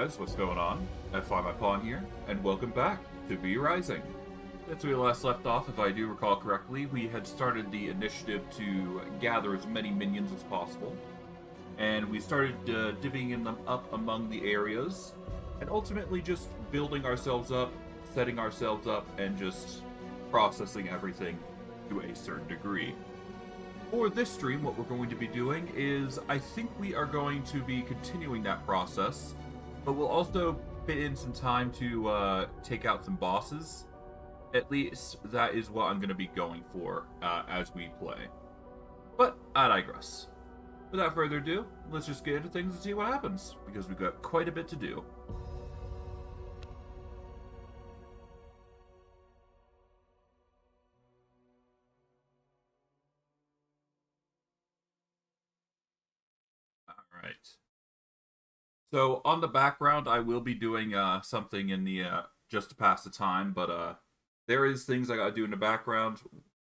guys, what's going on? Fly My Pawn here, and welcome back to V Rising. Since we last left off, if I do recall correctly, we had started the initiative to gather as many minions as possible, and we started divvying them up among the areas, and ultimately just building ourselves up, setting ourselves up, and just processing everything to a certain degree. For this stream, what we're going to be doing is, I think we are going to be continuing that process, but we'll also fit in some time to take out some bosses. At least, that is what I'm going to be going for as we play. But, I digress. Without further ado, let's just get into things and see what happens, because we've got quite a bit to do. Alright. So, on the background, I will be doing something in the, just to pass the time, but there is things I gotta do in the background,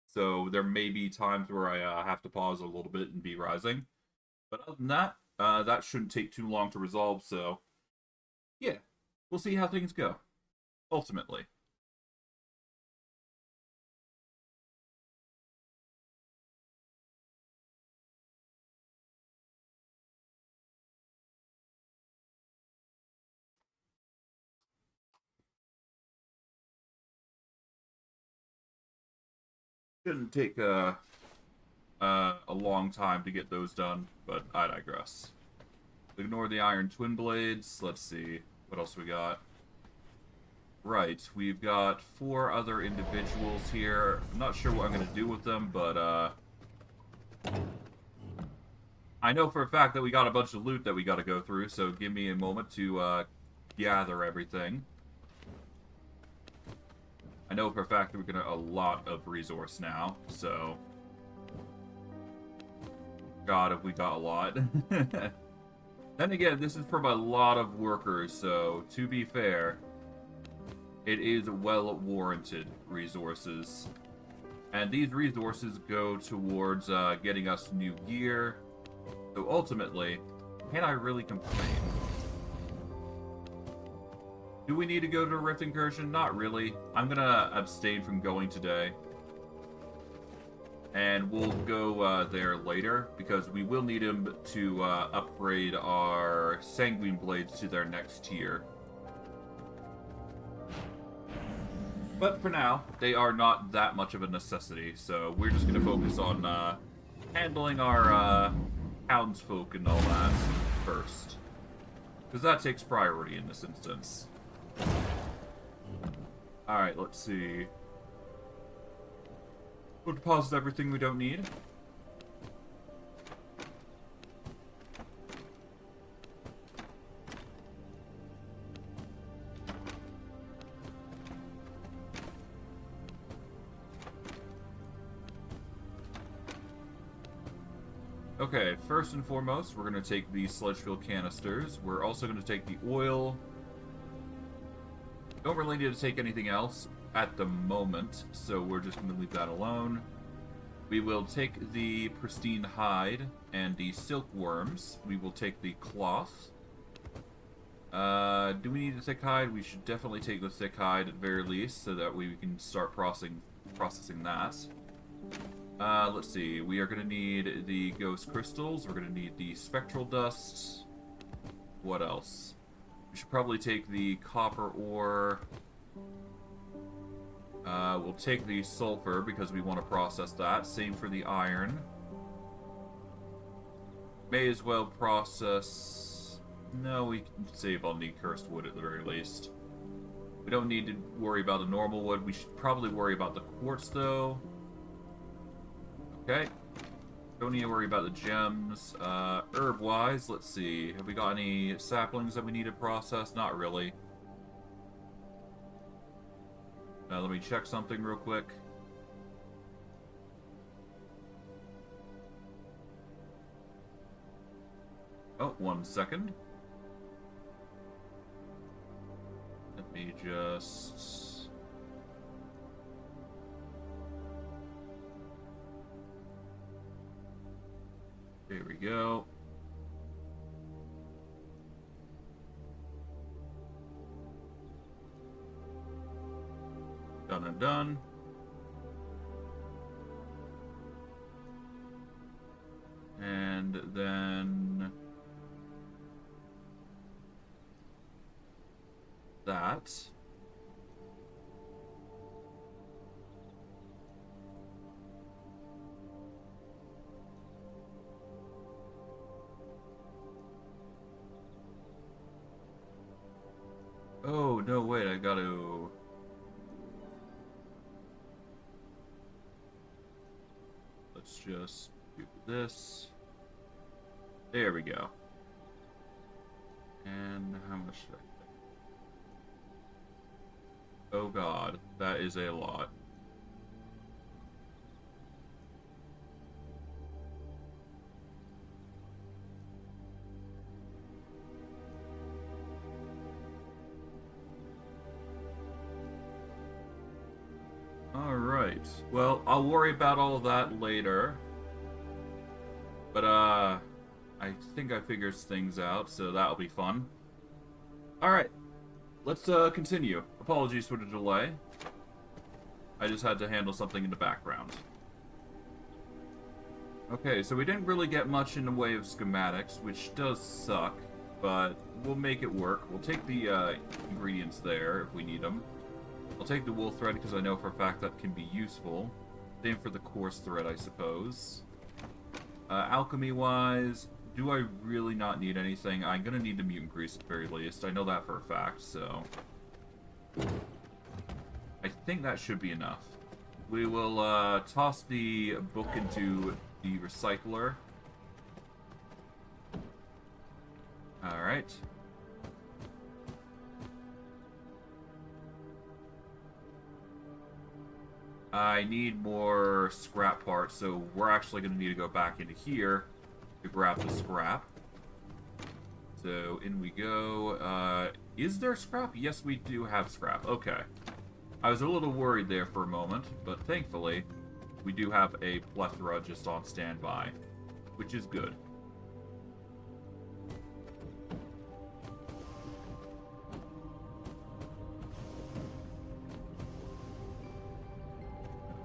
so there may be times where I have to pause a little bit and be rising. But other than that, that shouldn't take too long to resolve, so yeah, we'll see how things go, ultimately. Shouldn't take a long time to get those done, but I digress. Ignore the iron twin blades. Let's see. What else we got? Right, we've got 4 other individuals here. I'm not sure what I'm going to do with them, but I know for a fact that we got a bunch of loot that we got to go through, so give me a moment to gather everything. I know for a fact that we're going to a lot of resource now, so... God, have we got a lot. Then again, this is from a lot of workers, so to be fair, it is well-warranted resources. And these resources go towards getting us new gear. So ultimately, can I really complain? Do we need to go to a Rift Incursion? Not really. I'm gonna abstain from going today. And we'll go there later, because we will need him to upgrade our Sanguine Blades to their next tier. But for now, they are not that much of a necessity, so we're just going to focus on handling our townsfolk and all that first. Because that takes priority in this instance. Alright, let's see. We'll deposit everything we don't need. Okay, first and foremost, we're going to take the sludge fuel canisters. We're also going to take the oil. Don't really need to take anything else at the moment, so we're just going to leave that alone. We will take the pristine hide and the silkworms. We will take the cloth. Do we need the thick hide? We should definitely take the thick hide at the very least, so that we can start processing that. Let's see. We are going to need the ghost crystals. We're going to need the spectral dust. What else? We should probably take the copper ore. We'll take the sulfur because we want to process that. Same for the iron. May as well process... No, we can save on the cursed wood at the very least. We don't need to worry about the normal wood. We should probably worry about the quartz, though. Okay. Don't need to worry about the gems. Herb-wise, let's see. Have we got any saplings that we need to process? Not really. Let me check something real quick. Oh, 1 second. Let me just... There we go. done and done. And then that. Oh, no, wait, I gotta... Let's just do this. There we go. And how much should I think? Oh god, that is a lot. Alright. Well, I'll worry about all of that later. But, I think I figured things out, so that'll be fun. Alright. Let's, continue. Apologies for the delay. I just had to handle something in the background. Okay, so we didn't really get much in the way of schematics, which does suck, but we'll make it work. We'll take the, ingredients there if we need them. I'll take the wool thread because I know for a fact that can be useful. Same for the coarse thread, I suppose. Alchemy-wise, do I really not need anything? I'm gonna need the mutant grease at the very least. I know that for a fact, so... I think that should be enough. We will, toss the book into the recycler. Alright. I need more scrap parts, so we're actually going to need to go back into here to grab the scrap. So, in we go. Is there scrap? Yes, we do have scrap. Okay. I was a little worried there for a moment, but thankfully, we do have a plethora just on standby, which is good.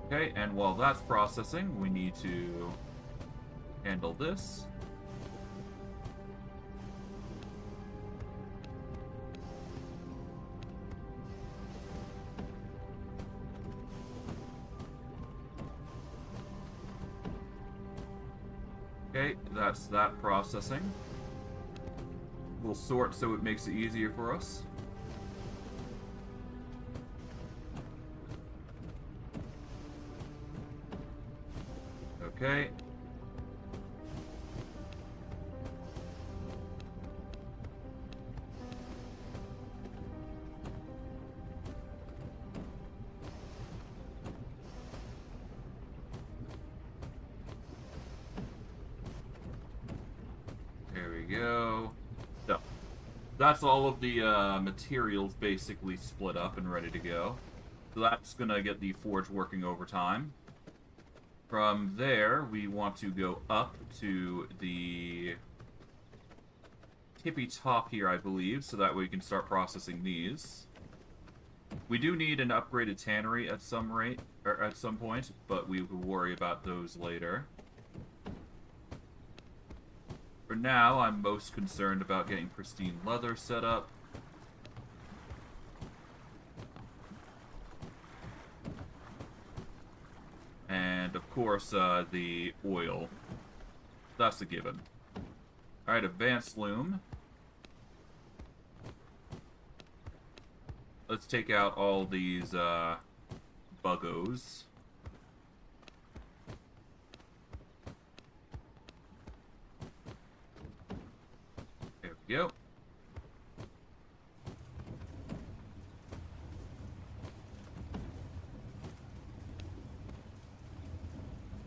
Okay, and while that's processing, we need to handle this. Okay, that's that processing. We'll sort so it makes it easier for us. Okay. There we go. So, that's all of the materials basically split up and ready to go. So that's gonna get the forge working overtime. From there, we want to go up to the tippy top here, I believe, so that way we can start processing these. We do need an upgraded tannery at some rate, or at some point, but we will worry about those later. For now, I'm most concerned about getting pristine leather set up. And, of course, the oil. That's a given. Alright, advanced loom. Let's take out all these, buggos. There we go.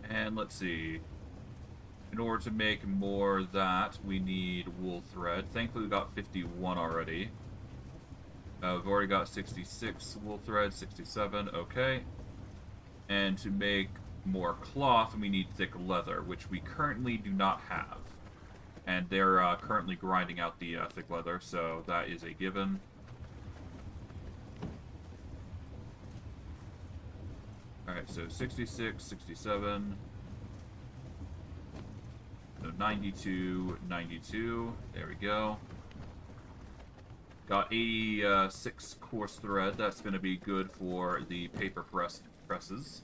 And let's see. In order to make more of that, we need wool thread. Thankfully, we got 51 already. We've already got 66 wool thread, 67, okay. And to make more cloth, we need thick leather, which we currently do not have. And they're currently grinding out the thick leather, so that is a given. Alright, so 66, 67. So 92, 92. There we go. Got 86 coarse thread. That's going to be good for the paper presses.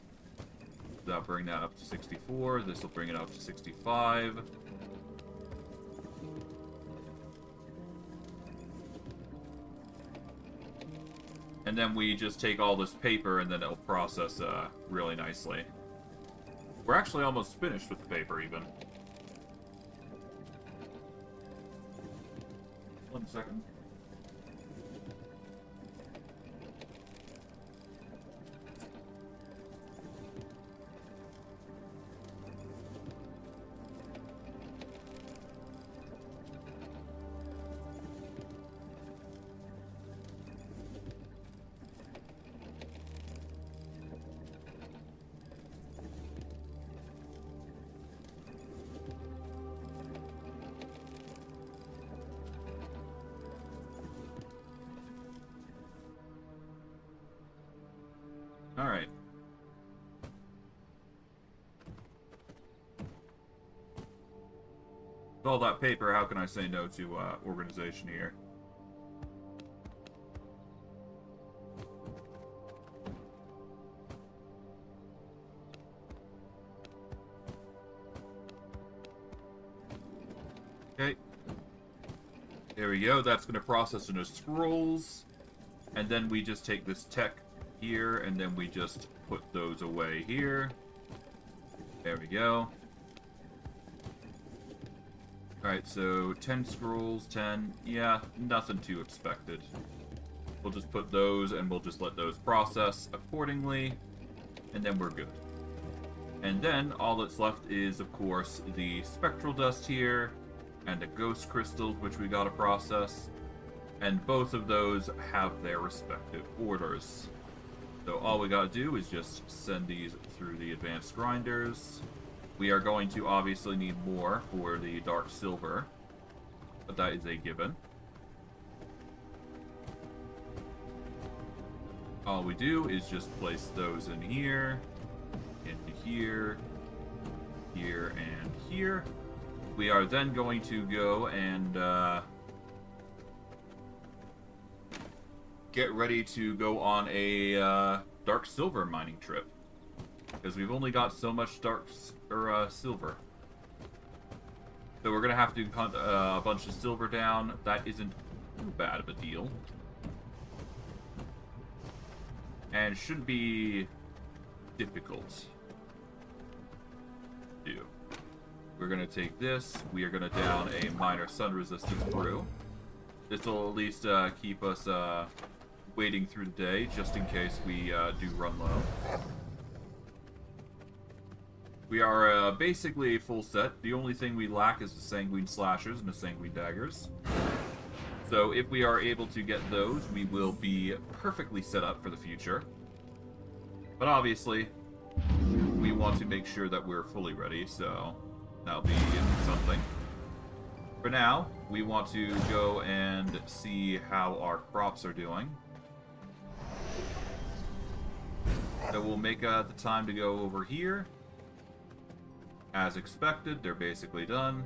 That'll bring that up to 64. This will bring it up to 65. And then we just take all this paper and then it'll process really nicely. We're actually almost finished with the paper even. 1 second. Alright. With all that paper, how can I say no to organization here? Okay. There we go. That's going to process into scrolls. And then we just take this tech here, and then we just put those away here. There we go. Alright, so 10 scrolls, 10. Yeah, nothing too expected. We'll just put those, and we'll just let those process accordingly, and then we're good. And then all that's left is, of course, the spectral dust here, and the ghost crystals, which we gotta process. And both of those have their respective orders. So all we gotta do is just send these through the advanced grinders. We are going to obviously need more for the dark silver, but that is a given. All we do is just place those in here, into here, here, and here. We are then going to go and get ready to go on a dark silver mining trip, because we've only got so much silver. So we're gonna have to hunt a bunch of silver down. That isn't too bad of a deal, and shouldn't be difficult to do. We're gonna take this. We are gonna down a minor sun resistance brew. This will at least keep us waiting through the day, just in case we do run low. We are basically a full set. The only thing we lack is the sanguine slashers and the sanguine daggers. So if we are able to get those, we will be perfectly set up for the future. But obviously, we want to make sure that we're fully ready, so that'll be something. For now, we want to go and see how our crops are doing. So we'll make the time to go over here. As expected, they're basically done.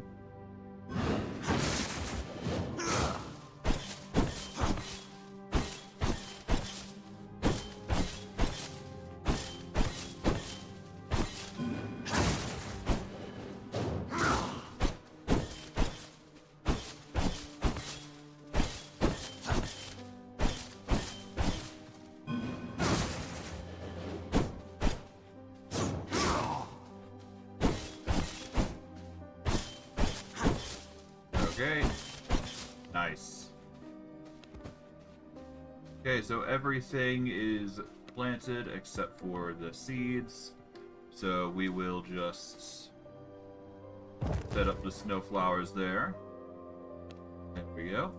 Okay. Nice. Okay, so everything is planted except for the seeds. So we will just set up the snowflowers there. There we go.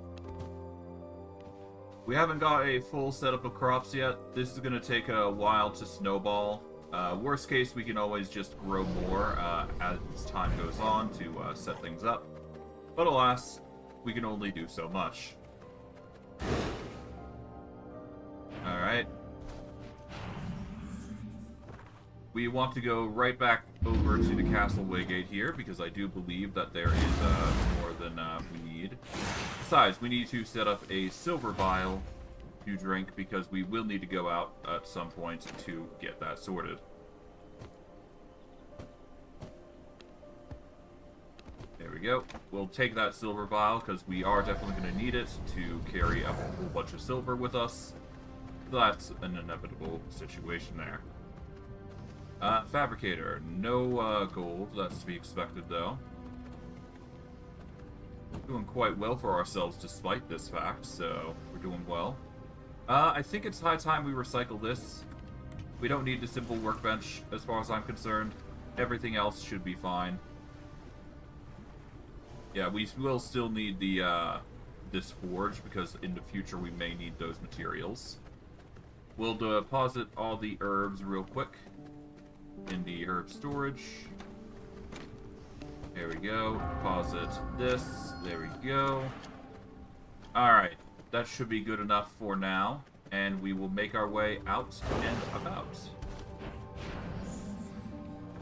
We haven't got a full setup of crops yet. This is going to take a while to snowball. Worst case, we can always just grow more as time goes on to set things up. But alas, we can only do so much. Alright. we want to go right back over to the Castle Waygate here, because I do believe that there is more than we need. Besides, we need to set up a silver vial to drink, because we will need to go out at some point to get that sorted. There we go. We'll take that silver vial, because we are definitely going to need it to carry a whole bunch of silver with us. That's an inevitable situation there. Fabricator. No gold. That's to be expected, though. We're doing quite well for ourselves despite this fact, so we're doing well. I think it's high time we recycle this. We don't need the simple workbench, as far as I'm concerned. Everything else should be fine. Yeah, we will still need the this forge, because in the future we may need those materials. We'll deposit all the herbs real quick in the herb storage. There we go. Deposit this. There we go. Alright. That should be good enough for now. And we will make our way out and about.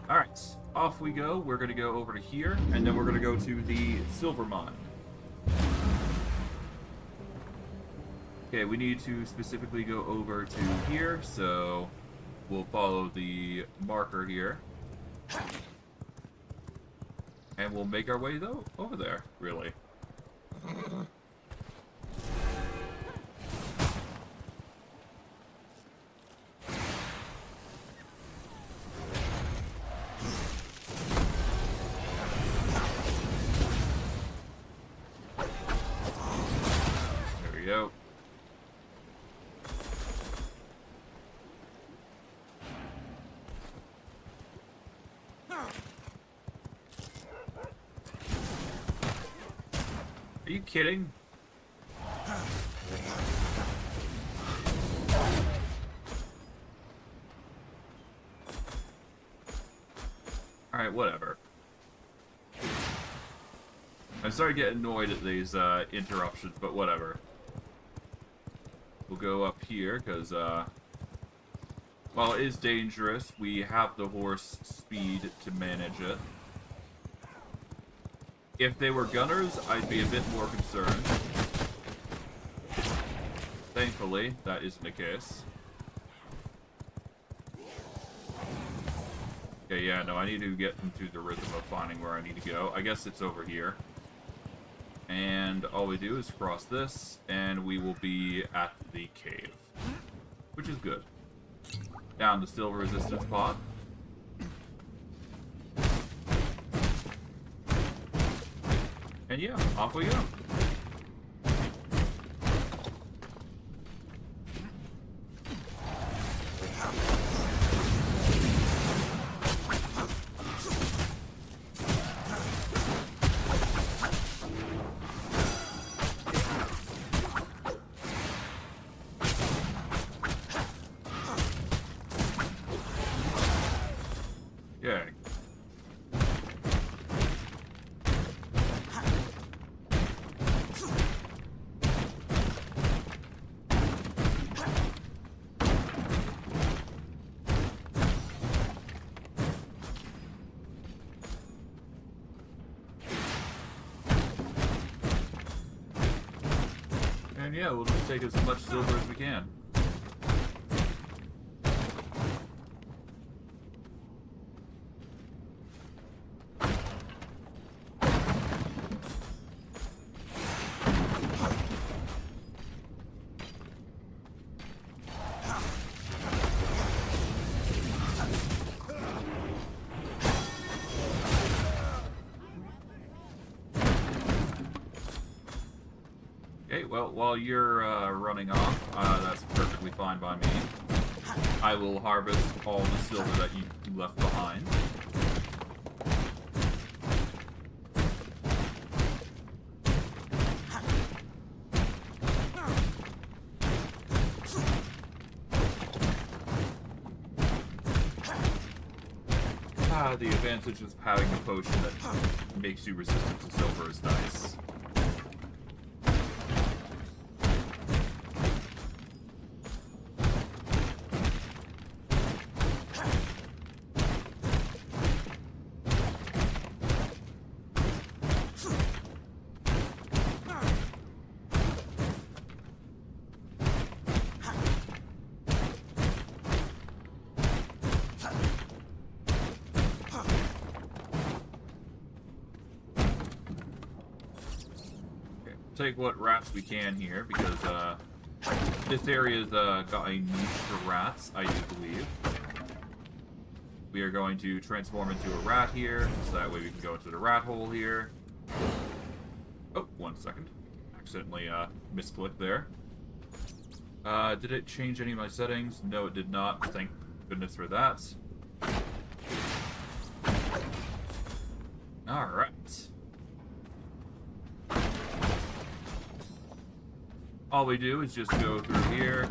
Alright. Off we go. We're going to go over to here. And then we're going to go to the silver mine. Okay, we need to specifically go over to here. So we'll follow the marker here. And we'll make our way, though, over there, really. There we go. Are you kidding? Alright, whatever. I'm starting to get annoyed at these interruptions, but whatever. We'll go up here, because while it is dangerous, we have the horse speed to manage it. If they were gunners, I'd be a bit more concerned. Thankfully, that isn't the case. Okay, yeah, no, I need to get into the rhythm of finding where I need to go. I guess it's over here. And all we do is cross this, and we will be at the cave. Which is good. Down the silver resistance pod. And yeah, off we go. Okay. And yeah, we'll just take as much silver as we can. Okay, well, while you're running off, that's perfectly fine by me. I will harvest all the silver that you left behind. The advantage of having a potion that makes you resistant to silver is nice. take what rats we can here, because this area's got a niche for rats, I do believe. We are going to transform into a rat here, so that way we can go into the rat hole here. Oh, 1 second. Accidentally misclicked there. Did it change any of my settings? No, it did not. Thank goodness for that. Alright. All we do is just go through here.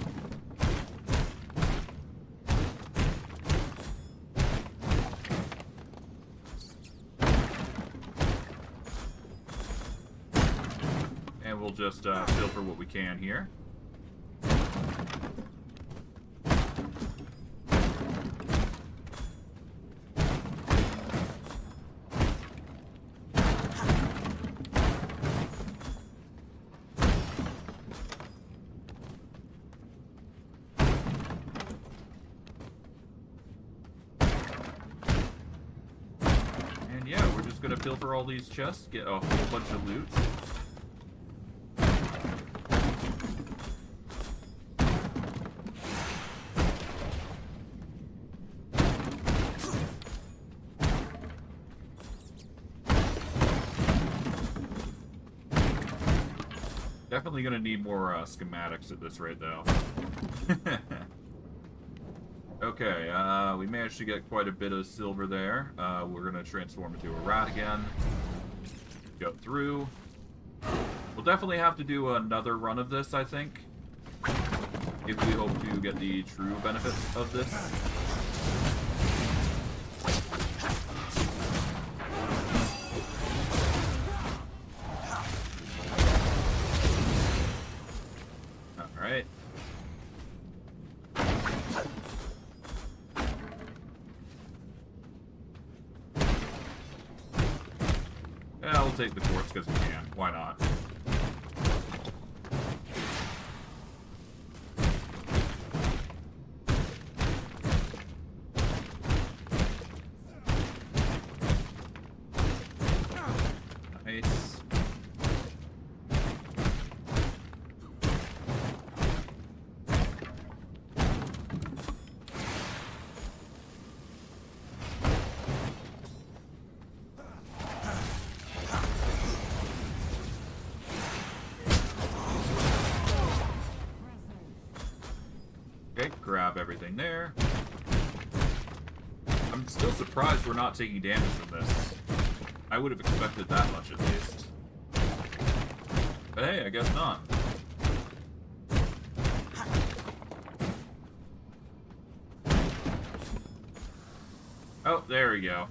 And we'll just filter what we can here. And yeah, we're just gonna filter all these chests, get a whole bunch of loot. Definitely gonna need more schematics at this rate, though. Okay, we managed to get quite a bit of silver there. We're gonna transform into a rat again. Go through. We'll definitely have to do another run of this, I think, if we hope to get the true benefits of this. Alright. Yeah, we'll take the quartz because we can. Why not? Nice. Okay, grab everything there. I'm still surprised we're not taking damage from this. I would have expected that much at least. But hey, I guess not. Oh, there we go.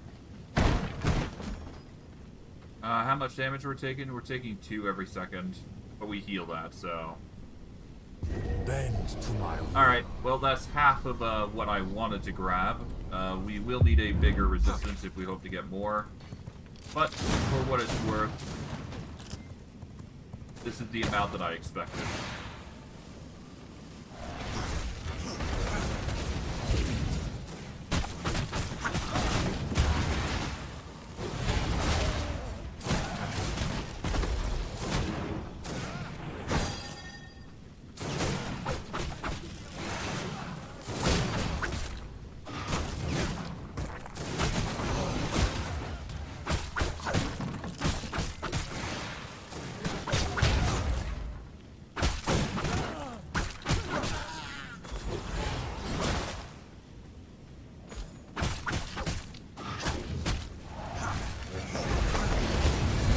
How much damage we're taking? We're taking 2 every second, but we heal that, so... Bend to my will. Alright, well that's half of what I wanted to grab. We will need a bigger resistance if we hope to get more. But, for what it's worth, this is the amount that I expected.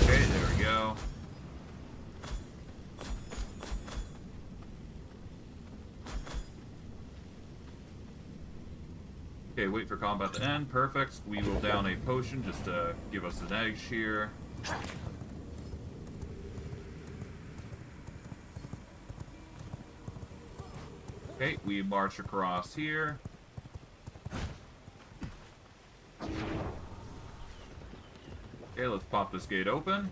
Okay, there we go. Okay, wait for combat to end. Perfect. We will down a potion just to give us an edge here. Okay, we march across here. Okay, let's pop this gate open.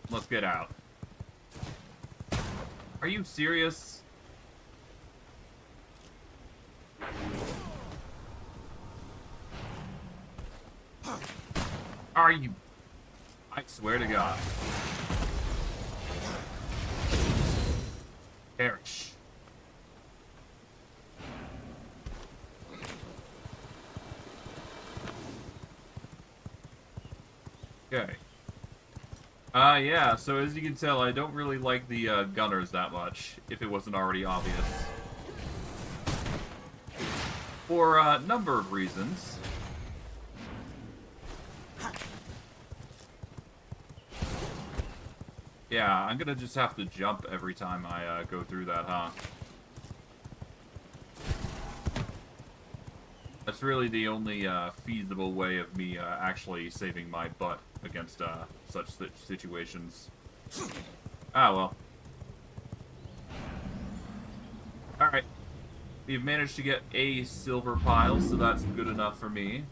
Let's get out. Are you serious? Are you? I swear to God. Perish. Okay. Yeah, so as you can tell, I don't really like the gunners that much, if it wasn't already obvious. For a number of reasons. Yeah, I'm gonna just have to jump every time I go through that, huh? That's really the only feasible way of me actually saving my butt against such situations. Ah, well. Alright. We've managed to get a silver pile, so that's good enough for me.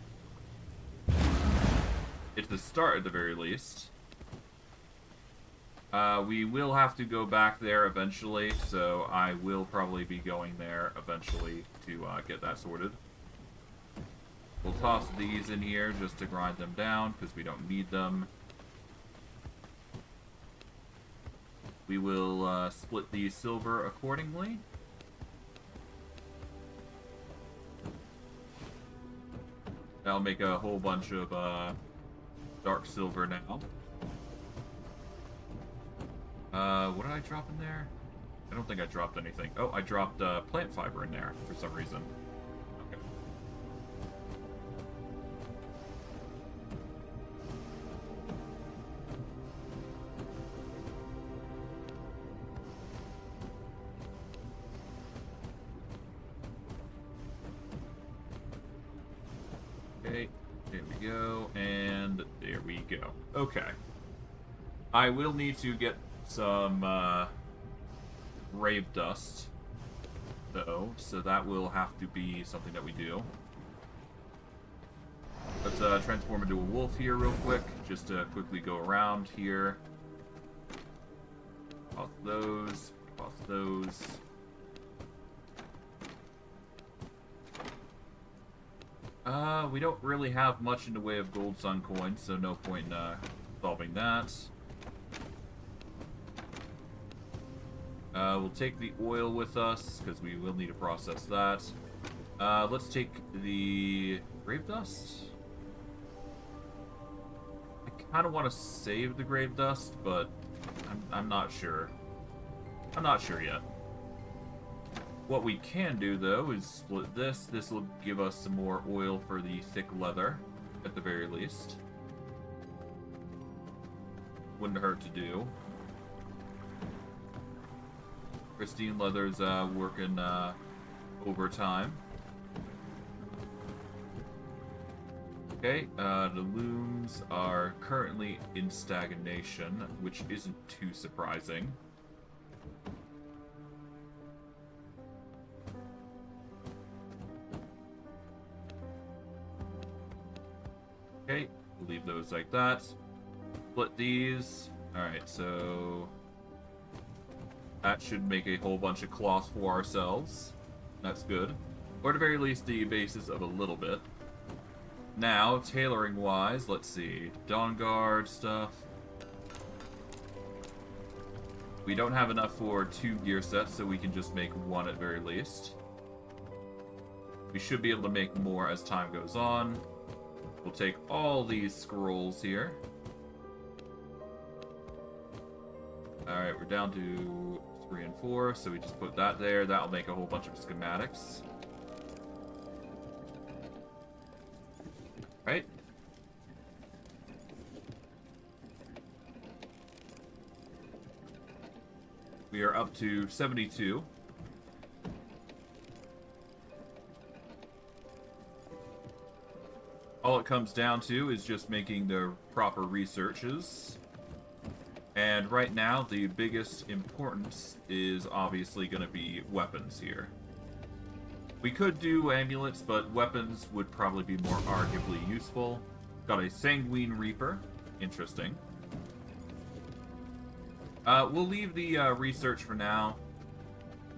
It's the start, at the very least. We will have to go back there eventually, so I will probably be going there eventually to get that sorted. We'll toss these in here just to grind them down, because we don't need them. We will split the silver accordingly. That'll make a whole bunch of dark silver now. What did I drop in there? I don't think I dropped anything. Oh, I dropped plant fiber in there for some reason. Okay, there we go, and there we go. Okay. I will need to get some grave dust, though, so that will have to be something that we do. Let's transform into a wolf here real quick, just to quickly go around here. Toss those, toss those. We don't really have much in the way of gold sun coins, so no point in solving that. We'll take the oil with us, because we will need to process that. Let's take the grave dust. I kind of want to save the grave dust, but I'm not sure. I'm not sure yet. What we can do, though, is split this. This will give us some more oil for the thick leather, at the very least. Wouldn't hurt to do. Pristine leather's working overtime. Okay, the looms are currently in stagnation, which isn't too surprising. Okay, we'll leave those like that. Split these. Alright, so that should make a whole bunch of cloth for ourselves. That's good. Or at the very least, the basis of a little bit. Now, tailoring-wise, let's see. Dawnguard stuff. We don't have enough for 2 gear sets, so we can just make 1 at very least. We should be able to make more as time goes on. We'll take all these scrolls here. Alright, we're down to 3 and 4, so we just put that there. That'll make a whole bunch of schematics. Right? We are up to 72. All it comes down to is just making the proper researches. And right now, the biggest importance is obviously going to be weapons here. We could do amulets, but weapons would probably be more arguably useful. Got a Sanguine Reaper. Interesting. We'll leave the research for now.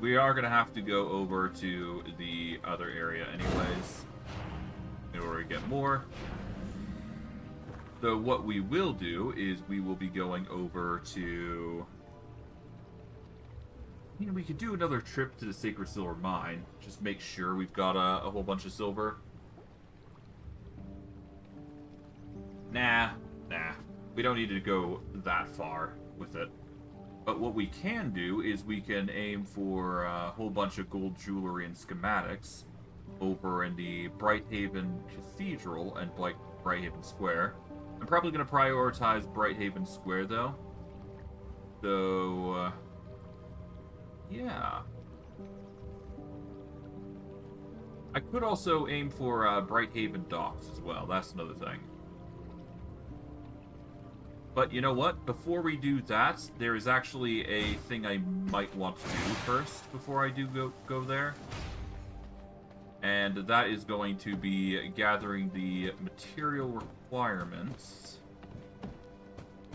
We are going to have to go over to the other area anyways, in order to get more. So what we will do is we will be going over to... You know, we could do another trip to the Sacred Silver Mine. Just make sure we've got a whole bunch of silver. Nah. We don't need to go that far with it. But what we can do is we can aim for a whole bunch of gold jewelry and schematics over in the Brighthaven Cathedral and Brighthaven Square. I'm probably going to prioritize Brighthaven Square, though. So, yeah. I could also aim for Brighthaven Docks as well. That's another thing. But you know what? Before we do that, there is actually a thing I might want to do first before I do go there. And that is going to be gathering the material requirements.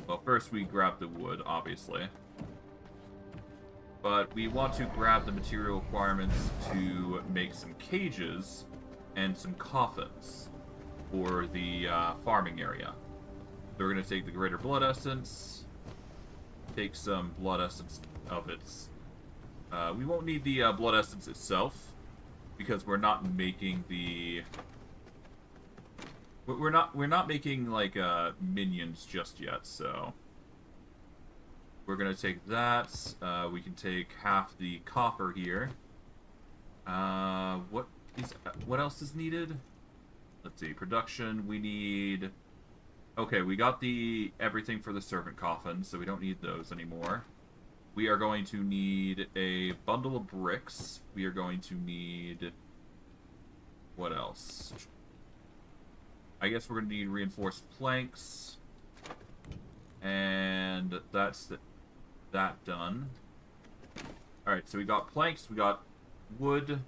Well, first we grab the wood, obviously. But we want to grab the material requirements to make some cages and some coffins for the farming area. So we're going to take the Greater Blood Essence, take some Blood Essence of its... we won't need the Blood Essence itself, because we're not making the... We're not making, like, minions just yet, so... We're going to take that. We can take half the copper here. What else is needed? Let's see, production, we need... Okay, we got everything for the servant coffin, so we don't need those anymore. We are going to need a bundle of bricks. We are going to need... What else? I guess we're going to need reinforced planks. And that's that done. Alright, so we got planks, we got wood.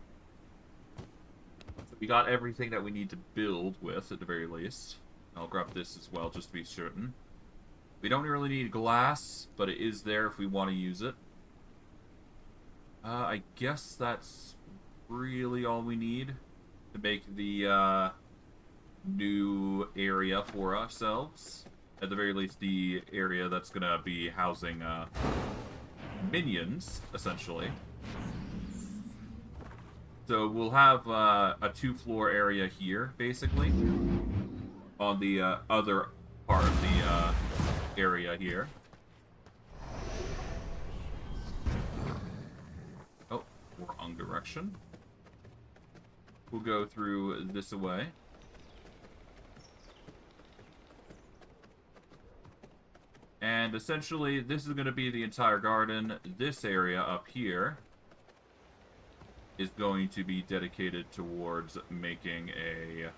We got everything that we need to build with, at the very least. I'll grab this as well, just to be certain. We don't really need glass, but it is there if we want to use it. I guess that's really all we need to make the new area for ourselves. At the very least, the area that's going to be housing minions, essentially. So we'll have a 2-floor area here, basically. On the other part of the area here. Oh, wrong direction. We'll go through this way. And essentially, this is going to be the entire garden. This area up here is going to be dedicated towards making a...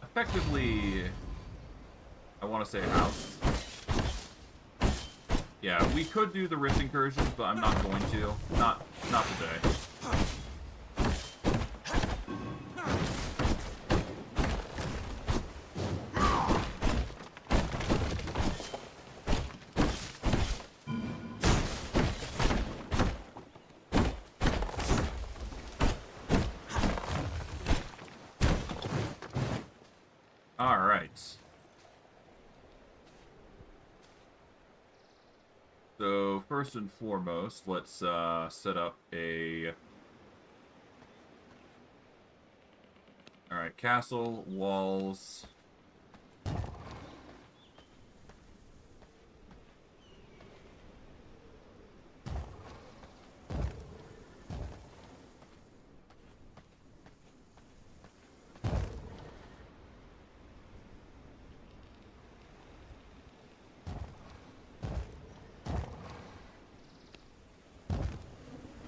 Effectively, I want to say house. Yeah, we could do the rift incursions, but I'm not going to. Not today. So, first and foremost, let's set up a... Alright, castle, walls...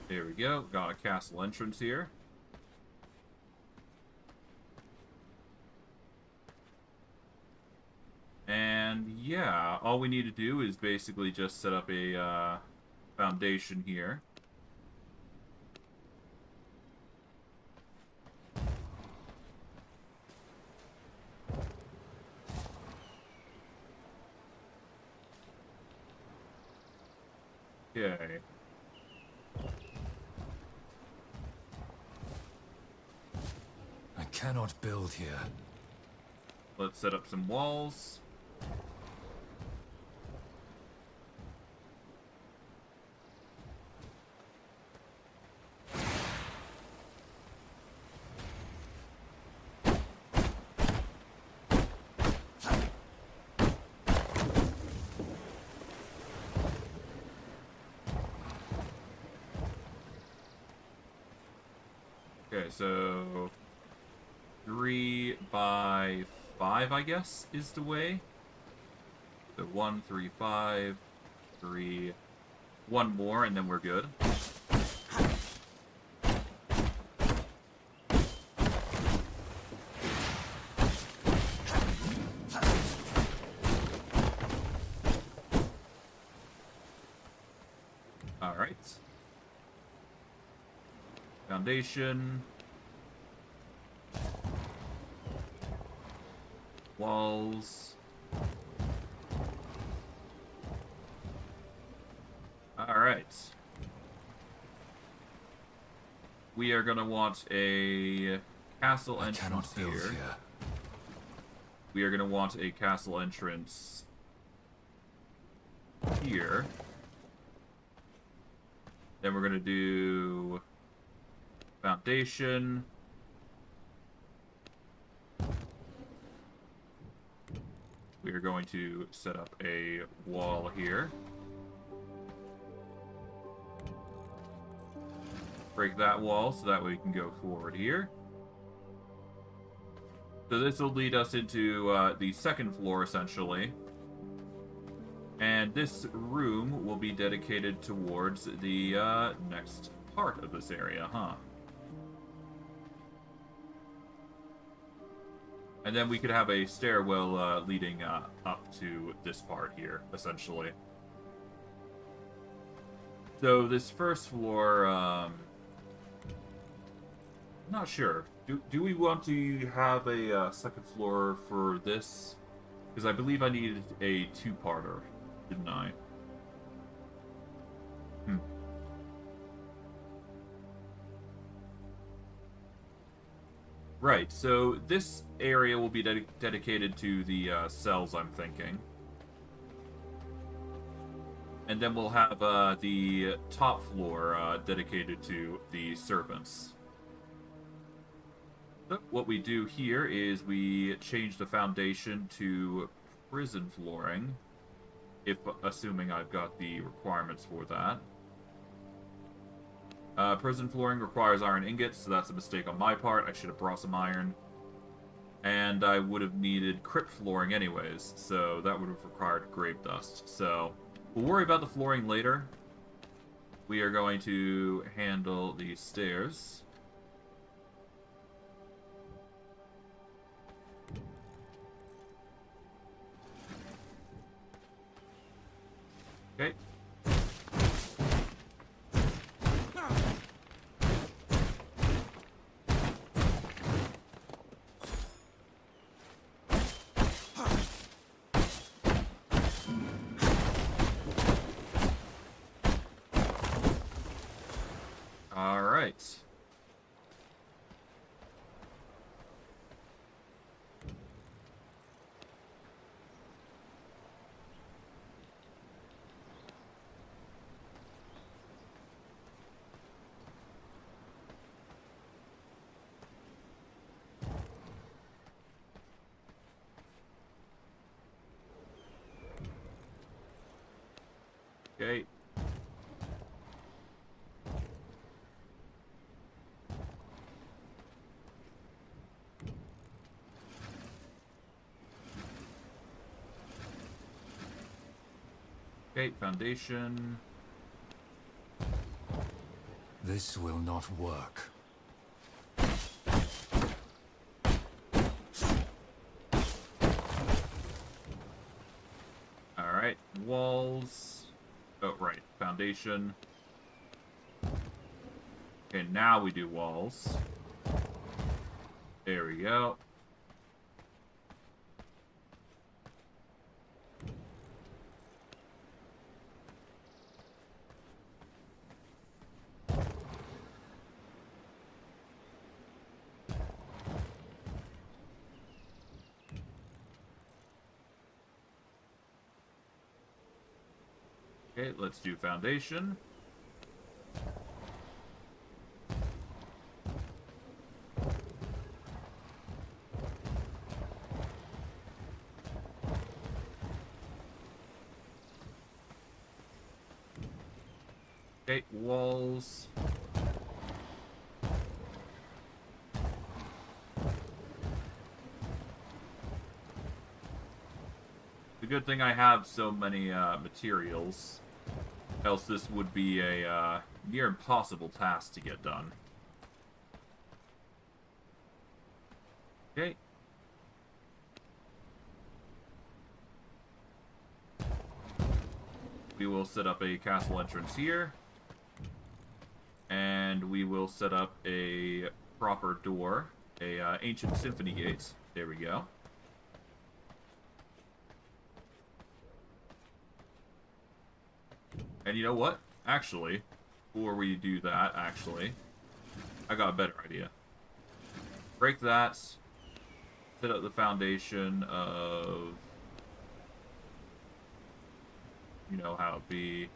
There we go. Got a castle entrance here. And yeah, all we need to do is basically just set up a foundation here. Okay. I cannot build here. Let's set up some walls. Okay, so 3 by 5, I guess, is the way. So 1, 3, 5, 3, 1 more, and then we're good. Alright. Foundation. Walls. Alright. We are going to want a castle entrance here. We are going to want a castle entrance here. Then we're going to do foundation. We are going to set up a wall here. Break that wall so that way we can go forward here. So this will lead us into the second floor, essentially. And this room will be dedicated towards the next part of this area, huh? And then we could have a stairwell leading up to this part here, essentially. So this first floor, not sure. Do we want to have a second floor for this? Because I believe I needed a two-parter, didn't I? Right, so this area will be dedicated to the cells, I'm thinking. And then we'll have the top floor dedicated to the servants. So what we do here is we change the foundation to prison flooring, if assuming I've got the requirements for that. Prison flooring requires iron ingots, so that's a mistake on my part. I should have brought some iron. And I would have needed crypt flooring anyways, so that would have required grave dust. So we'll worry about the flooring later. We are going to handle the stairs. Okay. All right. Okay. Okay, foundation. This will not work. Alright, walls. Oh, right, foundation. Okay, now we do walls. There we go. Okay, let's do foundation. Okay, walls. The good thing I have so many materials, else this would be a near impossible task to get done. Okay. We will set up a castle entrance here. And we will set up a proper door, a ancient symphony gate. There we go. And you know what? Actually, before we do that, I got a better idea. Break that. Set up the foundation of... You know how it be.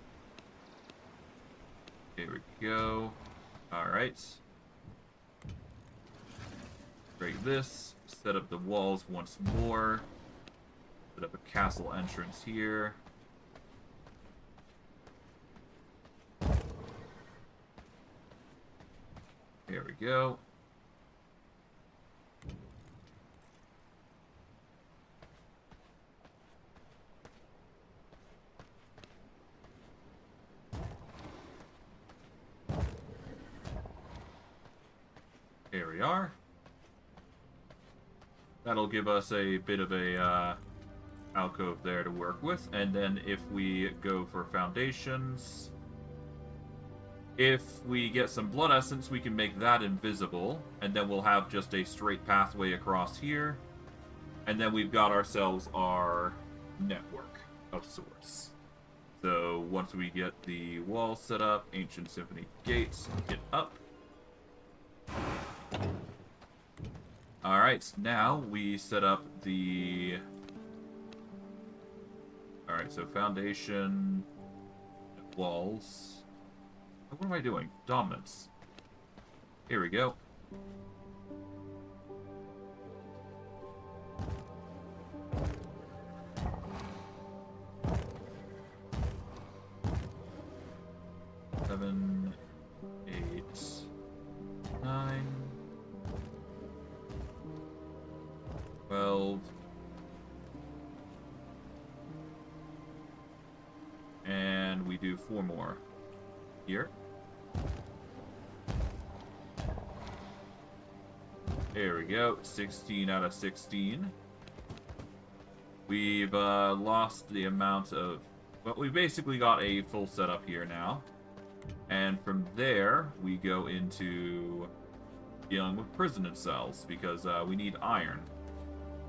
There we go. Alright. Break this. Set up the walls once more. Set up a castle entrance here. There we go. There we are. That'll give us a bit of a alcove there to work with. And then if we go for foundations, if we get some blood essence, we can make that invisible. And then we'll have just a straight pathway across here. And then we've got ourselves our network of sorts. So once we get the wall set up, Ancient Symphony Gates, get up. Alright, now we set up the... Alright, so foundation, walls. What am I doing? Dominance. Here we go. Seven, 8, 9, 12, and we do 4 more here. There we go, 16 out of 16. We've lost the amount of... Well, we basically got a full setup here now. And from there, we go into dealing with prison cells, because we need iron.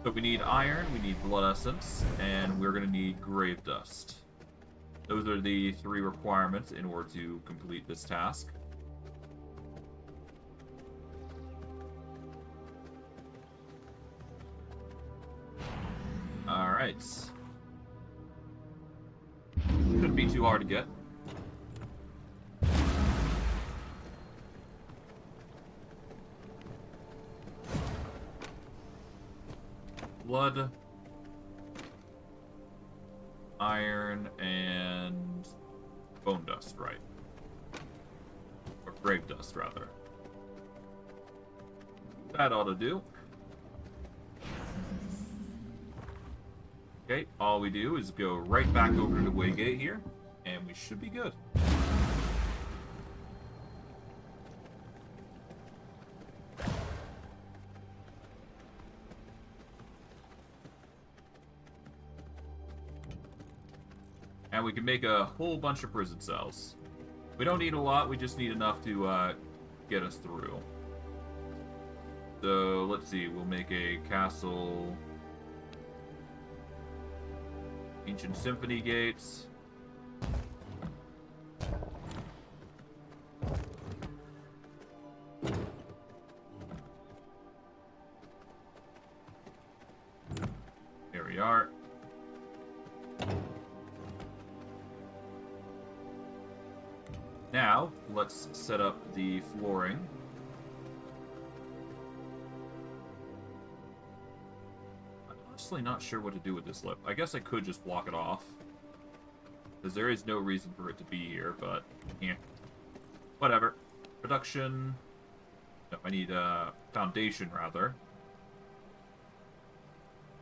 So we need iron, we need blood essence, and we're going to need grave dust. Those are the 3 requirements in order to complete this task. Alright. Shouldn't be too hard to get. Blood, iron, and bone dust, right? Or grave dust, rather. That ought to do. Okay, all we do is go right back over to the Waygate here, and we should be good. And we can make a whole bunch of prison cells. We don't need a lot, we just need enough to get us through. So, let's see, we'll make a castle... Ancient Symphony Gates. There we are. let's set up the flooring. I'm honestly not sure what to do with this lip. I guess I could just block it off, because there is no reason for it to be here, but yeah. Whatever. Production. No, I need foundation, rather.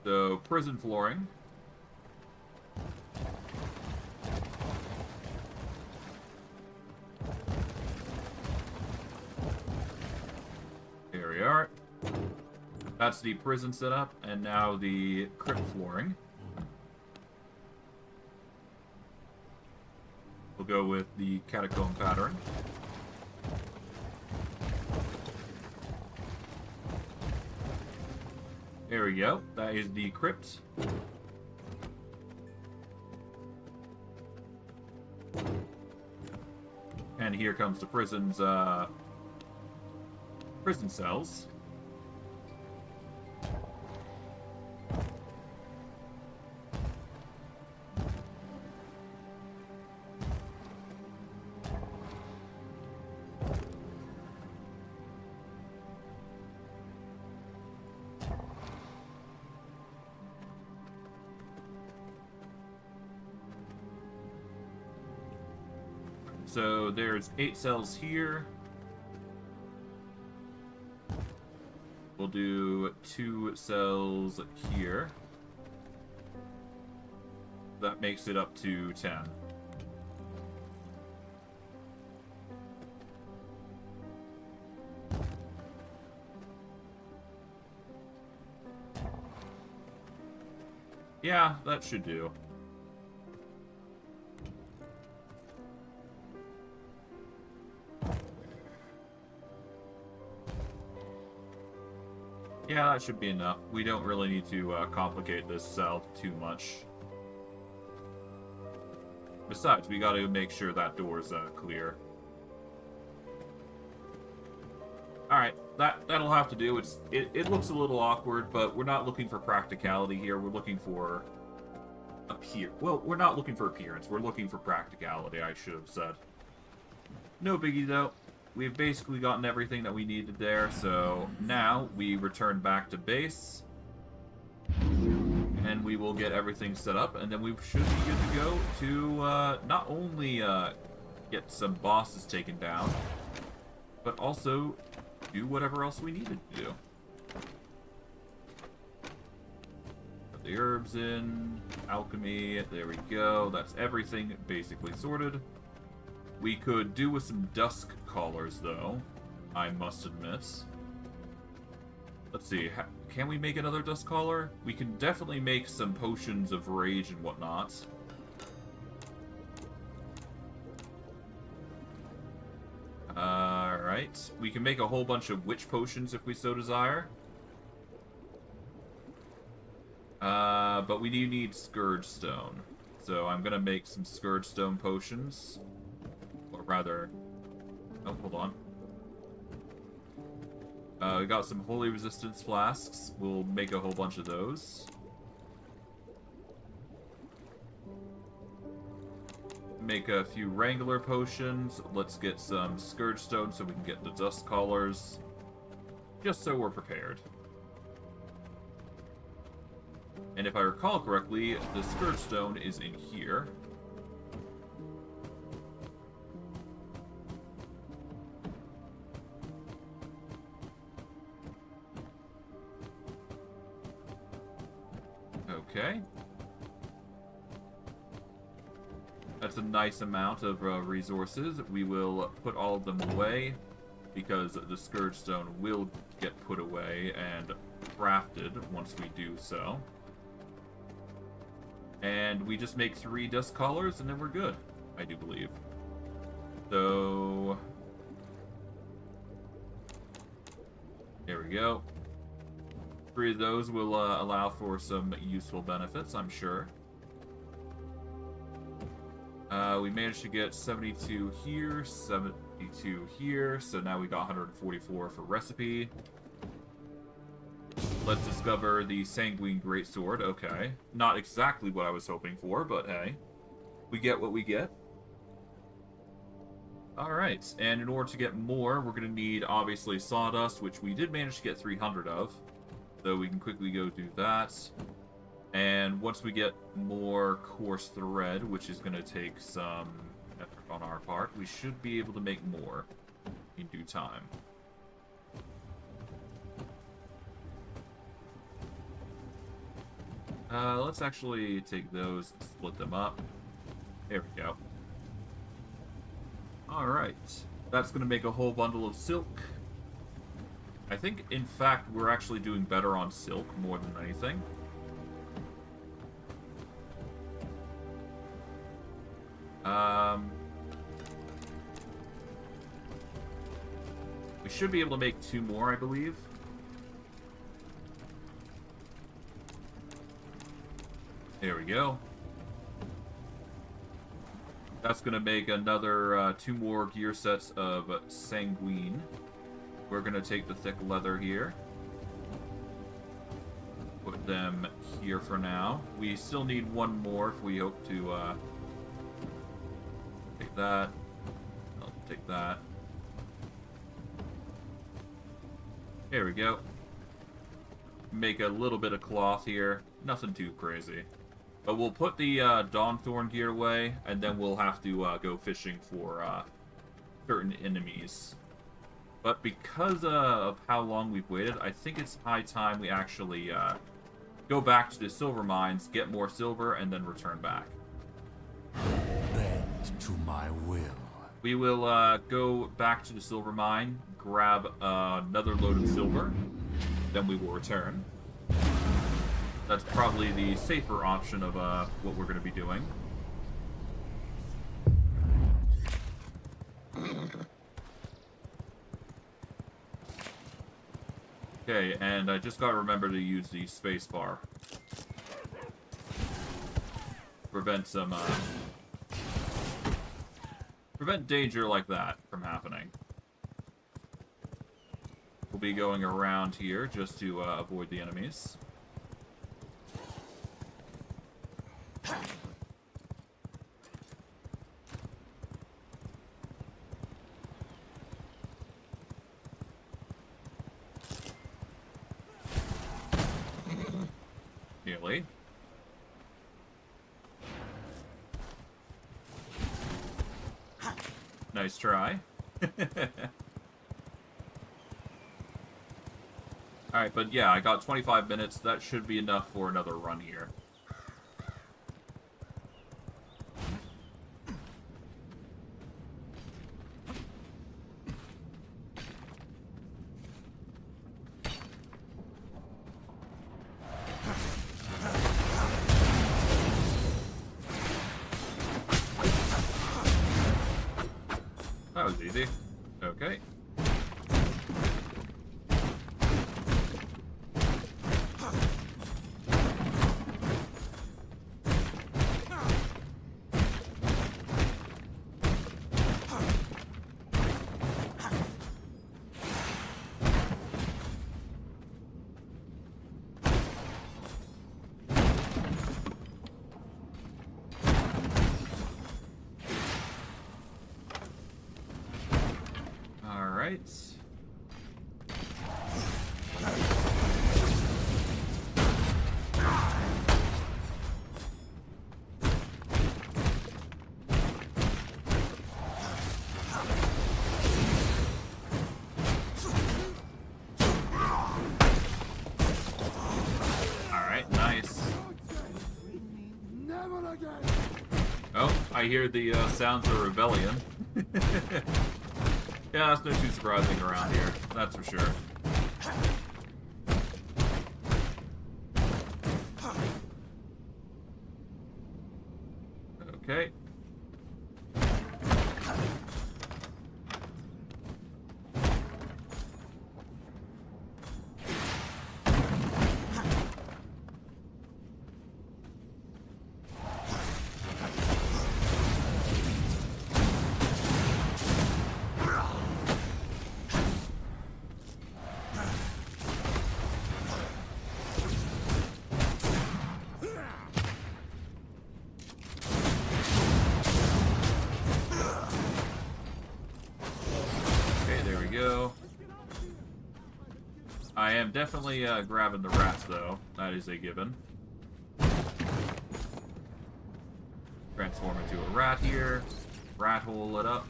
So, prison flooring. Here we are. That's the prison setup, and now the crypt flooring. We'll go with the catacomb pattern. There we go. That is the crypt. And here comes the prison's, prison cells. So there's 8 cells here. We'll do 2 cells here. That makes it up to 10. Yeah, that should do. Yeah, that should be enough. We don't really need to complicate this cell too much. Besides, we gotta make sure that door's clear. Alright, that'll have to do. It looks a little awkward, but we're not looking for practicality here. We're looking for well, we're not looking for appearance. We're looking for practicality, I should have said. No biggie, though. We've basically gotten everything that we needed there, so now we return back to base. And we will get everything set up, and then we should be good to go to not only get some bosses taken down, but also do whatever else we needed to do. Put the herbs in, alchemy, there we go. That's everything basically sorted. We could do with some dusk callers, though, I must admit. Let's see, can we make another dusk caller? We can definitely make some potions of rage and whatnot. Alright, we can make a whole bunch of witch potions if we so desire. But we do need Scourge Stone. So I'm gonna make some Scourge Stone potions. Or rather... Oh, hold on. We got some Holy Resistance flasks. We'll make a whole bunch of those. Make a few Wrangler potions. Let's get some Scourge Stone so we can get the Dust Callers. Just so we're prepared. And if I recall correctly, the Scourge Stone is in here. Okay. That's a nice amount of resources. We will put all of them away, because the Scourge Stone will get put away and crafted once we do so. And we just make 3 Dust Callers, and then we're good, I do believe. So... There we go. 3 of those will allow for some useful benefits, I'm sure. We managed to get 72 here, 72 here, so now we got 144 for recipe. Let's discover the Sanguine Greatsword. Okay. Not exactly what I was hoping for, but hey. We get what we get. Alright, and in order to get more, we're going to need, obviously, sawdust, which we did manage to get 300 of. So we can quickly go do that. And once we get more coarse thread, which is going to take some effort on our part, we should be able to make more in due time. Let's actually take those, split them up. There we go. Alright. That's going to make a whole bundle of silk. I think, in fact, we're actually doing better on silk more than anything. We should be able to make 2 more, I believe. There we go. That's going to make another 2 more gear sets of Sanguine. We're going to take the thick leather here. Put them here for now. We still need 1 more if we hope to take that. I'll take that. There we go. Make a little bit of cloth here. Nothing too crazy. But we'll put the Dawnthorn gear away, and then we'll have to go fishing for certain enemies. But because of how long we've waited, I think it's high time we actually go back to the silver mines, get more silver, and then return back. Bend to my will. We will go back to the silver mine, grab another load of silver, then we will return. That's probably the safer option of what we're going to be doing. Okay, and I just got to remember to use the space bar. Prevent some, prevent danger like that from happening. We'll be going around here just to avoid the enemies. Nearly. Nice try. Alright, but yeah, I got 25 minutes. That should be enough for another run here. That was easy. Okay. Alright. Alright, nice. Oh, I hear the sounds of rebellion. Yeah, that's no too surprising around here, that's for sure. Okay. I am definitely grabbing the rats, though. That is a given. Transform into a rat here. Rat hole it up.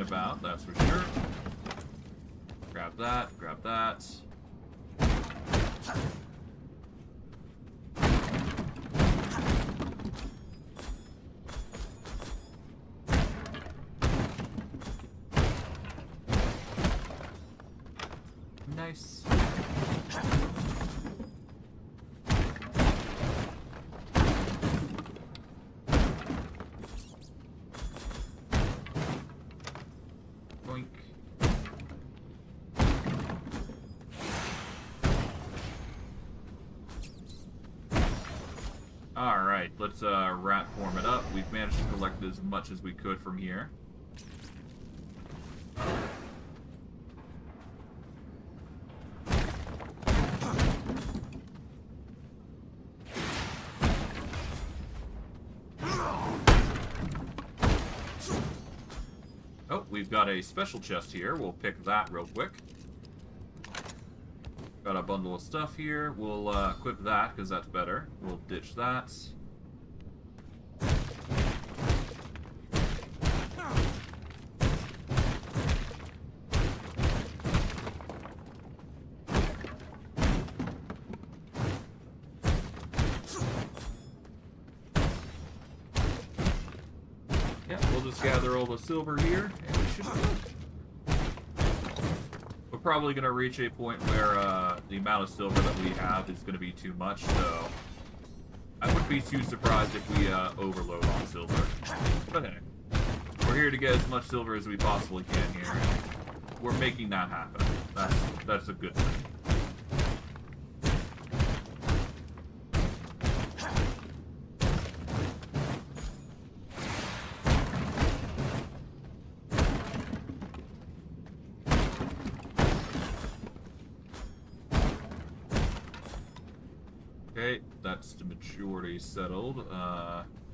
About, that's for sure. Grab that, grab that. Nice. Alright, let's rat form it up. We've managed to collect as much as we could from here. Oh, we've got a special chest here. We'll pick that real quick. Got a bundle of stuff here. We'll equip that because that's better. We'll ditch that. Yeah, we'll just gather all the silver here, and we should be good. Probably going to reach a point where the amount of silver that we have is going to be too much, so I wouldn't be too surprised if we overload on silver. But hey, we're here to get as much silver as we possibly can here. We're making that happen. That's a good thing. Okay, that's the majority settled.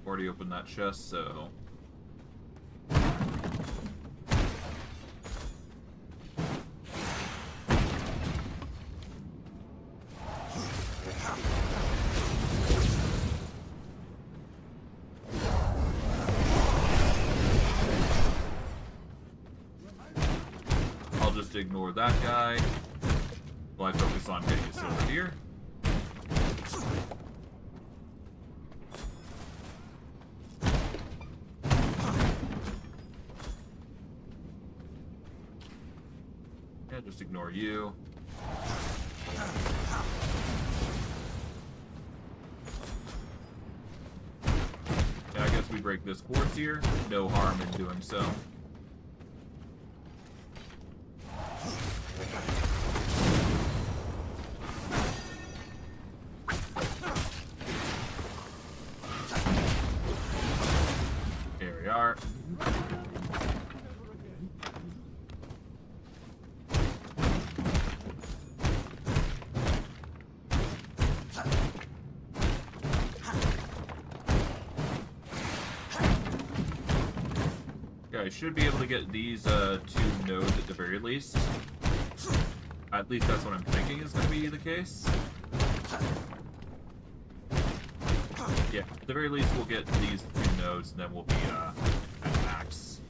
Already opened that chest, so... I'll just ignore that guy while I focus on getting the silver here. Yeah, just ignore you. Yeah, I guess we break this quartz here. No harm in doing so. Here we are. I should be able to get these two nodes at the very least. At least that's what I'm thinking is going to be the case. Yeah, at the very least we'll get these two nodes and then we'll be at max.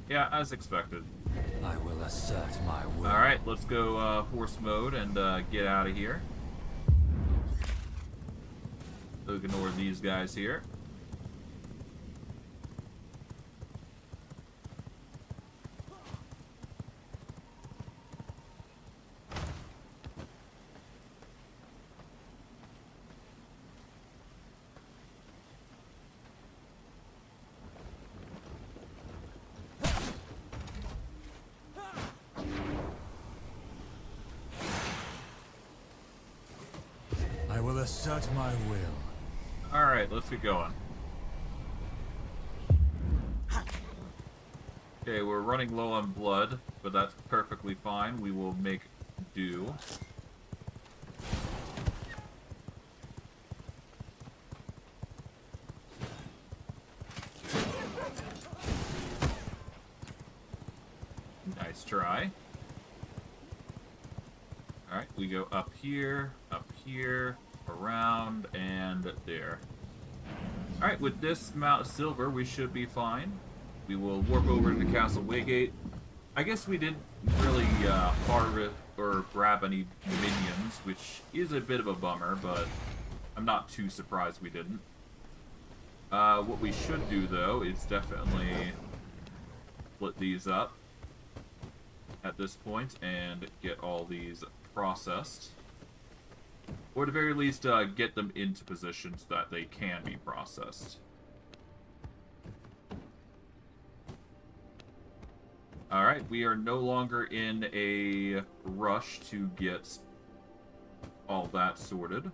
Yeah, as expected. I will assert my will. Alright, let's go horse mode and get out of here. So ignore these guys here. I will assert my will. Alright, let's get going. Okay, we're running low on blood, but that's perfectly fine. We will make do. Nice try. Alright, we go up here, around, and there. Alright, with this amount of silver, we should be fine. We will warp over to Castle Waygate. I guess we didn't really harvest or grab any minions, which is a bit of a bummer, but I'm not too surprised we didn't. What we should do, though, is definitely split these up at this point and get all these processed. Or at the very least, get them into positions that they can be processed. Alright, we are no longer in a rush to get all that sorted.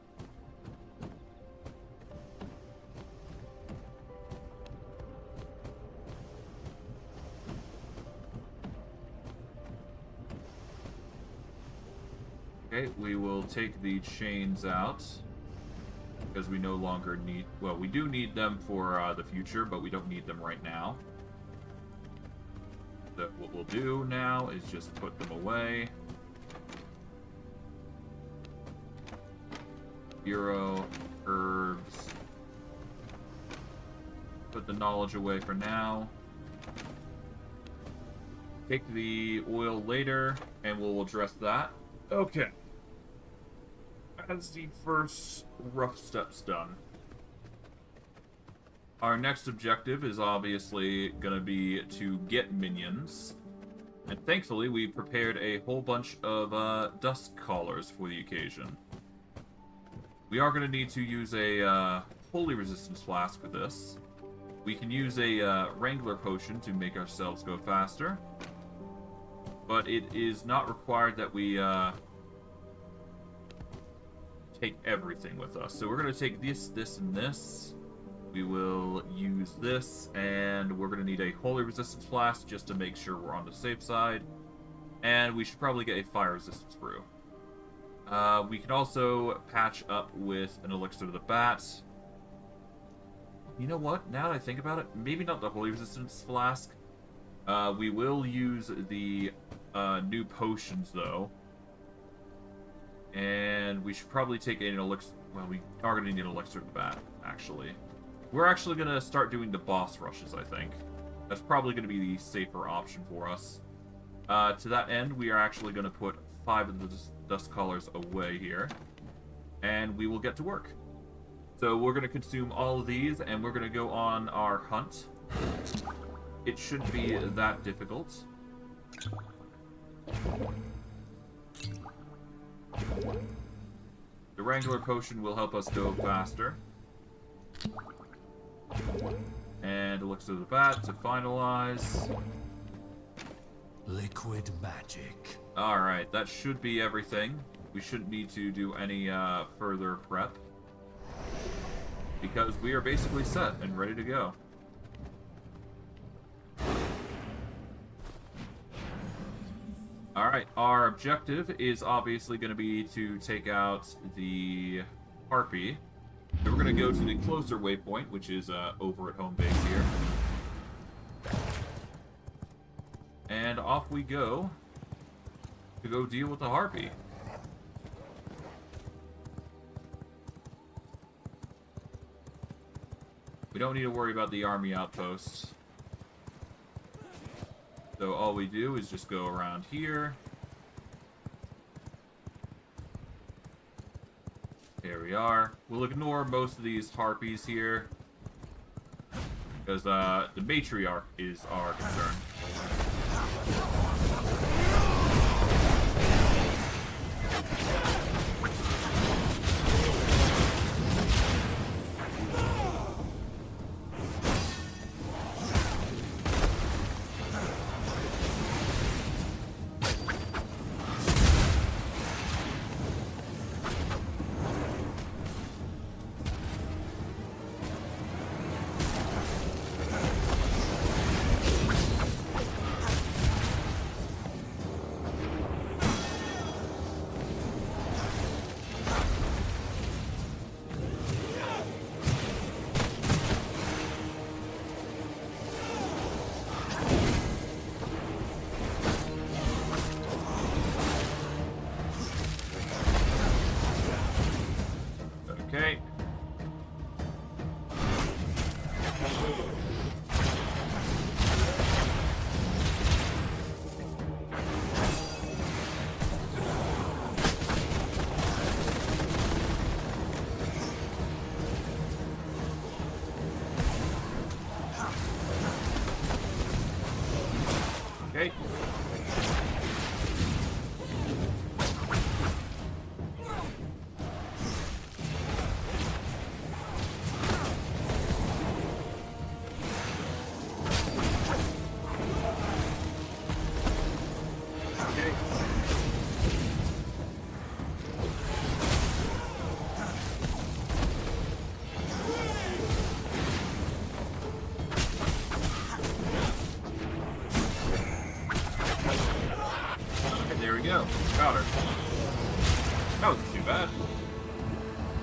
Okay, we will take the chains out, because we no longer need... Well, we do need them for the future, but we don't need them right now. So what we'll do now is just put them away. Hero, herbs. Put the knowledge away for now. Take the oil later, and we'll address that. Okay. That's the first rough steps done. Our next objective is obviously going to be to get minions. And thankfully, we prepared a whole bunch of dust collars for the occasion. We are going to need to use a holy resistance flask for this. We can use a Wrangler potion to make ourselves go faster. But it is not required that we take everything with us. So we're going to take this, this, and this. We will use this, and we're going to need a holy resistance flask just to make sure we're on the safe side. And we should probably get a fire resistance brew. We can also patch up with an elixir to the bat. You know what? Now that I think about it, maybe not the holy resistance flask. We will use the new potions, though. And we should probably take an elixir... Well, we are going to need an elixir to the bat, actually. We're actually going to start doing the boss rushes, I think. That's probably going to be the safer option for us. To that end, we are actually going to put 5 of the dust collars away here. And we will get to work. So we're going to consume all of these, and we're going to go on our hunt. It shouldn't be that difficult. The Wrangler potion will help us go faster. And elixir of the bat to finalize. Liquid magic. Alright, that should be everything. We shouldn't need to do any further prep. Because we are basically set and ready to go. Alright, our objective is obviously going to be to take out the Harpy. So we're going to go to the closer waypoint, which is over at home base here. And off we go to go deal with the Harpy. We don't need to worry about the army outposts. So all we do is just go around here. There we are. We'll ignore most of these harpies here, because the matriarch is our concern.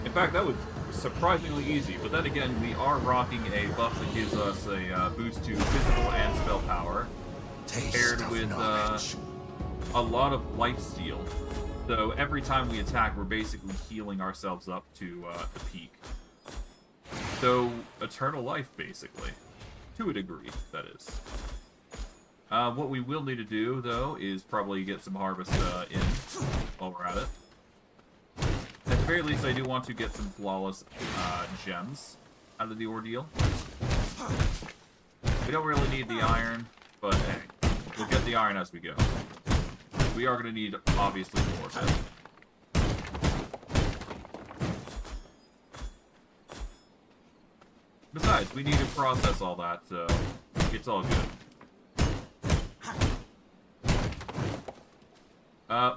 In fact, that was surprisingly easy, but then again, we are rocking a buff that gives us a boost to physical and spell power, paired with a lot of lifesteal. So every time we attack, we're basically healing ourselves up to the peak. So, eternal life, basically. To a degree, that is. What we will need to do, though, is probably get some harvest in while we're at it. At the very least, I do want to get some flawless gems out of the ordeal. We don't really need the iron, but hey, we'll get the iron as we go. We are going to need, obviously, more of it. Besides, we need to process all that, so it's all good.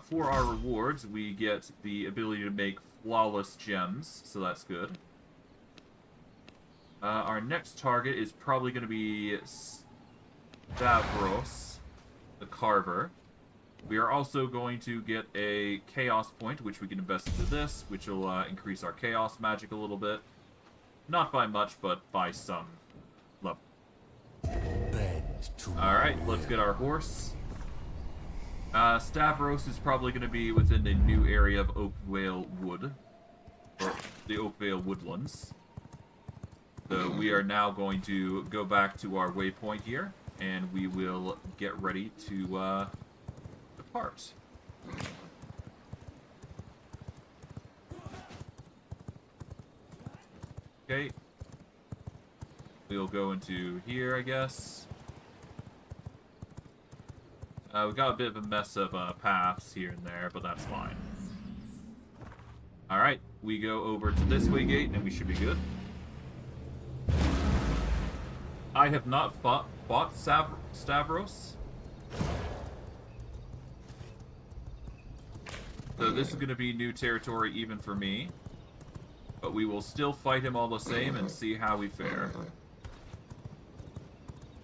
For our rewards, we get the ability to make flawless gems, so that's good. Our next target is probably going to be Stavros, the Carver. We are also going to get a Chaos Point, which we can invest into this, which will increase our Chaos magic a little bit. Not by much, but by some level. Alright, let's get our horse. Stavros is probably going to be within the new area of Oakvale Wood. Or the Oakvale Woodlands. So we are now going to go back to our waypoint here, and we will get ready to depart. Okay. We'll go into here, I guess. We've got a bit of a mess of paths here and there, but that's fine. Alright, we go over to this way gate, and we should be good. I have not fought Stavros. So this is going to be new territory even for me. But we will still fight him all the same and see how we fare.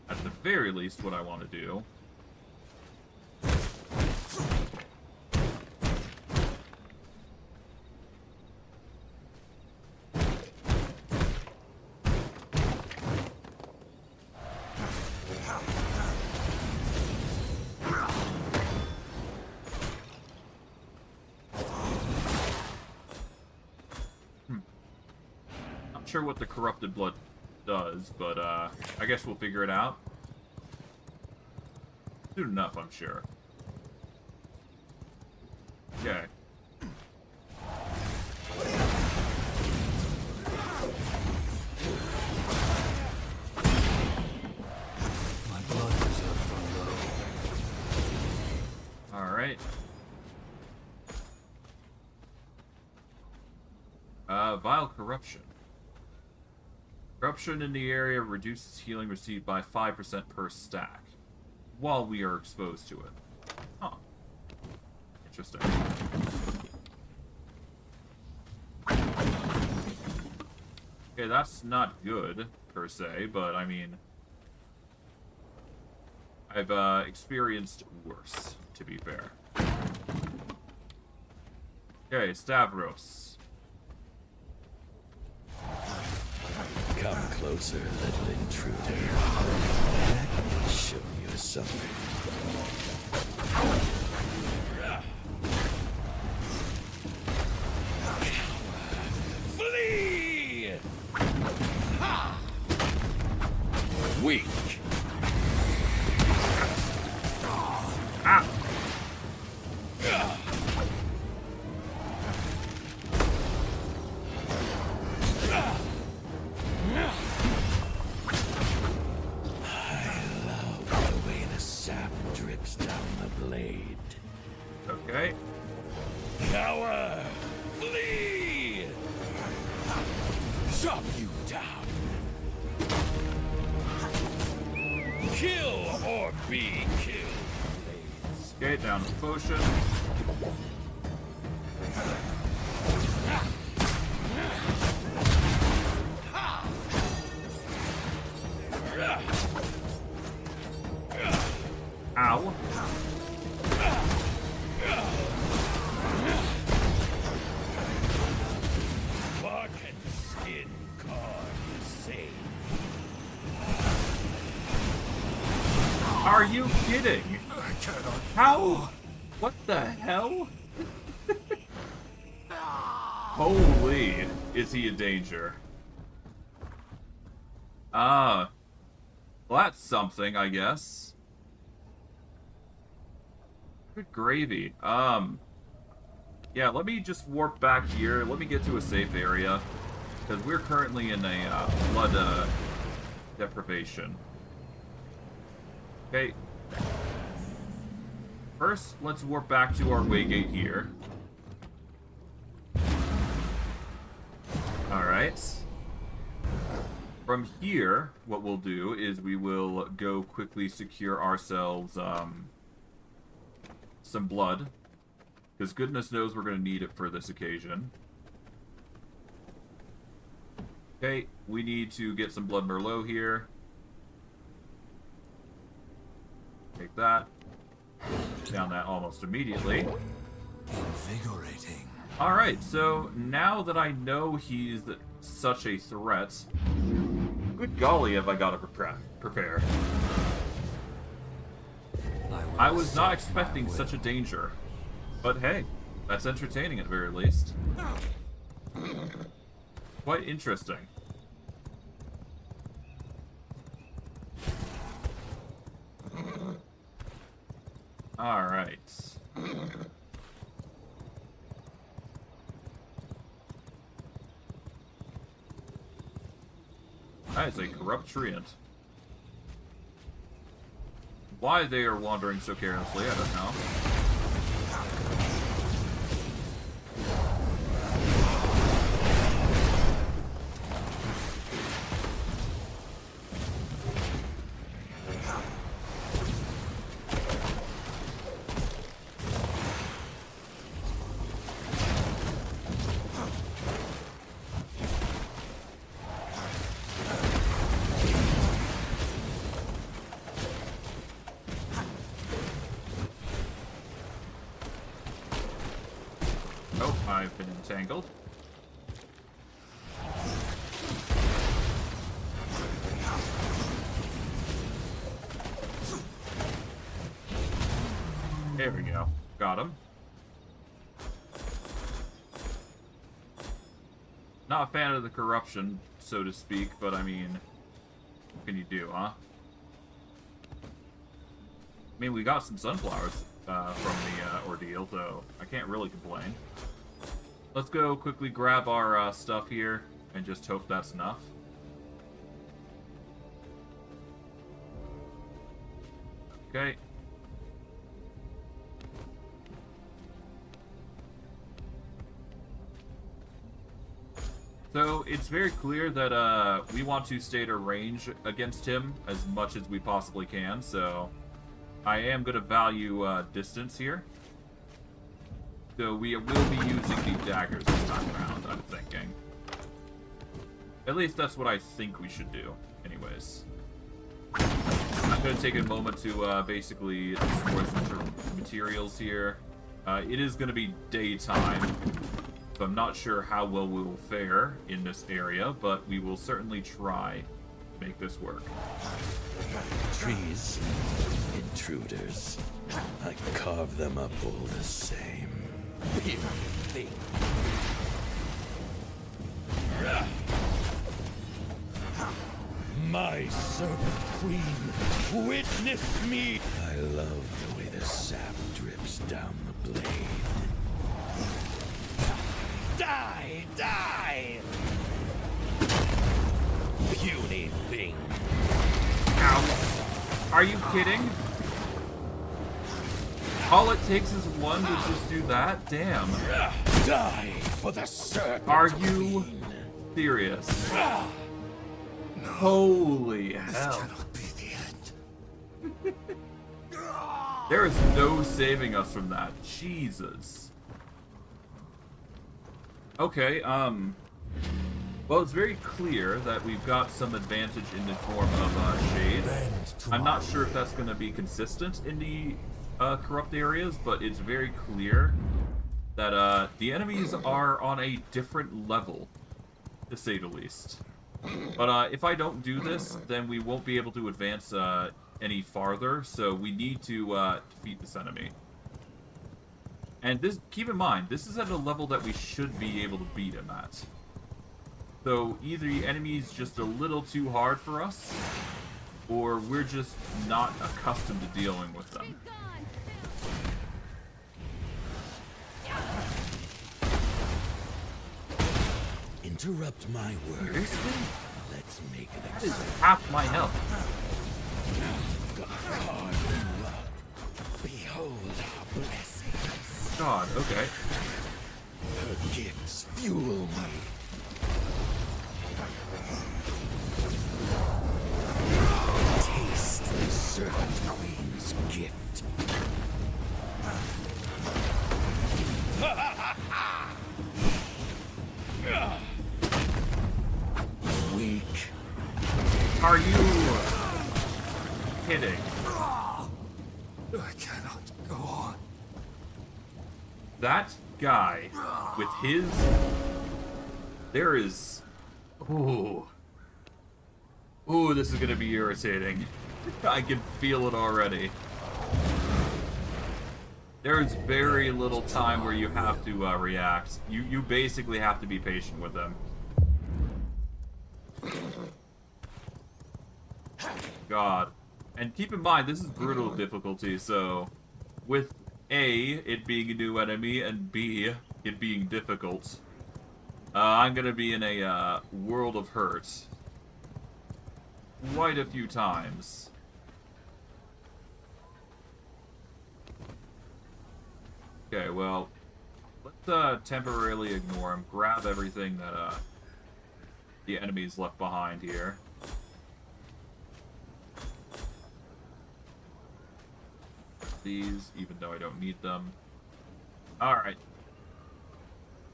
At the very least, what I want to do... Sure what the corrupted blood does, but I guess we'll figure it out soon enough, I'm sure. Okay. My blood reserve run low. All right. Vile corruption. Corruption in the area reduces healing received by 5% per stack, while we are exposed to it. Huh. Interesting. Okay, that's not good, per se, but I mean... I've experienced worse, to be fair. Okay, Stavros. Come closer, little intruder. Let me show you something. Flee! Ha! Weak. Ah! Okay. Cower! Flee! Chop you down! Kill or be killed! Okay, down to potion. Ow. Are you kidding? I cannot. How? What the hell? Holy, is he a danger? Well, that's something, I guess. Good gravy. Yeah, let me just warp back here. Let me get to a safe area. Because we're currently in a blood deprivation. Okay. First, let's warp back to our waygate here. Alright. From here, what we'll do is we will go quickly secure ourselves some blood. Because goodness knows we're going to need it for this occasion. Okay, we need to get some blood Merlot here. Take that. Down that almost immediately. Invigorating. Alright, so now that I know he's such a threat, good golly have I got to prepare. I was not expecting such a danger. But hey, that's entertaining at very least. Quite interesting. Alright. That is a corrupt treant. Why they are wandering so carelessly, I don't know. Nope, I've been entangled. There we go. Got him. Not a fan of the corruption, so to speak, but I mean, what can you do, huh? I mean, we got some sunflowers from the ordeal, so I can't really complain. Let's go quickly grab our stuff here and just hope that's enough. Okay. So, it's very clear that we want to stay at a range against him as much as we possibly can, so I am going to value distance here. So we will be using the daggers this time around, I'm thinking. At least that's what I think we should do, anyways. I'm going to take a moment to basically destroy some materials here. It is going to be daytime, so I'm not sure how well we will fare in this area, but we will certainly try to make this work. Trees, intruders. I carve them up all the same. Here, thing. My serpent queen, witness me! I love the way the sap drips down the blade. Die! Die! Puny thing. Ow. Are you kidding? All it takes is one to just do that? Damn. Die for the serpent. Are you serious? Holy hell. Cannot be the end. There is no saving us from that. Jesus. Okay, well, it's very clear that we've got some advantage in the form of shade. I'm not sure if that's going to be consistent in the corrupt areas, but it's very clear that the enemies are on a different level, to say the least. But if I don't do this, then we won't be able to advance any farther, so we need to defeat this enemy. And this, keep in mind, this is at a level that we should be able to beat him at. So either the enemy's just a little too hard for us, or we're just not accustomed to dealing with them. Interrupt my work. Seriously? Let's make it That is half my health. Behold our blessings. God, okay. Her gifts fuel me. Taste the Serpent Queen's gift. Weak. Are you kidding? I cannot go on. That guy with his... There is... Ooh. Ooh, this is gonna be irritating. I can feel it already. There is very little time where you have to react. You basically have to be patient with them. God. And keep in mind, this is brutal difficulty, so... With A, it being a new enemy, and B, it being difficult, I'm gonna be in a world of hurt. Quite a few times. Okay, well, let's temporarily ignore him, grab everything that the enemy's left behind here. These, even though I don't need them. Alright.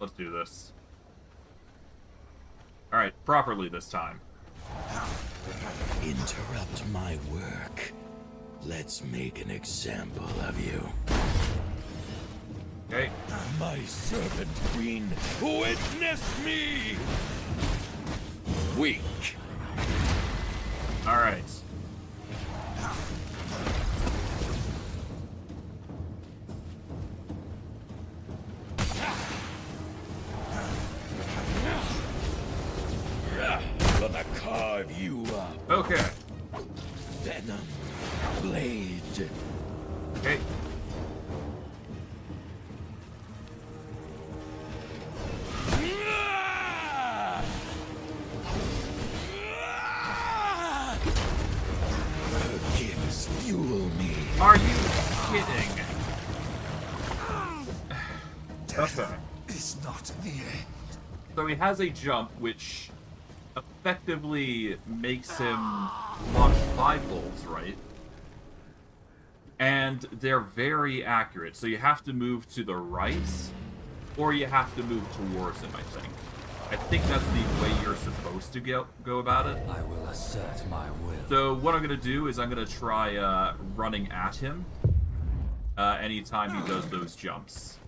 Let's do this. Alright, properly this time. Interrupt my work. Let's make an example of you. Okay. My Serpent Queen, witness me! Weak. Alright. Gonna carve you up. Okay. Venom. Blade. Okay. Her gifts fuel me. Are you kidding? Okay. It's not the end. So he has a jump which effectively makes him launch 5 bolts, right? And they're very accurate, so you have to move to the right, or you have to move towards him, I think. I think that's the way you're supposed to go about it. I will assert my will. So what I'm going to do is I'm going to try running at him anytime he does those jumps.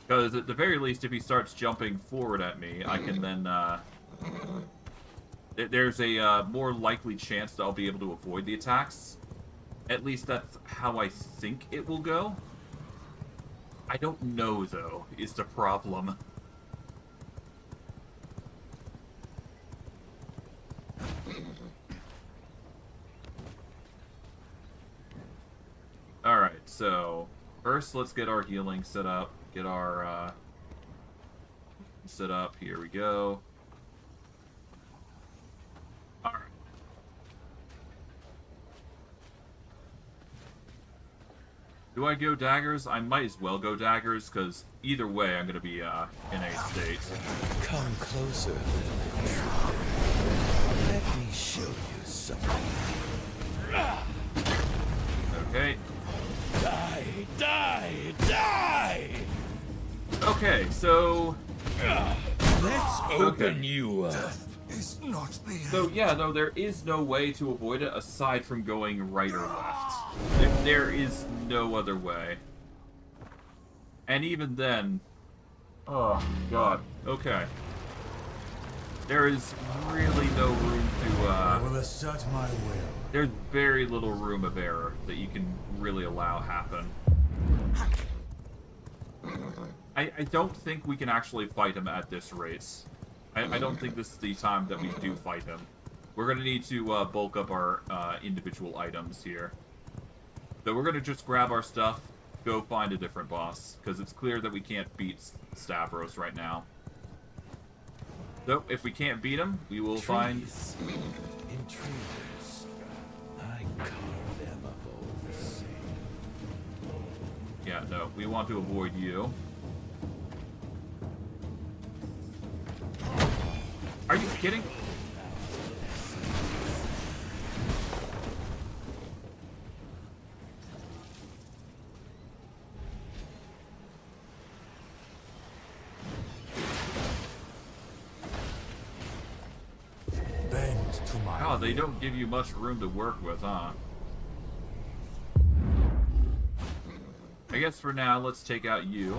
Because at the very least, if he starts jumping forward at me, I can then... there's a more likely chance that I'll be able to avoid the attacks. At least that's how I think it will go. I don't know, though, is the problem. Alright, so... First, let's get our healing set up. Get our, set up. Here we go. Alright. Do I go daggers? I might as well go daggers, because either way I'm going to be, in a state. Come closer, little intruder. Let me show you something. Okay. Die! Die! Die! Okay, so... Let's open you up. It's not the end. So, yeah, no, there is no way to avoid it aside from going right or left. There is no other way. And even then... Oh, God. Okay. There is really no room to, I will assert my will. there's very little room of error that you can really allow happen. I don't think we can actually fight him at this rate. I don't think this is the time that we do fight him. We're going to need to bulk up our individual items here. So we're going to just grab our stuff, go find a different boss, because it's clear that we can't beat Stavros right now. So if we can't beat him, we will find... Intruders. I carve them of all the same. Yeah, no, we want to avoid you. Are you kidding? Bend to my Oh, they will. don't give you much room to work with, huh? I guess for now, let's take out you.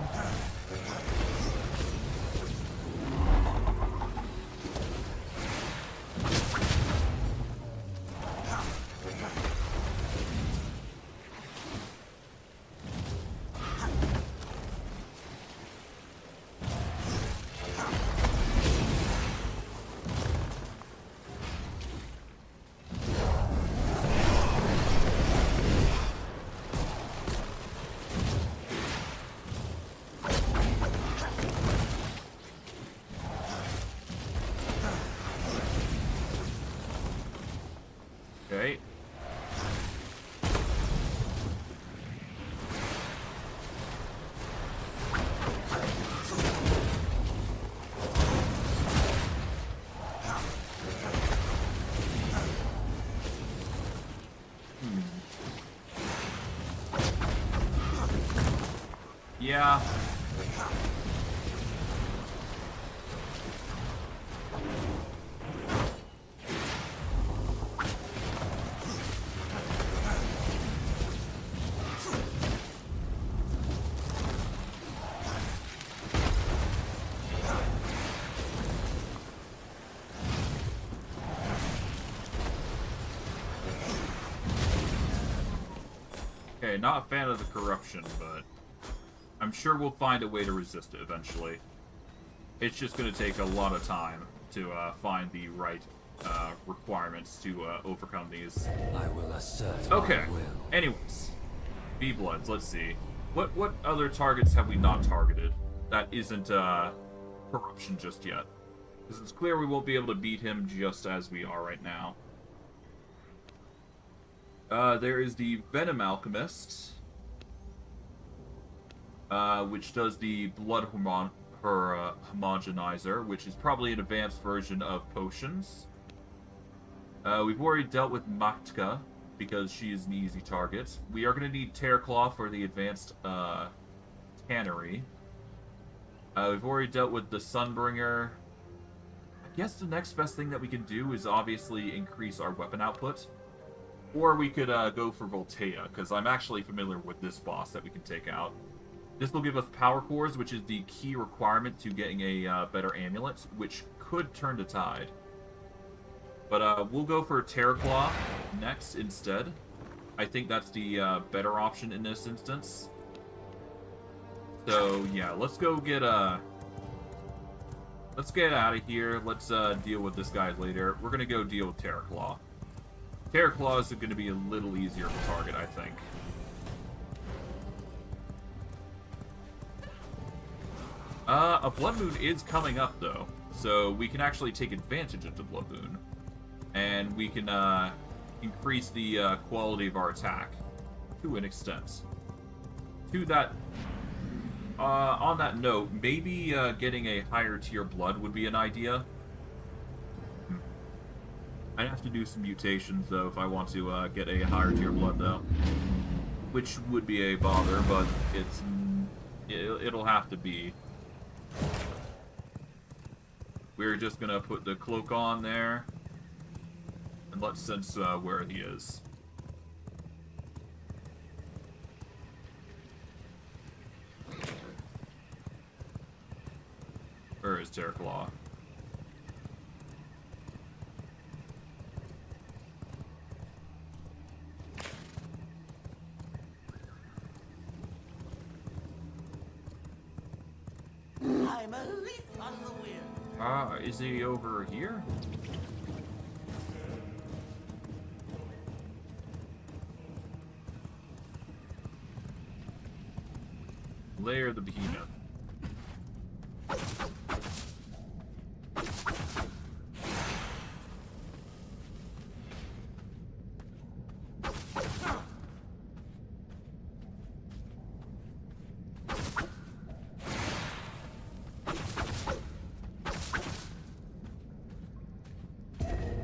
Okay. Yeah. Okay, not a fan of the corruption, but I'm sure we'll find a way to resist it eventually. It's just going to take a lot of time to find the right requirements to overcome these. I will assert Okay. my will. Anyways, B-Bloods, let's see. What other targets have we not targeted that isn't corruption just yet? Because it's clear we won't be able to beat him just as we are right now. There is the Venom Alchemist, which does the Blood Homogenizer, which is probably an advanced version of potions. We've already dealt with Maktka, because she is an easy target. We are going to need Tearclaw for the advanced tannery. We've already dealt with the Sunbringer. I guess the next best thing that we can do is obviously increase our weapon output. Or we could go for Voltea, because I'm actually familiar with this boss that we can take out. This will give us power cores, which is the key requirement to getting a better amulet, which could turn to Tide. But we'll go for Tearclaw next instead. I think that's the better option in this instance. So yeah, let's go get let's get out of here. Let's deal with this guy later. We're gonna go deal with Tearclaw. Tearclaw is going to be a little easier to target, I think. A Blood Moon is coming up, though, so we can actually take advantage of the Blood Moon. And we can increase the quality of our attack to an extent. To that, on that note, maybe getting a higher tier blood would be an idea. I'd have to do some mutations, though, if I want to get a higher tier blood, though. Which would be a bother, but it'll have to be. We're just gonna put the cloak on there. And let's sense where he is. Where is Tearclaw? leaf on the wind. Is he over here? Lair of the Behemoth.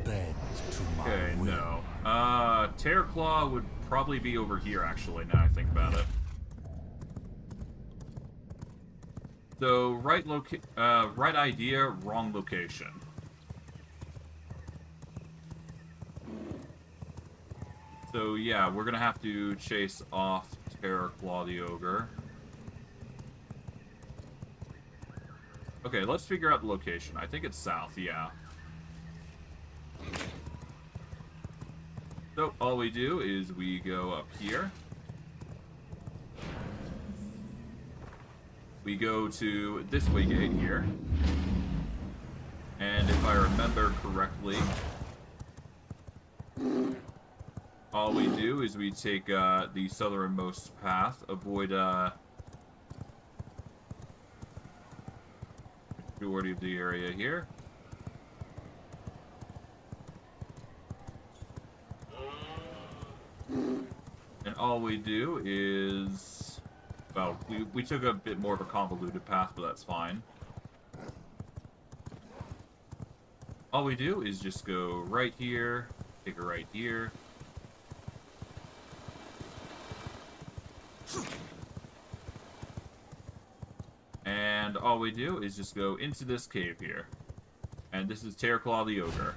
Bend to my Okay, will. no. Terraclaw would probably be over here, actually, now I think about it. So, right idea, wrong location. So, yeah, we're gonna have to chase off Terraclaw the Ogre. Okay, let's figure out the location. I think it's south, yeah. So, all we do is we go up here. We go to this way gate here. And if I remember correctly, all we do is we take the southernmost path, avoid majority of the area here. And all we do is, well, we took a bit more of a convoluted path, but that's fine. All we do is just go right here, take a right here. And all we do is just go into this cave here. And this is Terraclaw the Ogre.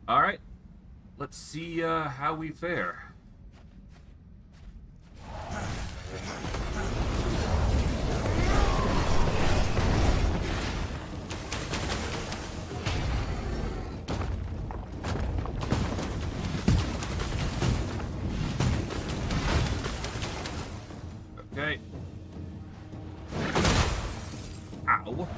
Alright. Let's see how we fare. Okay. Ow.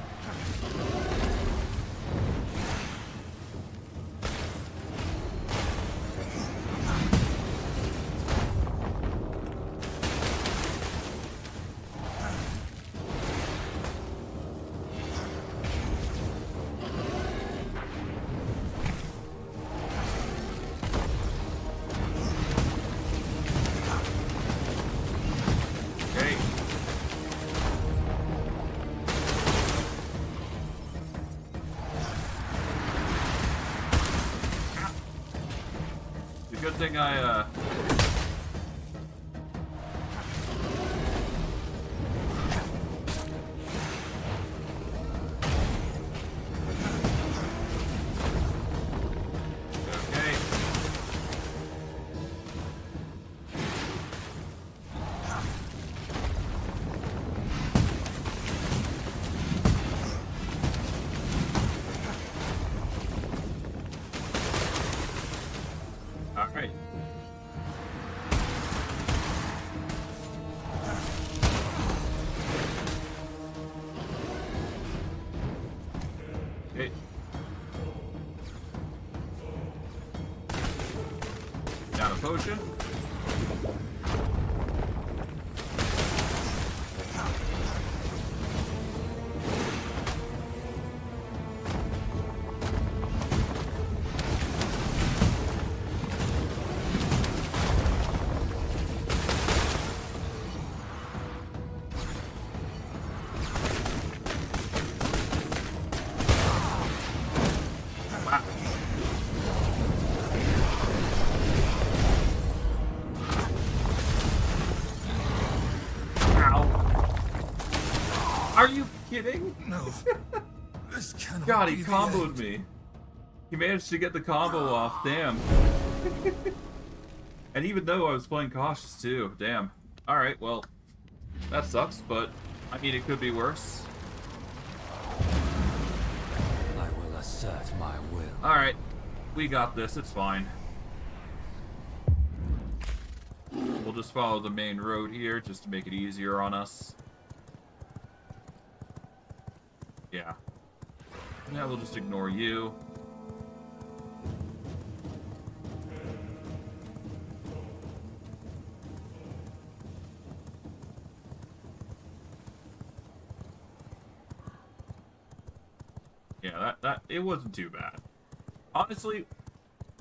Okay. The good thing I okay. All right. Okay. Down a potion. Wow. Ow. Are you kidding? No. This cannot God, be he the comboed end. me. He managed to get the combo off, damn. And even though I was playing cautious too, damn. Alright, well, that sucks, but I mean, it could be worse. I will assert my will. Alright, we got this, it's fine. We'll just follow the main road here, just to make it easier on us. Yeah. Yeah, we'll just ignore you. Yeah, it wasn't too bad. Honestly,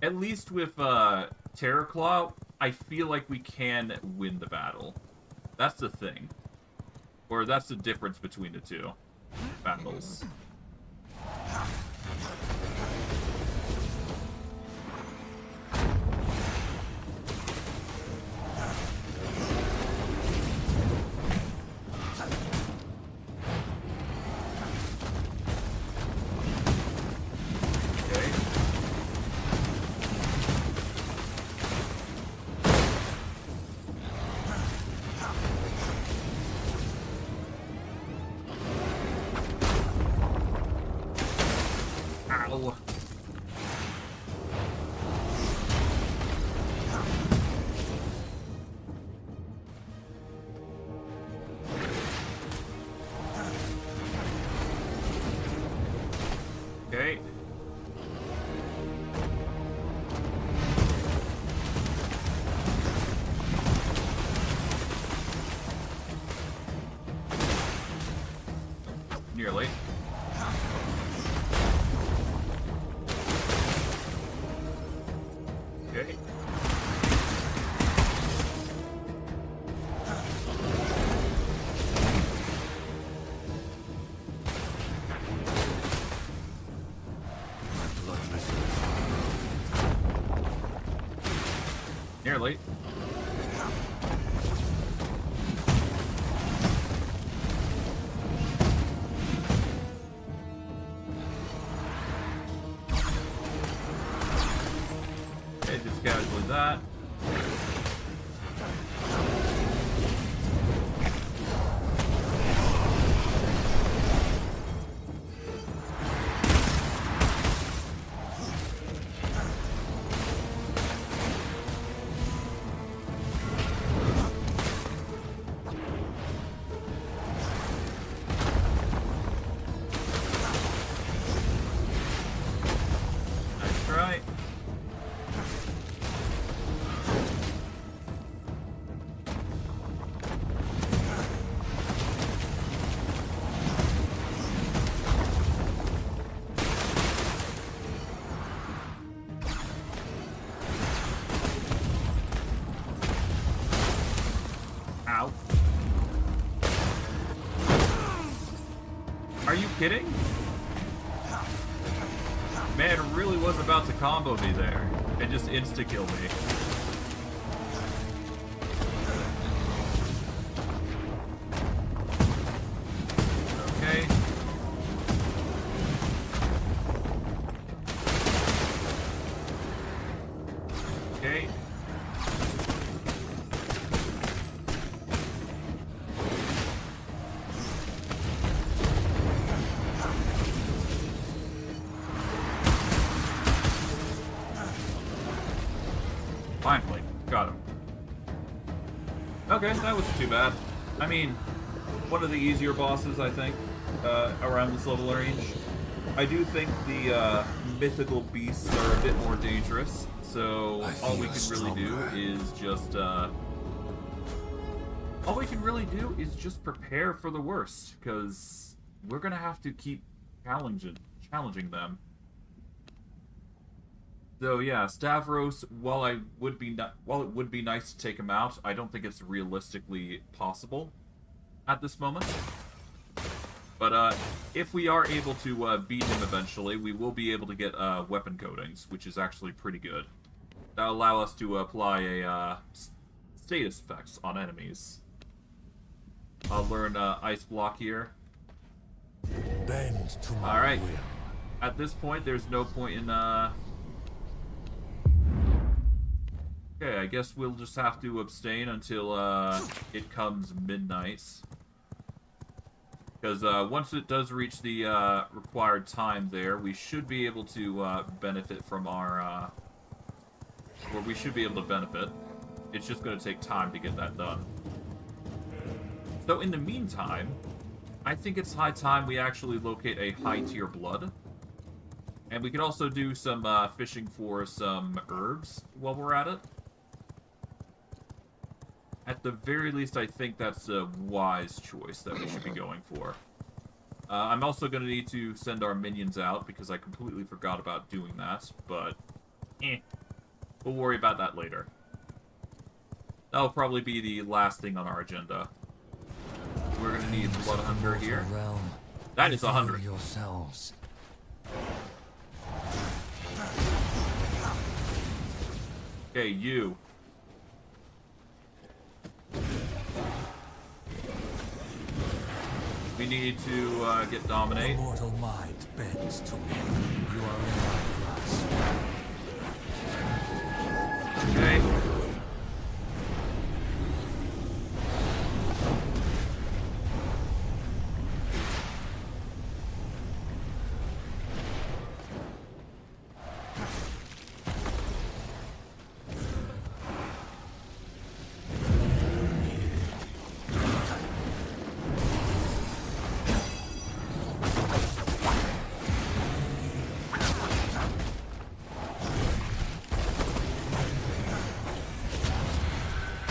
at least with Terraclaw, I feel like we can win the battle. That's the thing. Or that's the difference between the two battles. Ow. Okay. Nearly. Okay. My blood reserves are Nearly. Okay, just casually that. Nice try. Ow. Are you kidding? Man, it really was about to combo me there and just insta-kill me. Okay. Okay. Finally, got him. Okay, that wasn't too bad. I mean, one of the easier bosses, I think, around this level range. I do think the mythical beasts are a bit more dangerous, so all we can really do is just prepare for the worst, because we're gonna have to keep challenging them. So yeah, Stavros. While it would be nice to take him out, I don't think it's realistically possible at this moment. But if we are able to beat him eventually, we will be able to get weapon coatings, which is actually pretty good. That'll allow us to apply a status effects on enemies. I'll learn Ice Block here. bend to my All right. will. At this point, there's no point in Okay, I guess we'll just have to abstain until it comes midnight. Because once it does reach the required time there, we should be able to benefit from our... or we should be able to benefit. It's just going to take time to get that done. So in the meantime, I think it's high time we actually locate a high-tier blood. And we could also do some fishing for some herbs while we're at it. At the very least, I think that's a wise choice that we should be going for. I'm also going to need to send our minions out because I completely forgot about doing that, but we'll worry about that later. That'll probably be the last thing on our agenda. We're going to need Blood Hunger here. That is 100. Yourselves. Okay, you. We need to get Dominate. Mortal mind bends to me. You are in my grasp. Okay.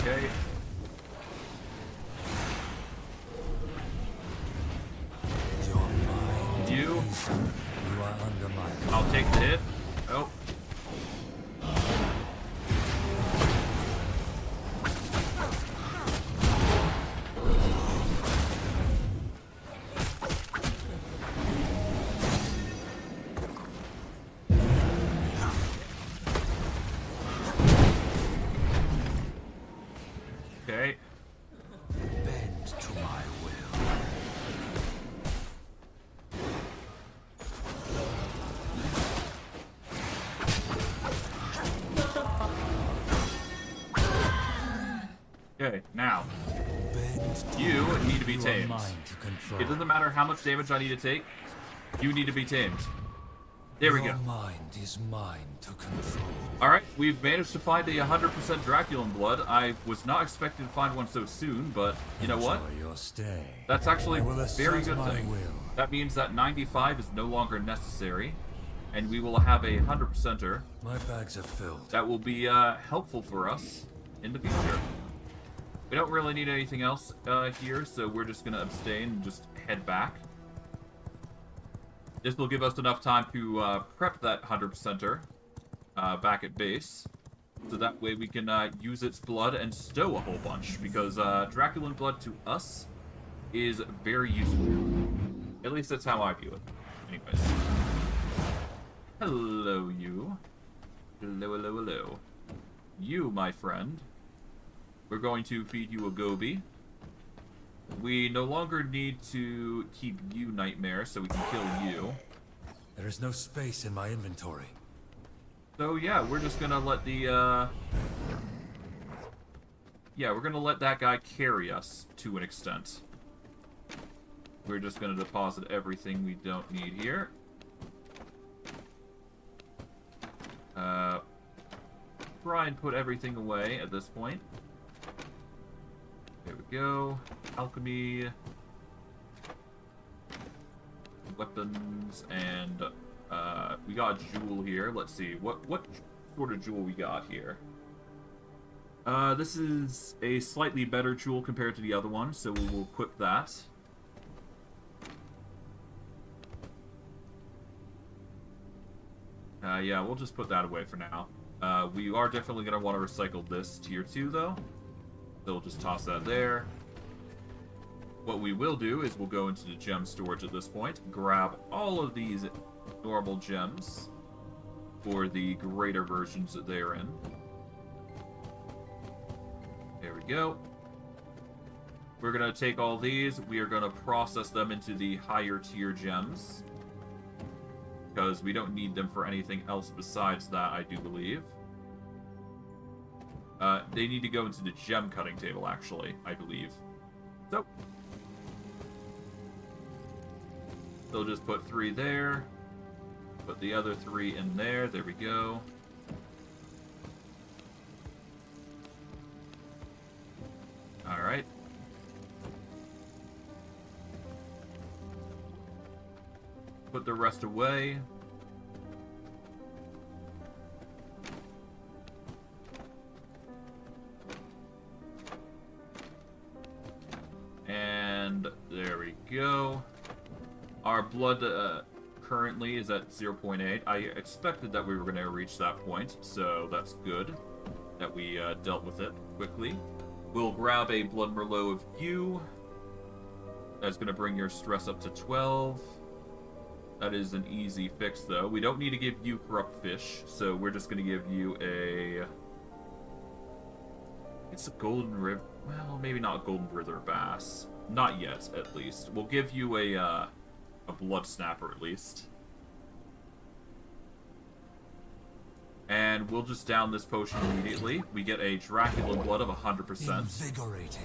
Okay. Your mind. You. You are under my control. I'll take the hit. Oh. Okay. Bend to my will. Okay, now. Bend to You need to be you are tamed. mine to control. It doesn't matter how much damage I need to take. You need to be tamed. There we go. Your mind is mine to control. Alright, we've managed to find a 100% Draculan blood. I was not expecting to find one so soon, but you know what? Enjoy your stay. That's actually I will a very assert good my thing. will. That means that 95 is no longer necessary, and we will have a 100%er My bags are filled. that will be helpful for us in the future. We don't really need anything else here, so we're just going to abstain and just head back. This will give us enough time to prep that 100%er back at base, so that way we can use its blood and stow a whole bunch, because Draculan blood to us is very useful. At least that's how I view it. Anyways. Hello, you. Hello, hello, hello. You, my friend. We're going to feed you a Gobi. We no longer need to keep you Nightmare, so we can kill you. There is no space in my inventory. So yeah, we're just gonna let the, yeah, we're gonna let that guy carry us to an extent. We're just gonna deposit everything we don't need here. Try and put everything away at this point. There we go. Alchemy. Weapons, and we got a jewel here. Let's see, what sort of jewel we got here. This is a slightly better jewel compared to the other one, so we will equip that. Yeah, we'll just put that away for now. We are definitely going to want to recycle this tier 2, though. So we'll just toss that there. What we will do is we'll go into the gem storage at this point, grab all of these normal gems for the greater versions that they're in. There we go. We're going to take all these, we are going to process them into the higher tier gems, because we don't need them for anything else besides that, I do believe. They need to go into the gem cutting table, actually, I believe. So, they'll just put 3 there, put the other 3 in there, there we go. Alright. Put the rest away. And there we go. Our blood currently is at 0.8. I expected that we were going to reach that point, so that's good that we dealt with it quickly. We'll grab a Blood Merlot of you. That's going to bring your stress up to 12. That is an easy fix, though. We don't need to give you Corrupt Fish, so we're just going to give you a... It's a Golden River... Well, maybe not Golden River Bass. Not yet, at least. We'll give you a Blood Snapper, at least. And we'll just down this potion immediately. We get a Dracula Blood of 100%. Invigorating.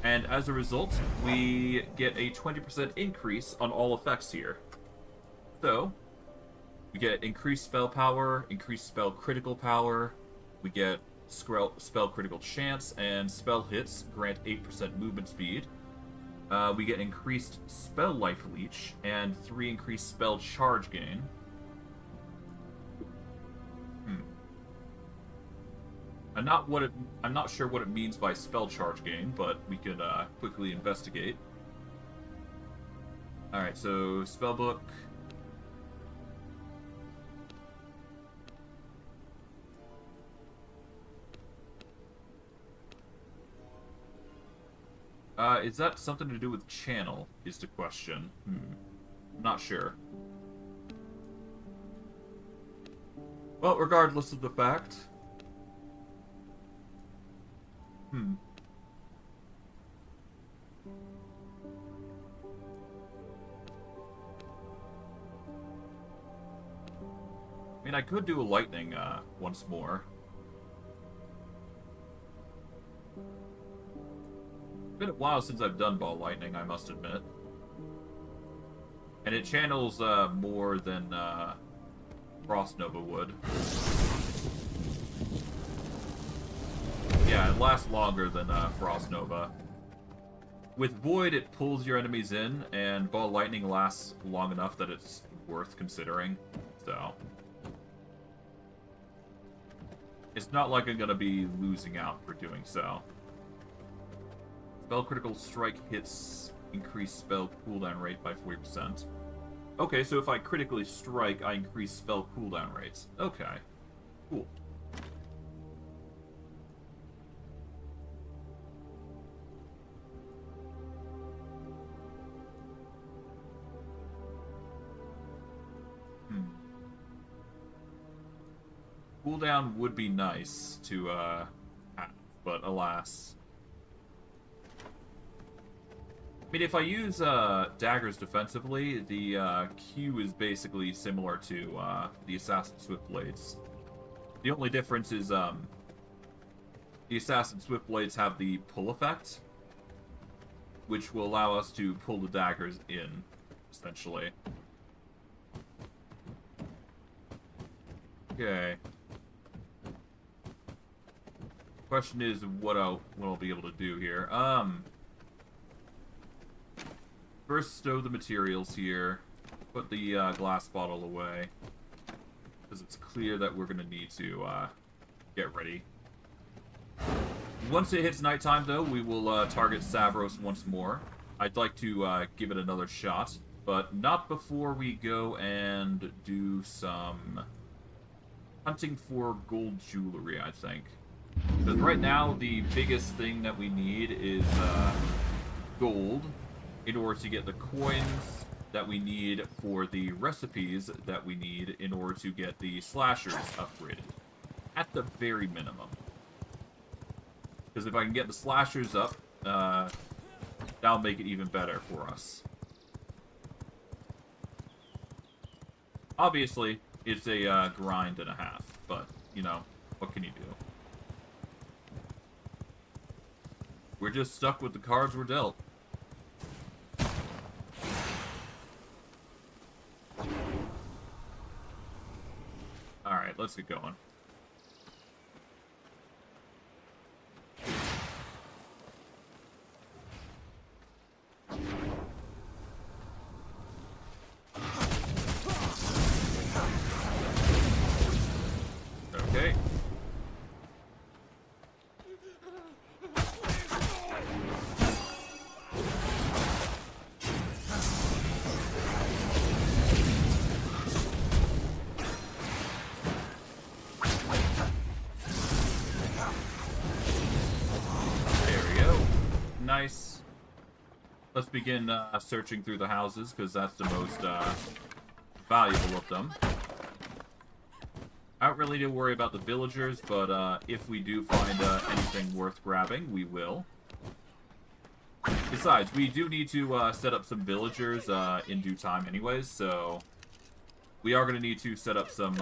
And as a result, we get a 20% increase on all effects here. So, we get increased spell power, increased spell critical power, we get spell critical chance, and spell hits grant 8% movement speed. We get increased spell life leech, and 3 increased spell charge gain. I'm not sure what it means by spell charge gain, but we can quickly investigate. Alright, so spellbook. Is that something to do with channel, is the question. Not sure. Well, regardless of the fact... I mean, I could do a lightning, once more. It's been a while since I've done ball lightning, I must admit. And it channels, more than, Frost Nova would. Yeah, it lasts longer than, Frost Nova. With Void, it pulls your enemies in, and ball lightning lasts long enough that it's worth considering, so... It's not like I'm gonna be losing out for doing so. Spell critical strike hits increase spell cooldown rate by 40%. Okay, so if I critically strike, I increase spell cooldown rates. Okay. Cool. Cooldown would be nice to have, but alas. I mean, if I use daggers defensively, the Q is basically similar to the Assassin Swiftblades. The only difference is the Assassin Swiftblades have the pull effect, which will allow us to pull the daggers in, essentially. Okay. Question is what I'll be able to do here. First stow the materials here. Put the glass bottle away. Because it's clear that we're going to need to get ready. Once it hits nighttime, though, we will target Savros once more. I'd like to give it another shot, but not before we go and do some hunting for gold jewelry, I think. Because right now, the biggest thing that we need is gold in order to get the coins that we need for the recipes that we need in order to get the slashers upgraded. At the very minimum. Because if I can get the slashers up, that'll make it even better for us. Obviously, it's a grind and a half, but, you know, what can you do? We're just stuck with the cards we're dealt. Alright, let's get going. Let's begin searching through the houses, because that's the most valuable of them. I don't really need to worry about the villagers, but if we do find anything worth grabbing, we will. Besides, we do need to set up some villagers in due time anyways, so we are going to need to set up some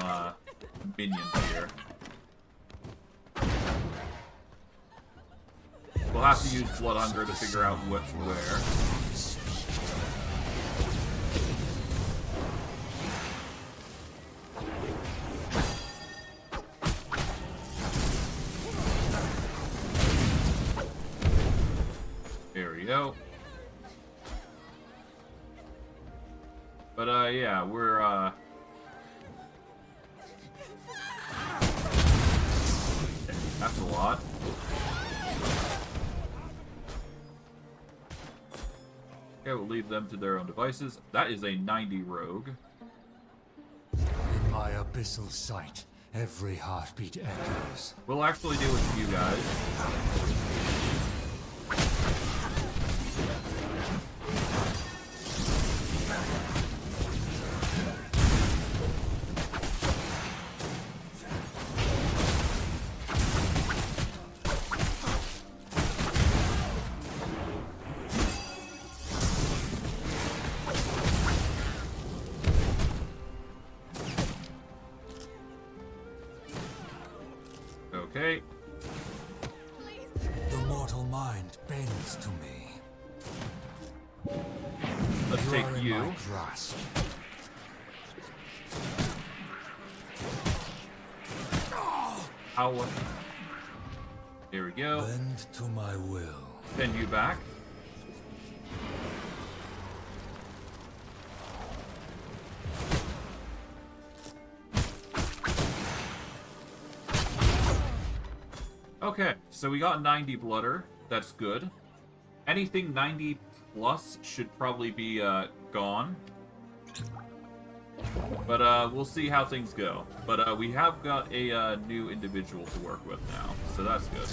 minions here. We'll have to use Bloodhunger to figure out what's where. There we go. But yeah, we're that's a lot. Okay, we'll leave them to their own devices. That is a 90 rogue. In my abyssal sight, every heartbeat echoes. We'll actually deal with you guys. Okay. The mortal mind bends to me. Let's You take are in you. my grasp. Ow. Here we go. Bend to my will. Send you back. Okay, so we got 90 blooder. That's good. Anything 90 plus should probably be gone. But we'll see how things go. But we have got a new individual to work with now, so that's good.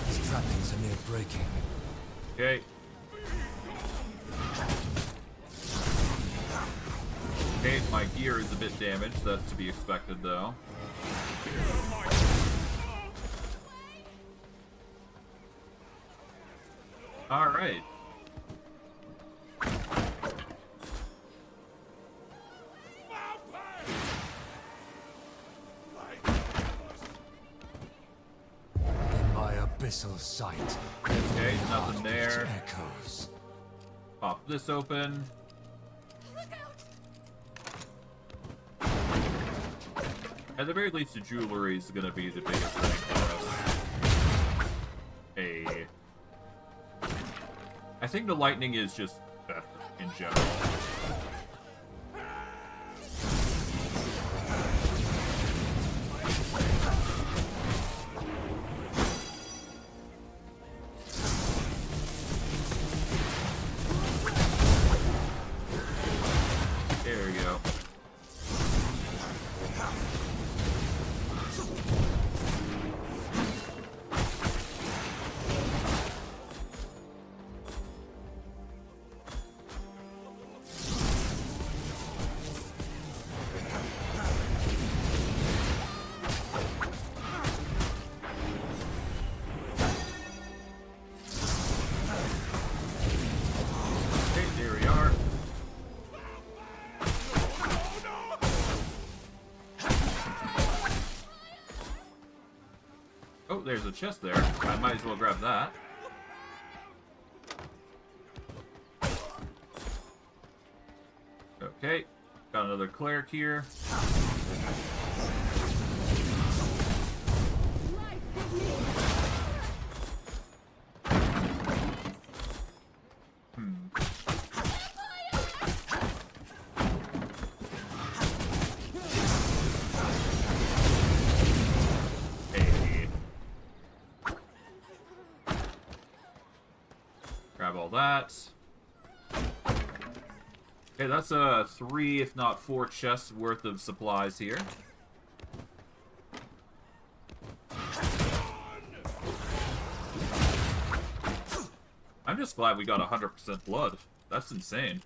These trappings are near breaking. Okay. Okay, my gear is a bit damaged. That's to be expected, though. All right. In my abyssal sight, Okay, nothing heartbeat there. echoes. Pop this open. At the very least, the jewelry is going to be the biggest thing for us. Hey. I think the lightning is just better in general. There we go. Okay, there we are. Oh, there's a chest there. I might as well grab that. Okay, got another cleric here. grab all that. Okay, that's 3, if not 4 chests worth of supplies here. I'm just glad we got 100% blood. That's insane.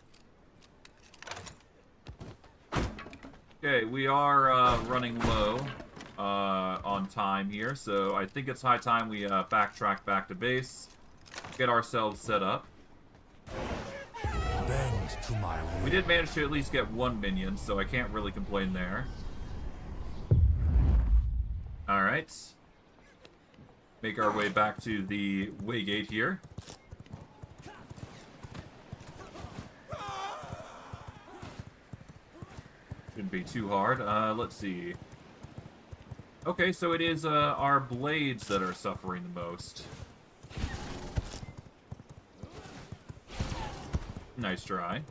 Okay, we are running low on time here, so I think it's high time we backtrack back to base, get ourselves set up. Bend to my will. We did manage to at least get 1 minion, so I can't really complain there. Alright. Make our way back to the Waygate here. Shouldn't be too hard. Let's see. Okay, so it is our blades that are suffering the most. Nice try.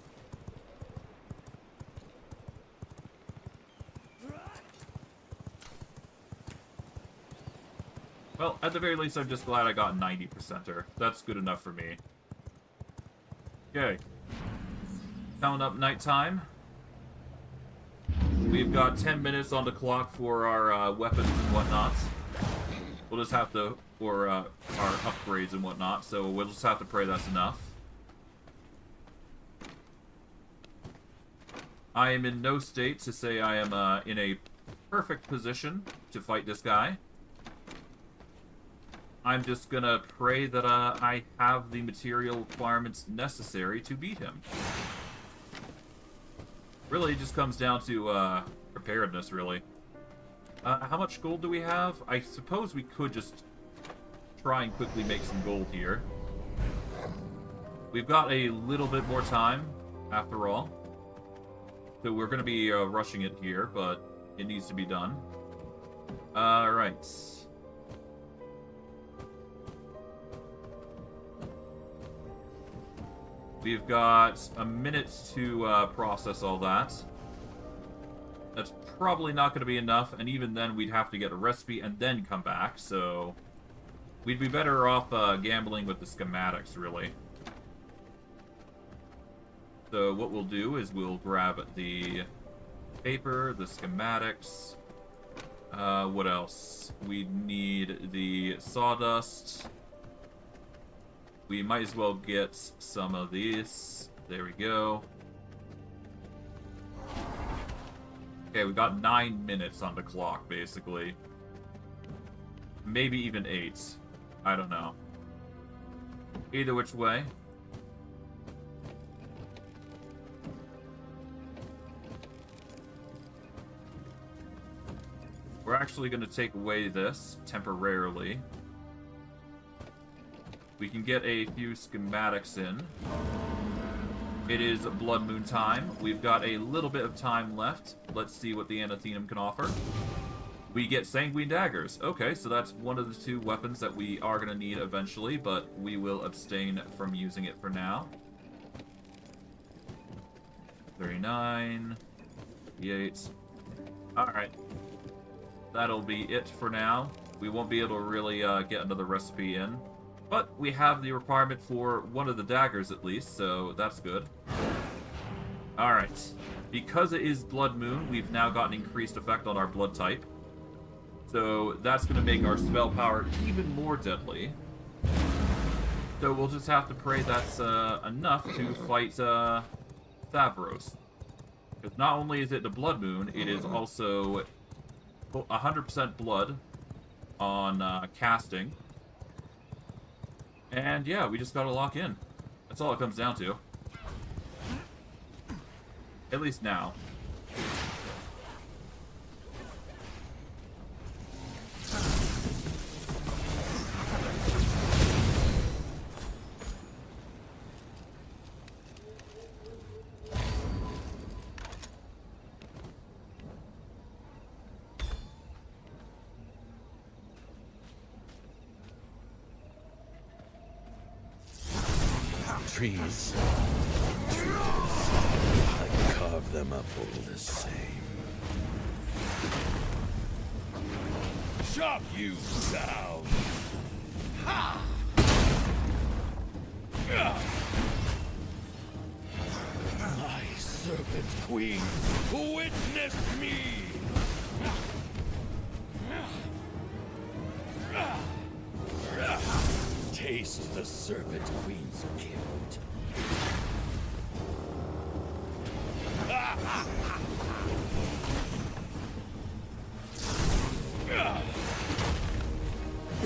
Well, at the very least, I'm just glad I got 90%er. That's good enough for me. Okay. Coming up nighttime. We've got 10 minutes on the clock for our weapons and whatnot. We'll just have to, or our upgrades and whatnot, so we'll just have to pray that's enough. I am in no state to say I am in a perfect position to fight this guy. I'm just gonna pray that I have the material requirements necessary to beat him. Really, it just comes down to preparedness, really. How much gold do we have? I suppose we could just try and quickly make some gold here. We've got a little bit more time, after all. So we're going to be rushing it here, but it needs to be done. Alright. We've got a minute to process all that. That's probably not going to be enough, and even then we'd have to get a recipe and then come back, so we'd be better off gambling with the schematics, really. So what we'll do is we'll grab the paper, the schematics. What else? We need the sawdust. We might as well get some of these. There we go. Okay, we got 9 minutes on the clock, basically. Maybe even 8. I don't know. Either which way. We're actually going to take away this temporarily. We can get a few schematics in. It is Blood Moon time. We've got a little bit of time left. Let's see what the Anathenum can offer. We get Sanguine Daggers. Okay, so that's one of the 2 weapons that we are going to need eventually, but we will abstain from using it for now. 39. 58. Alright. That'll be it for now. We won't be able to really get another recipe in. But we have the requirement for one of the daggers at least, so that's good. Alright. Because it is Blood Moon, we've now got an increased effect on our blood type. So that's going to make our spell power even more deadly. So we'll just have to pray that's enough to fight Stavros. Because not only is it the Blood Moon, it is also 100% blood on casting. And yeah, we just gotta lock in. That's all it comes down to. At least now. Trees. I carve them up all the same. Chop you down! Ha! Queen, witness me! Taste the Serpent Queen's gift.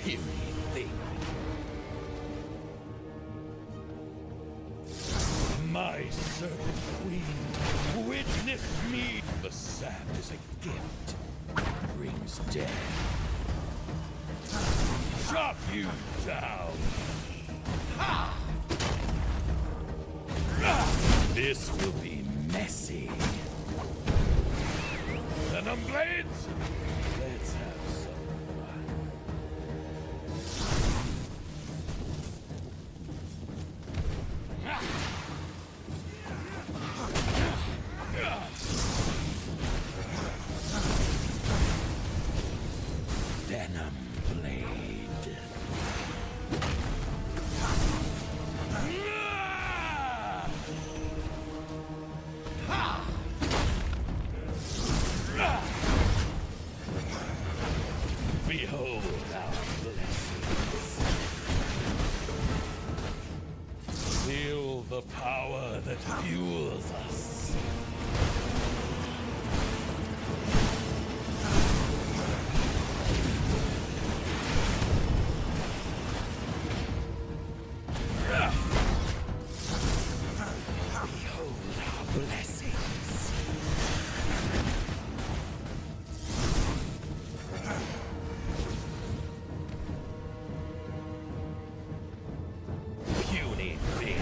Puny thing. My Serpent Queen, witness me! The sap is a gift. It brings death. Chop you down! Ha! This will be messy. Venom blades! Let's have some fun. Venom blade. Behold our blessings. Feel the power that fuels us. Behold our blessings. Puny thing.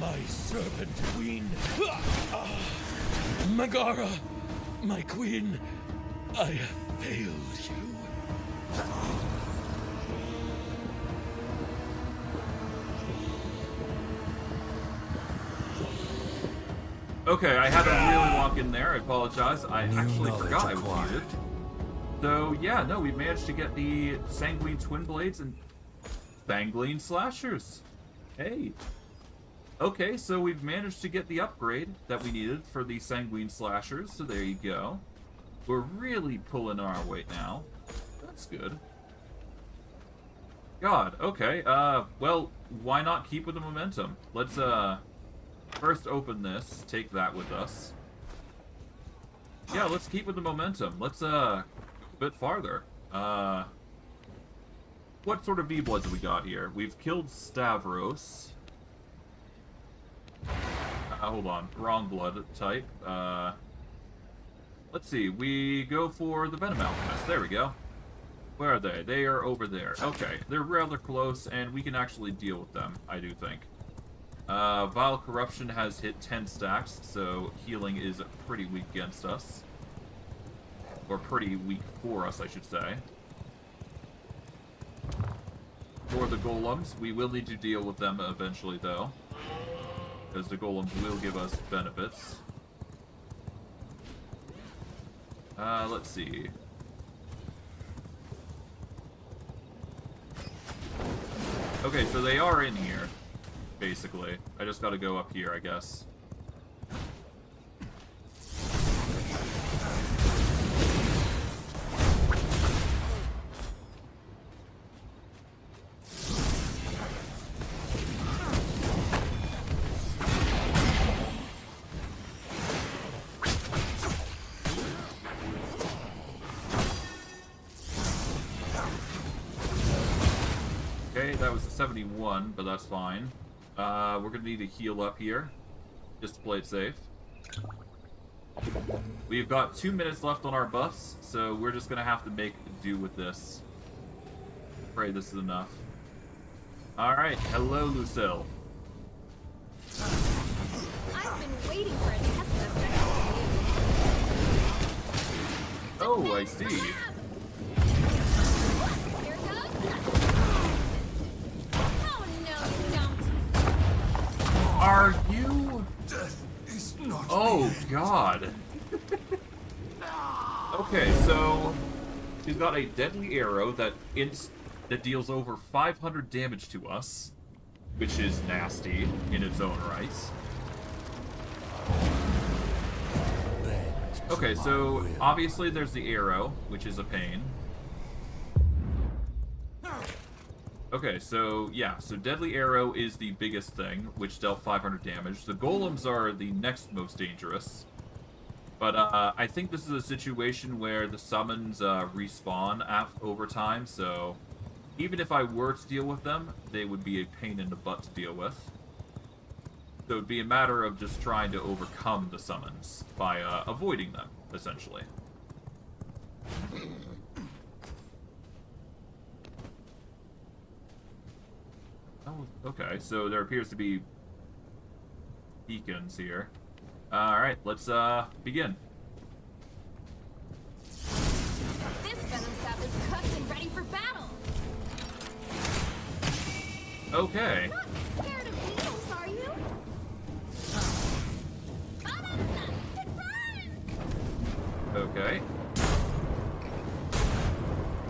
My Serpent Queen. Megara, my queen, I have failed you. Okay, I had to really walk in there. I apologize. I New actually knowledge forgot I was acquired. muted. So, yeah, no, we managed to get the Sanguine Twin Blades and Sanguine Slashers. Hey. Okay, so we've managed to get the upgrade that we needed for the Sanguine Slashers, so there you go. We're really pulling our weight now. That's good. God, okay, well, why not keep with the momentum? Let's, first open this, take that with us. Yeah, let's keep with the momentum. Let's, go a bit farther. What sort of V-Bloods have we got here? We've killed Stavros. Hold on, wrong blood type. Let's see, we go for the Venom Alchemist. There we go. Where are they? They are over there. Okay, they're rather close, and we can actually deal with them, I do think. Vile Corruption has hit 10 stacks, so healing is pretty weak against us. Or pretty weak for us, I should say. For the Golems, we will need to deal with them eventually, though. Because the Golems will give us benefits. Let's see. Okay, so they are in here, basically. I just gotta go up here, I guess. Okay, that was a 71, but that's fine. We're gonna need to heal up here, just to play it safe. We've got 2 minutes left on our buffs, so we're just gonna have to make do with this. Pray this is enough. Alright, hello, Lucille. I've been waiting for a test subject. Oh, I see. Here goes. Oh no, you don't. Are you? Death is not Oh, the end. God. Okay, so he's got a deadly arrow that that deals over 500 damage to us, which is nasty in its own right. Bend to Okay, my so will. obviously there's the arrow, which is a pain. Okay, so yeah, so Deadly Arrow is the biggest thing, which dealt 500 damage. The golems are the next most dangerous. But I think this is a situation where the summons respawn over time, so even if I were to deal with them, they would be a pain in the butt to deal with. So it'd be a matter of just trying to overcome the summons by avoiding them, essentially. Oh, okay, so there appears to be beacons here. Alright, let's begin. This venom sap is cooked and ready for battle. Okay. Not scared of needles, are you? Banana! It burns! Okay.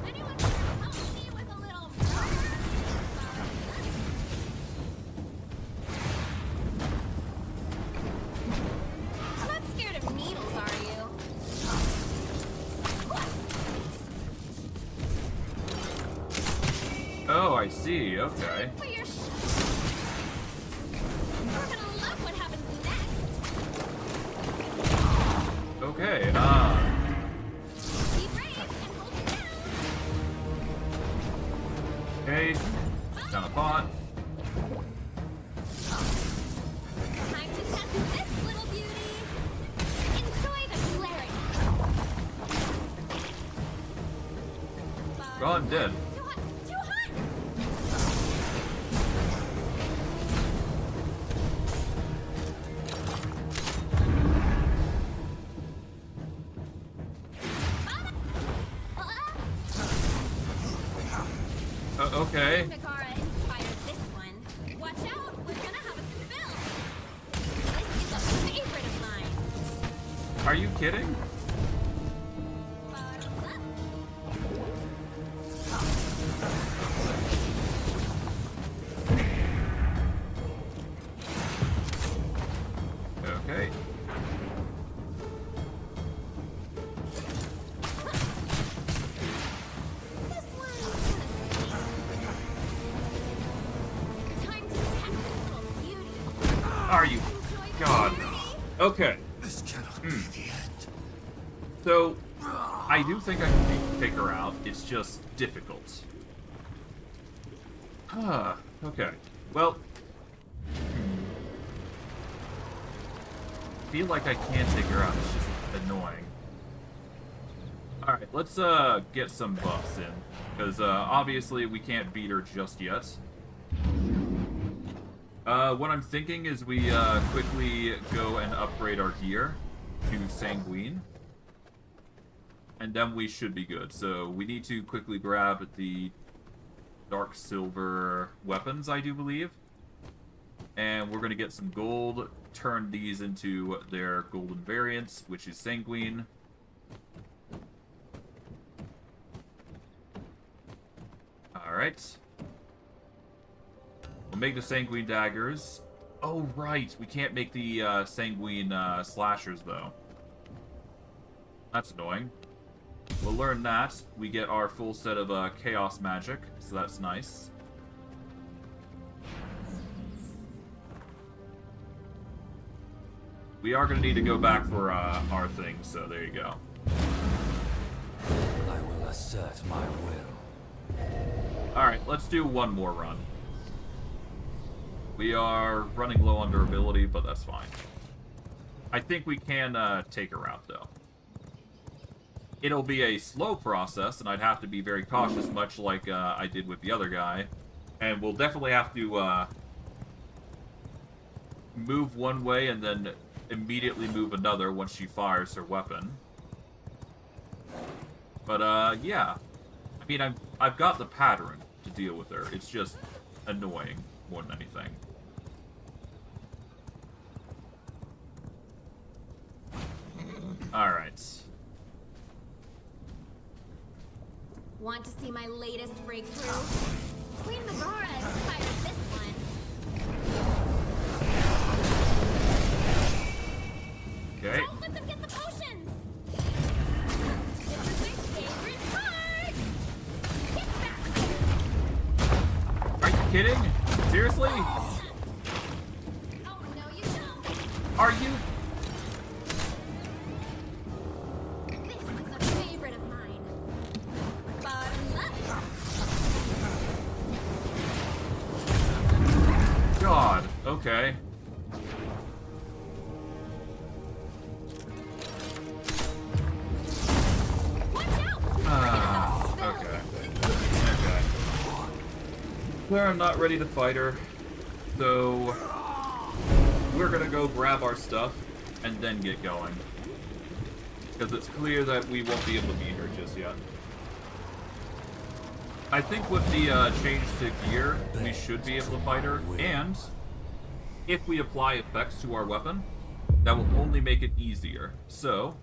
Anyone can help me with a little Not scared of needles, are you? Oh, I see. Okay. For your We're gonna love what happens next. Okay, Be brave and hold it down. okay. Down a pot. Time to test this little beauty. Enjoy the flaring. Well, I'm dead. Too hot! Too hot! Okay. Nagara inspired this one. Watch out, we're gonna have a spill. This is a favorite of mine. Are you kidding? Bottoms up. Okay. This one's gonna sting. Time to test this little beauty. Are you? Enjoy the God. beauty. Okay. This cannot be the end. So, I do think I can take her out. It's just difficult. Okay. Well, feel like I can take her out. It's just annoying. Alright, let's get some buffs in. Because obviously we can't beat her just yet. What I'm thinking is we quickly go and upgrade our gear to Sanguine. And then we should be good. So we need to quickly grab the Dark Silver weapons, I do believe. And we're going to get some gold, turn these into their golden variants, which is Sanguine. Alright. We'll make the Sanguine daggers. Oh, right. We can't make the Sanguine slashers, though. That's annoying. We'll learn that. We get our full set of chaos magic, so that's nice. We are going to need to go back for our thing, so there you go. I will assert my will. Alright, let's do one more run. We are running low on durability, but that's fine. I think we can take her out, though. It'll be a slow process, and I'd have to be very cautious, much like I did with the other guy. And we'll definitely have to move one way and then immediately move another once she fires her weapon. But, yeah. I mean, I've got the pattern to deal with her. It's just annoying more than anything. Alright. Want to see my latest breakthrough? Queen Megara inspired this one. Okay. Don't let them get the potions! This is my favorite part! Get back! Are you kidding? Seriously? Oh, no, you don't! Are you? This is a favorite of mine. Bottoms up! God. Okay. Watch out! Okay. Okay. Well, I'm not ready to fight her, so we're gonna go grab our stuff and then get going. Because it's clear that we won't be able to beat her just yet. I think with the change to gear, we should be able to fight her, and if we apply effects to our weapon, that will only make it easier. So,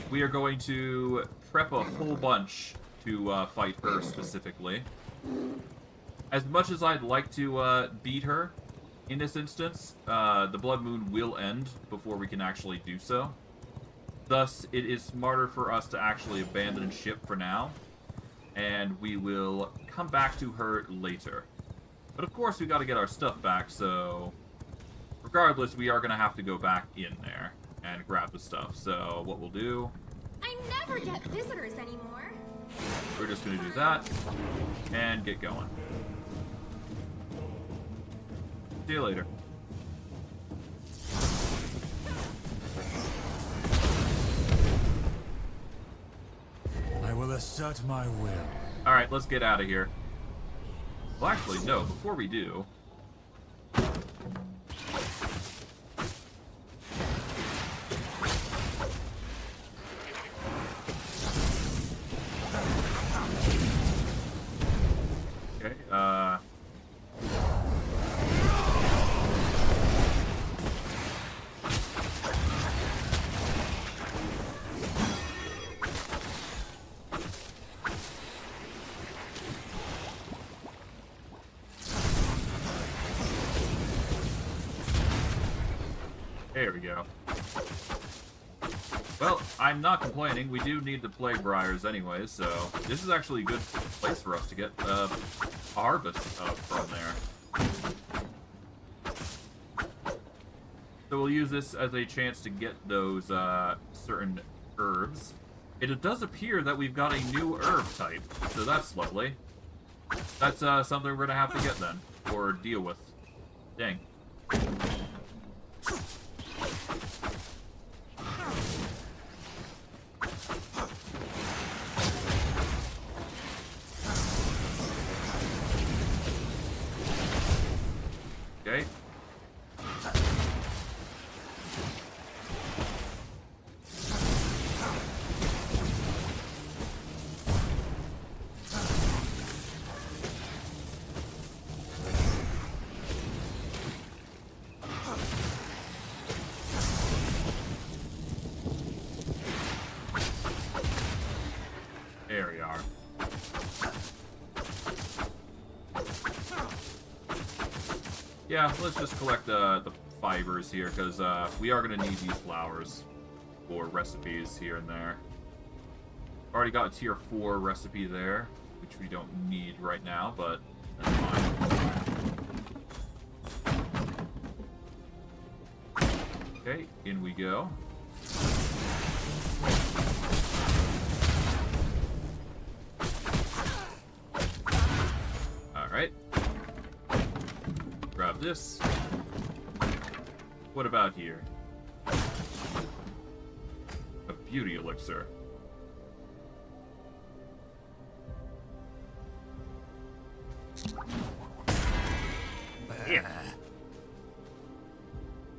we are going to prep a whole bunch to fight her specifically. As much as I'd like to beat her, in this instance, the Blood Moon will end before we can actually do so. Thus, it is smarter for us to actually abandon ship for now, and we will come back to her later. But of course, we got to get our stuff back, so regardless, we are going to have to go back in there and grab the stuff. So what we'll do, I never get visitors anymore. we're just going to do that and get going. See you later. I will assert my will. Alright, let's get out of here. Well, actually, no, before we do... Okay, there we go. Well, I'm not complaining. We do need the Plague Briars anyways, so this is actually a good place for us to get a harvest from there. So we'll use this as a chance to get those certain herbs. It does appear that we've got a new herb type, so that's lovely. That's something we're gonna have to get then, or deal with. Dang. Okay. There we are. Yeah, let's just collect the fibers here, because we are going to need these flowers for recipes here and there. Already got a tier 4 recipe there, which we don't need right now, but that's fine. Okay, in we go. Alright. Grab this. What about here? A beauty elixir. Yeah.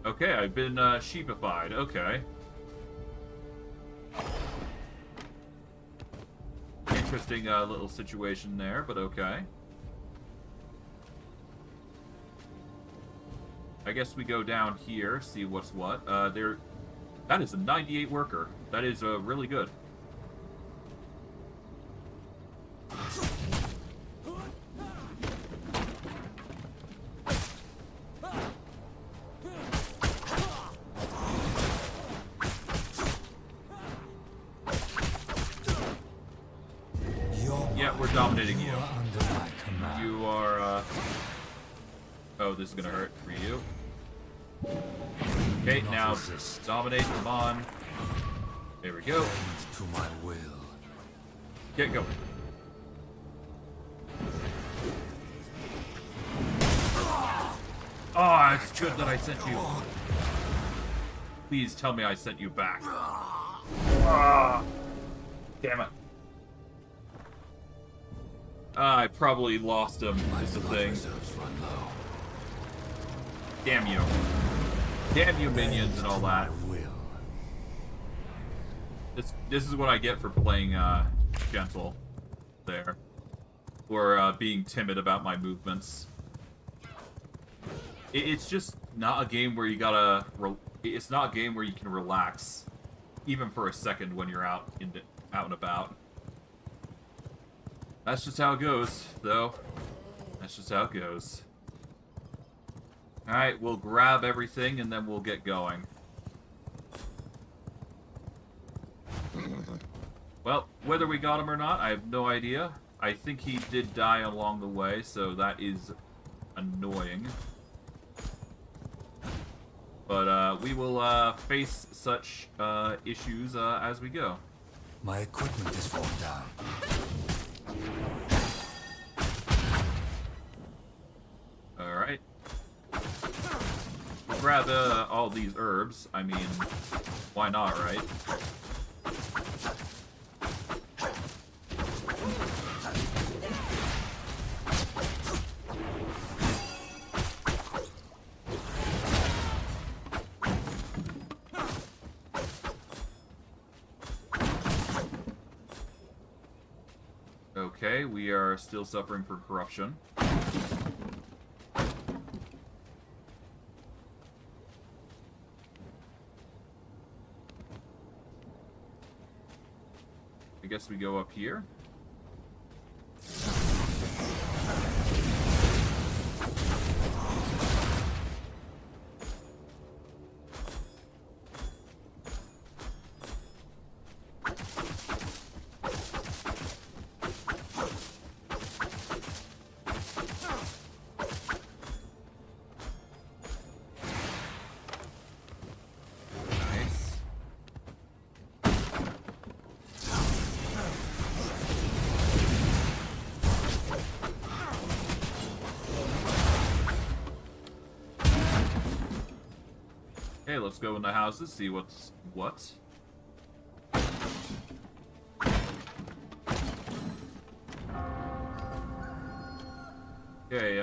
Okay, I've been sheepified. Okay. Interesting little situation there, but okay. I guess we go down here, see what's what. That is a 98 worker. That is really good. dominating You you. are under my command. You are, Oh, this is gonna hurt for you. Okay, Do not now resist. dominate, come on. There we go. Bend to my will. Get going. Oh, it's good that I sent you. Please tell me I sent you back. Ah, damn it. I probably lost him, is the Blood thing. reserves run low. Damn you. Damn you, minions and all that. My will. This is what I get for playing gentle there. Or being timid about my movements. It's just not a game where you gotta... It's not a game where you can relax. Even for a second when you're out and about. That's just how it goes, though. That's just how it goes. Alright, we'll grab everything and then we'll get going. Well, whether we got him or not, I have no idea. I think he did die along the way, so that is annoying. But we will face such issues as we go. My equipment is worn down. Alright. We'll grab all these herbs. I mean, why not, right? Okay, we are still suffering from corruption. I guess we go up here. Nice. Okay, let's go in the houses, see what's what. Okay,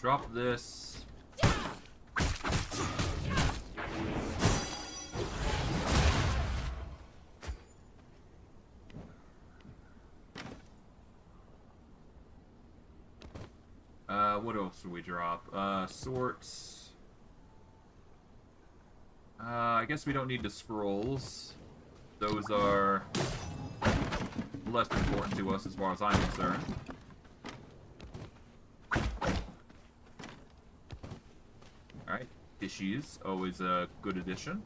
drop this. What else do we drop? Sorts. I guess we don't need the scrolls. Those are less important to us as far as I'm concerned. Alright, issues, always a good addition.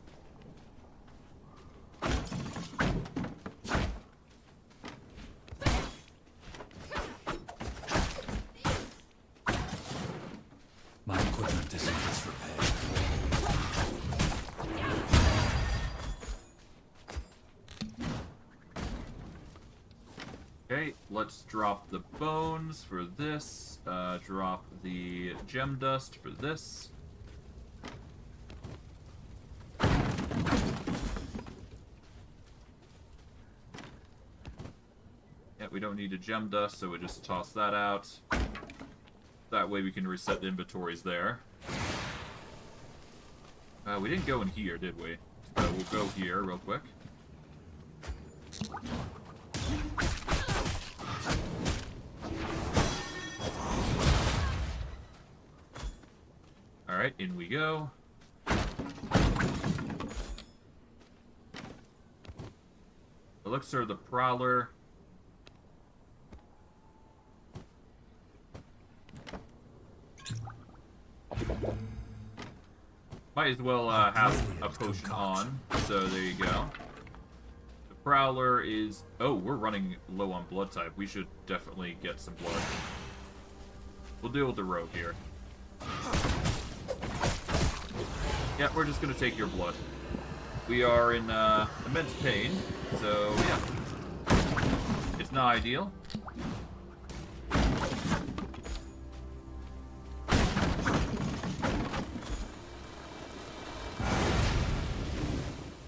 My equipment is in disrepair. Okay, let's drop the bones for this. Drop the gem dust for this. Yeah, we don't need a gem dust, so we just toss that out. That way we can reset the inventories there. We didn't go in here, did we? So we'll go here real quick. Alright, in we go. Elixir of the Prowler. Might as well have a potion on, so there you go. Prowler is... Oh, we're running low on blood type. We should definitely get some blood. We'll deal with the rogue here. Yeah, we're just gonna take your blood. We are in immense pain, so yeah. It's not ideal.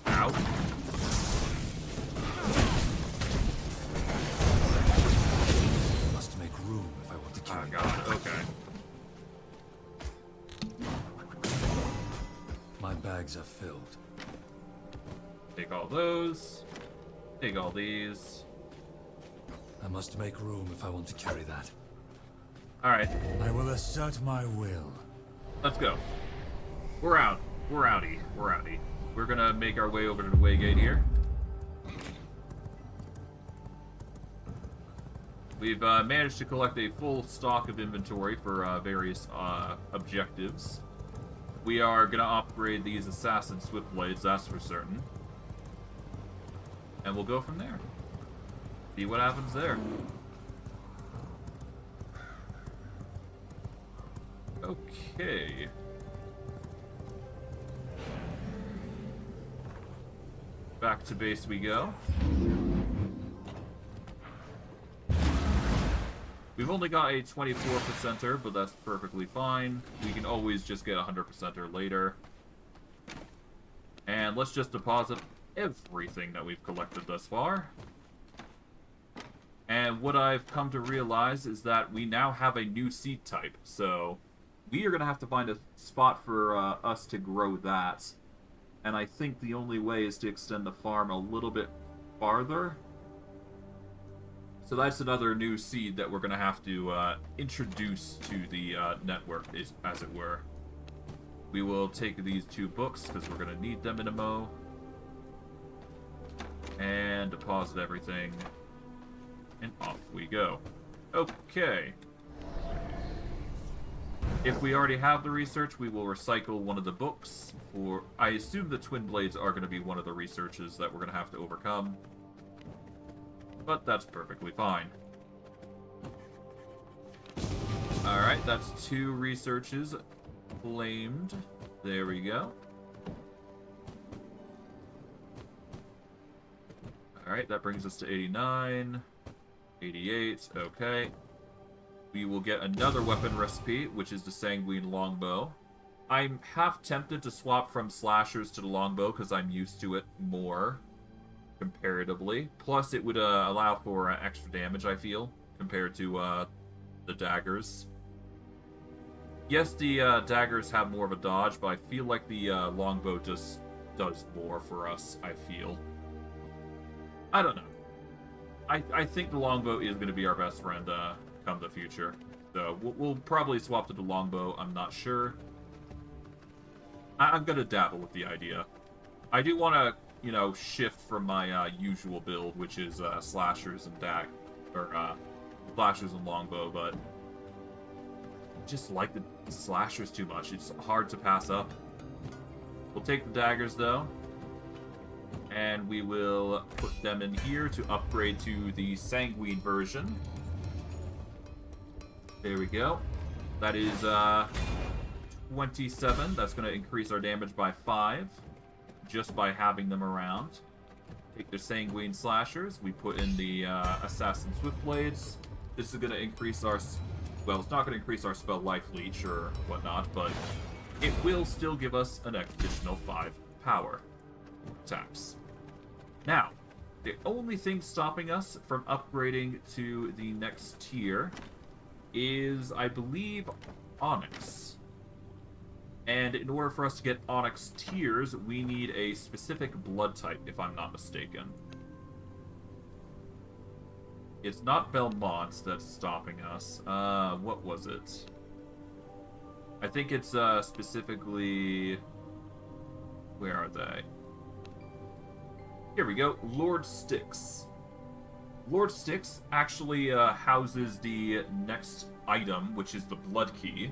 Ow. Must make room if I want to Oh carry god, okay. My bags are filled. Take all those. Take all these. I must make room if I want to carry that. Alright, I will assert my will. let's go. We're out. We're outie. We're outie. We're gonna make our way over to the Waygate here. We've managed to collect a full stock of inventory for various objectives. We are gonna upgrade these Assassin Swiftblades, that's for certain. And we'll go from there. See what happens there. Okay. Back to base we go. We've only got a 24%er, but that's perfectly fine. We can always just get a 100%er later. And let's just deposit everything that we've collected thus far. And what I've come to realize is that we now have a new seed type, so we are going to have to find a spot for us to grow that. And I think the only way is to extend the farm a little bit farther. So that's another new seed that we're going to have to introduce to the network, as it were. We will take these 2 books, because we're going to need them in a mo. And deposit everything. And off we go. Okay. If we already have the research, we will recycle one of the books for... I assume the Twin Blades are going to be one of the researches that we're going to have to overcome. But that's perfectly fine. Alright, that's 2 researches claimed. There we go. Alright, that brings us to 89. 88, okay. We will get another weapon recipe, which is the Sanguine Longbow. I'm half tempted to swap from slashers to the longbow, because I'm used to it more, comparatively. Plus, it would allow for extra damage, I feel, compared to the daggers. Yes, the daggers have more of a dodge, but I feel like the longbow just does more for us, I feel. I don't know. I think the longbow is going to be our best friend come the future. So we'll probably swap to the longbow. I'm not sure. I'm going to dabble with the idea. I do want to, you know, shift from my usual build, which is slashers and slashers and longbow, but I just like the slashers too much. It's hard to pass up. We'll take the daggers though. And we will put them in here to upgrade to the Sanguine version. There we go. That is 27. That's going to increase our damage by 5. Just by having them around. Take the Sanguine Slashers. We put in the Assassin Swiftblades. This is going to increase our... Well, it's not going to increase our spell Life Leech or whatnot, but it will still give us an additional 5 power attacks. Now, the only thing stopping us from upgrading to the next tier is, I believe, Onyx. And in order for us to get Onyx tiers, we need a specific blood type, if I'm not mistaken. It's not Belmont that's stopping us. What was it? I think it's specifically... Where are they? Here we go. Lord Styx. Lord Styx actually houses the next item, which is the Blood Key,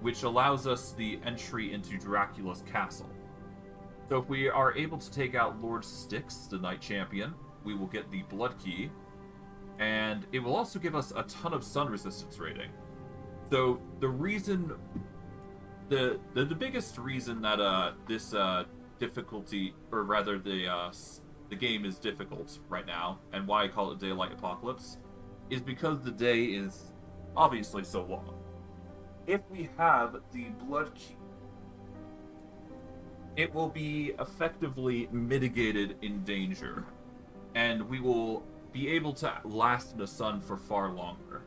which allows us the entry into Dracula's castle. So if we are able to take out Lord Styx, the Knight Champion, we will get the Blood Key, and it will also give us a ton of sun resistance rating. So the reason, the biggest reason that this difficulty, or rather the game is difficult right now, and why I call it Daylight Apocalypse, is because the day is obviously so long. If we have the Blood Key, it will be effectively mitigated in danger, and we will be able to last in the sun for far longer.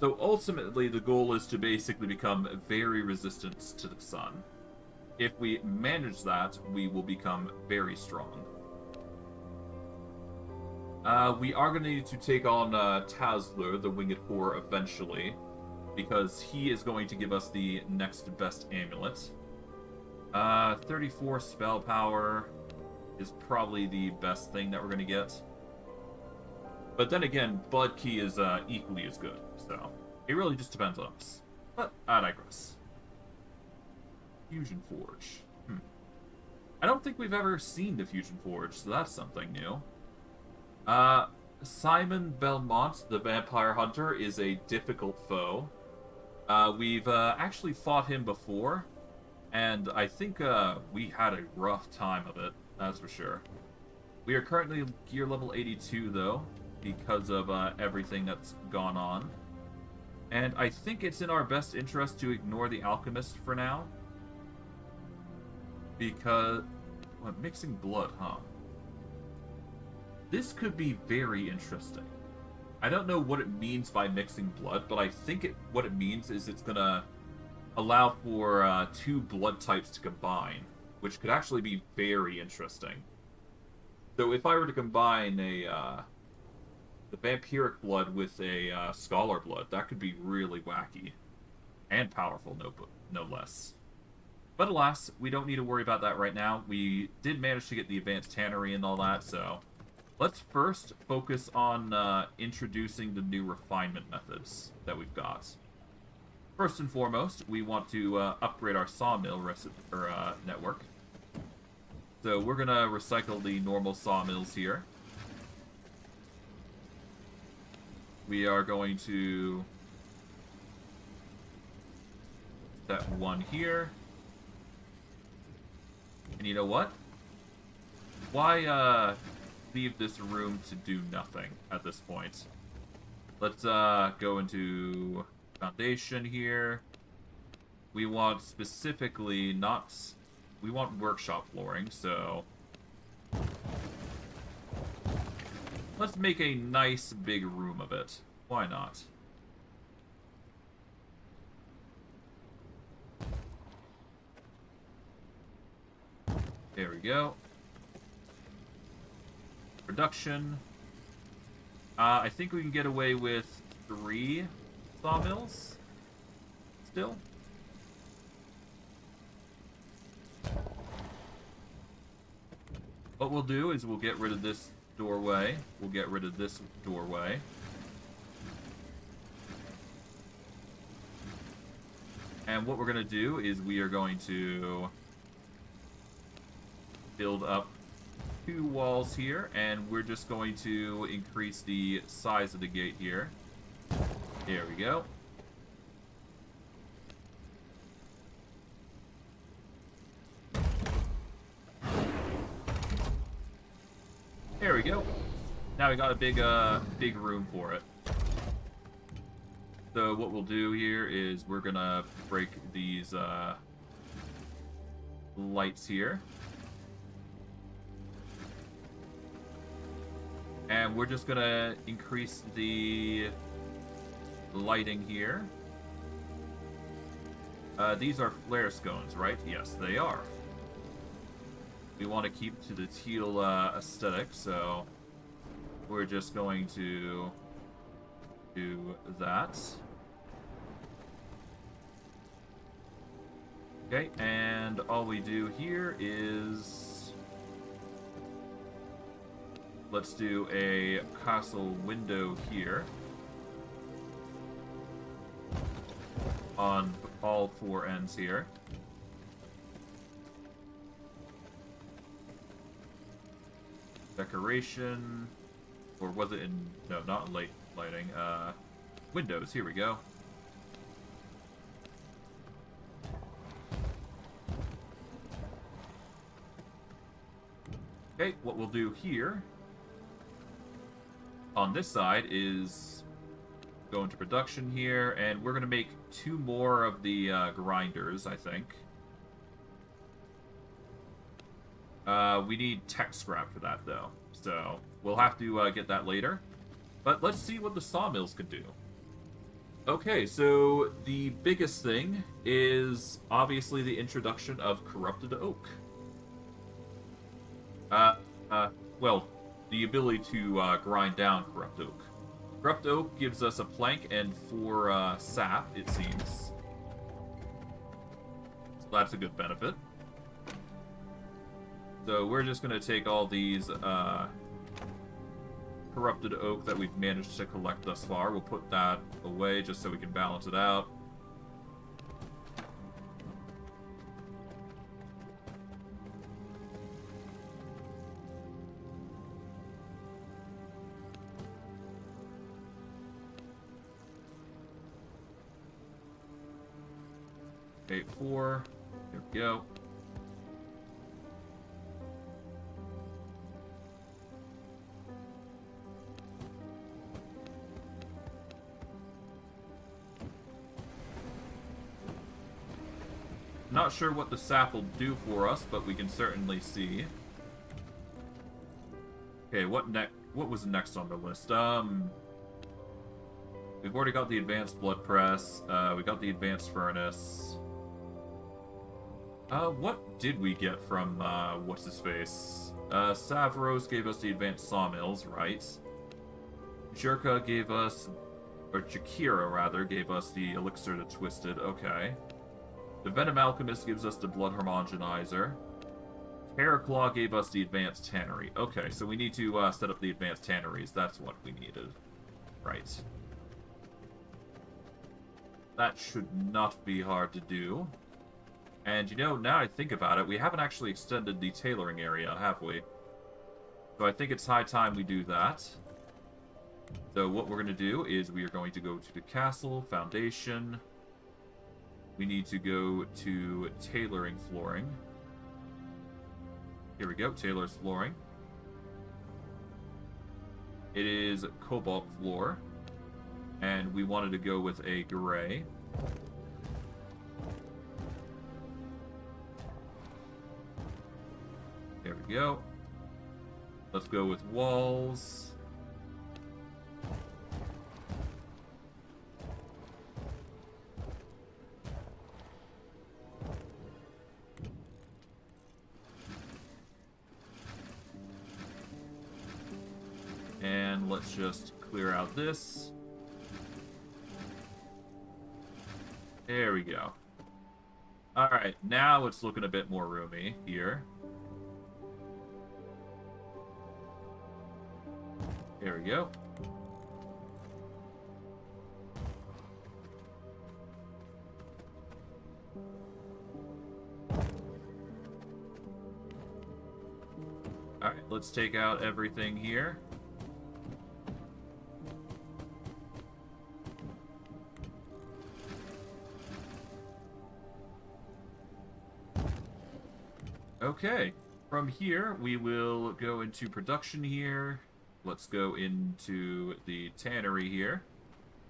So ultimately, the goal is to basically become very resistant to the sun. If we manage that, we will become very strong. We are going to need to take on Tazler, the Winged Whore, eventually, because he is going to give us the next best amulet. 34 spell power is probably the best thing that we're going to get. But then again, Blood Key is equally as good, so it really just depends on us. But I digress. Fusion Forge. I don't think we've ever seen the Fusion Forge, so that's something new. Simon Belmont, the Vampire Hunter, is a difficult foe. We've actually fought him before, and I think we had a rough time of it, that's for sure. We are currently gear level 82, though, because of everything that's gone on. And I think it's in our best interest to ignore the Alchemist for now. Because... what, mixing blood, huh? This could be very interesting. I don't know what it means by mixing blood, but I think what it means is it's gonna allow for two blood types to combine, which could actually be very interesting. So if I were to combine the vampiric blood with a scholar blood, that could be really wacky and powerful, no less. But alas, we don't need to worry about that right now. We did manage to get the advanced tannery and all that, so let's first focus on introducing the new refinement methods that we've got. First and foremost, we want to upgrade our sawmill network. So we're going to recycle the normal sawmills here. We are going to set one here. And you know what? Why leave this room to do nothing at this point? Let's go into foundation here. We want specifically we want workshop flooring, so let's make a nice big room of it. Why not? There we go. Production. I think we can get away with 3 sawmills still. What we'll do is we'll get rid of this doorway. We'll get rid of this doorway. And what we're going to do is we are going to build up 2 walls here, and we're just going to increase the size of the gate here. There we go. There we go. Now we got a big room for it. So what we'll do here is we're gonna break these lights here. And we're just gonna increase the lighting here. These are flare scones, right? Yes, they are. We want to keep to the teal aesthetic, so we're just going to do that. Okay, and all we do here is let's do a castle window here on all 4 ends here. Decoration. Or was it in... No, not in lighting. Windows. Here we go. Okay, what we'll do here on this side is go into production here, and we're going to make 2 more of the grinders, I think. We need tech scrap for that, though, so we'll have to get that later. But let's see what the sawmills can do. Okay, so the biggest thing is obviously the introduction of corrupted oak. Well, the ability to grind down corrupt oak. Corrupt oak gives us a plank and 4 sap, it seems. So that's a good benefit. So we're just going to take all these corrupted oak that we've managed to collect thus far. We'll put that away just so we can balance it out. Okay, 4. There we go. Not sure what the sap will do for us, but we can certainly see. Okay, what was next on the list? We've already got the advanced blood press. We got the advanced furnace. What did we get from what's his face? Savros gave us the advanced sawmills, right? Jerka gave us, or Jakira rather, gave us the elixir to Twisted. Okay. The Venom Alchemist gives us the Blood Homogenizer. Terraclaw gave us the Advanced Tannery. Okay, so we need to set up the Advanced Tanneries. That's what we needed. Right. That should not be hard to do. And, you know, now I think about it, we haven't actually extended the tailoring area, have we? So I think it's high time we do that. So what we're going to do is we are going to go to the Castle, Foundation. We need to go to tailoring flooring. Here we go, tailor's flooring. It is cobalt floor. And we wanted to go with a gray. There we go. Let's go with walls. And let's just clear out this. There we go. Alright, now it's looking a bit more roomy here. There we go. Alright, let's take out everything here. Okay, from here we will go into production here. Let's go into the tannery here.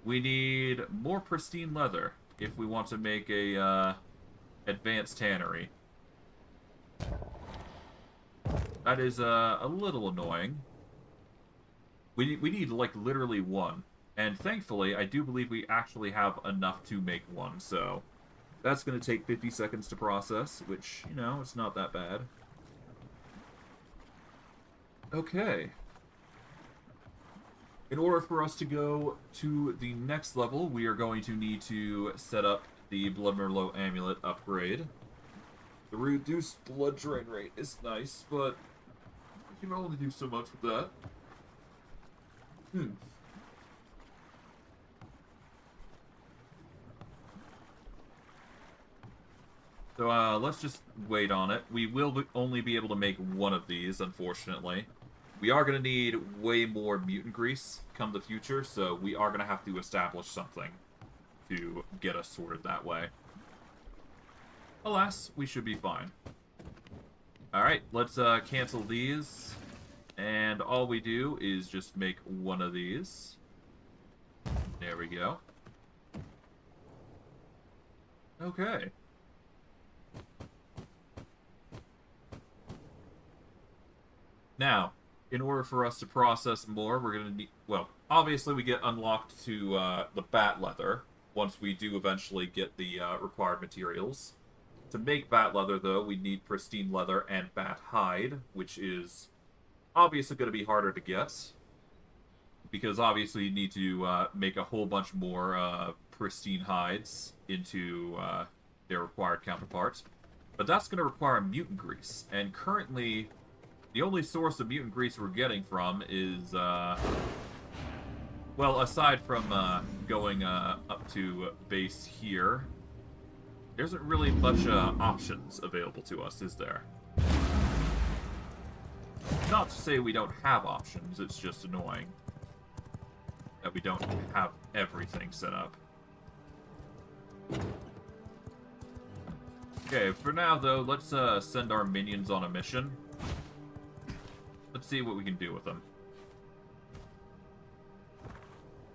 We need more pristine leather if we want to make a advanced tannery. That is a little annoying. We need like literally 1, and thankfully I do believe we actually have enough to make 1. So that's going to take 50 seconds to process, which, you know, it's not that bad. Okay. In order for us to go to the next level, we are going to need to set up the Blood Merlot Amulet upgrade. The reduced blood drain rate is nice, but you can only do so much with that. So let's just wait on it. We will only be able to make 1 of these, unfortunately. We are going to need way more mutant grease come the future, so we are going to have to establish something to get us sorted that way. Alas, we should be fine. Alright, let's cancel these. And all we do is just make one of these. There we go. Okay. Now, in order for us to process more, we're going to need... Well, obviously we get unlocked to the bat leather once we do eventually get the required materials. To make bat leather, though, we need pristine leather and bat hide, which is obviously going to be harder to get. Because obviously you need to make a whole bunch more pristine hides into their required counterparts. But that's going to require mutant grease. And currently, the only source of mutant grease we're getting from is... well, aside from going up to base here, there isn't really much options available to us, is there? Not to say we don't have options, it's just annoying that we don't have everything set up. Okay, for now though, let's send our minions on a mission. Let's see what we can do with them.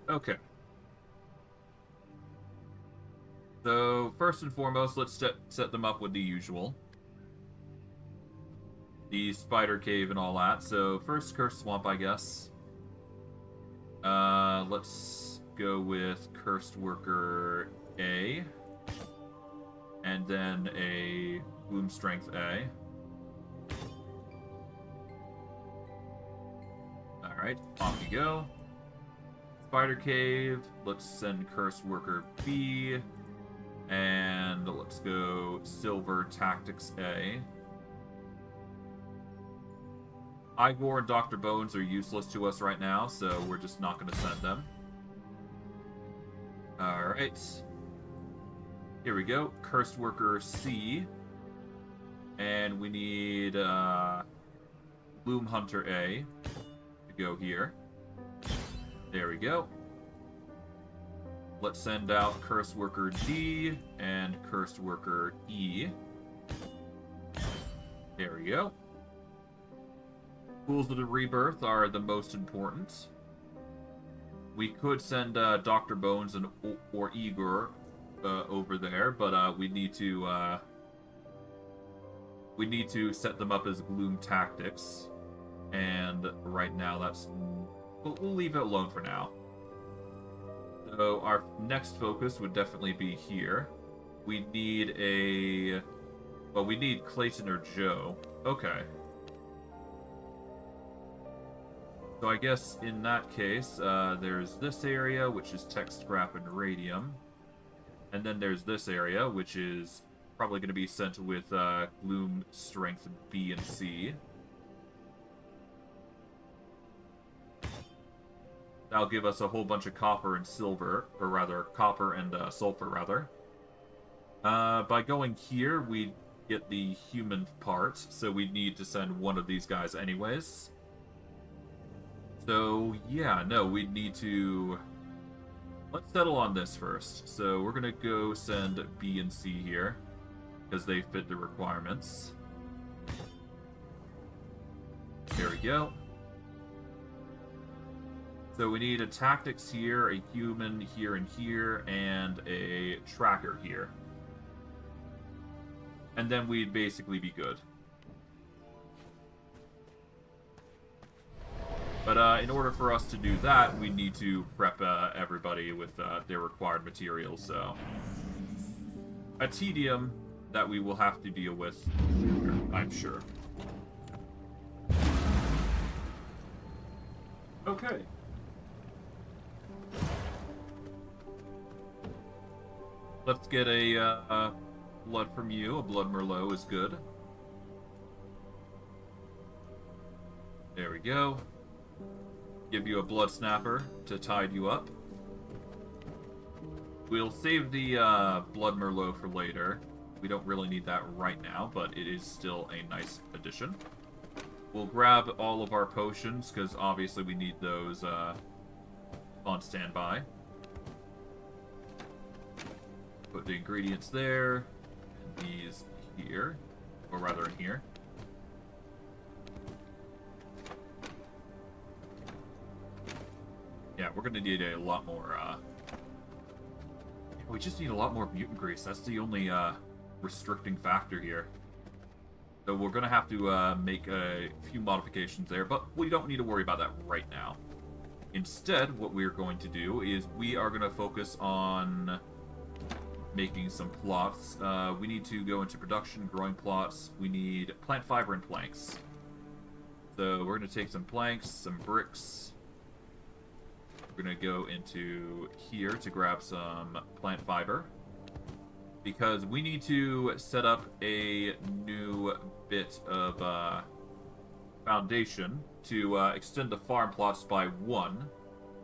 Okay. So, first and foremost, let's set them up with the usual. The spider cave and all that. So, first Cursed Swamp, I guess. Let's go with Cursed Worker A. And then a Bloom Strength A. Alright, off you go. Spider Cave, let's send Cursed Worker B. And let's go Silver Tactics A. Igor and Dr. Bones are useless to us right now, so we're just not going to send them. Alright. Here we go. Cursed Worker C. And we need Bloom Hunter A to go here. There we go. Let's send out Cursed Worker D and Cursed Worker E. There we go. Pools of the Rebirth are the most important. We could send Dr. Bones and or Igor over there, but we need to set them up as Gloom Tactics. And right now that's... We'll leave it alone for now. So our next focus would definitely be here. We need a... Well, we need Clayton or Joe. Okay. So I guess in that case, there's this area, which is Tech Scrap and Radium. And then there's this area, which is probably going to be sent with Gloom Strength B and C. That'll give us a whole bunch of copper and silver, or rather, copper and sulfur, rather. By going here, we get the human part, so we need to send one of these guys anyways. So, yeah, no, we need to... Let's settle on this first. So, we're gonna go send B and C here, because they fit the requirements. There we go. So we need a tactics here, a human here and here, and a tracker here. And then we'd basically be good. But in order for us to do that, we need to prep everybody with their required materials, so... A tedium that we will have to deal with, I'm sure. Okay. Let's get a blood from you. A blood Merlot is good. There we go. Give you a blood snapper to tide you up. We'll save the blood Merlot for later. We don't really need that right now, but it is still a nice addition. We'll grab all of our potions, because obviously we need those on standby. Put the ingredients there, and these here, or rather in here. Yeah, we're gonna need a lot more, we just need a lot more mutant grease. That's the only, restricting factor here. So we're gonna have to, make a few modifications there, but we don't need to worry about that right now. Instead, what we're going to do is we are gonna focus on making some plots. We need to go into production, growing plots. We need plant fiber and planks. So we're gonna take some planks, some bricks. We're gonna go into here to grab some plant fiber, because we need to set up a new bit of foundation to extend the farm plots by 1,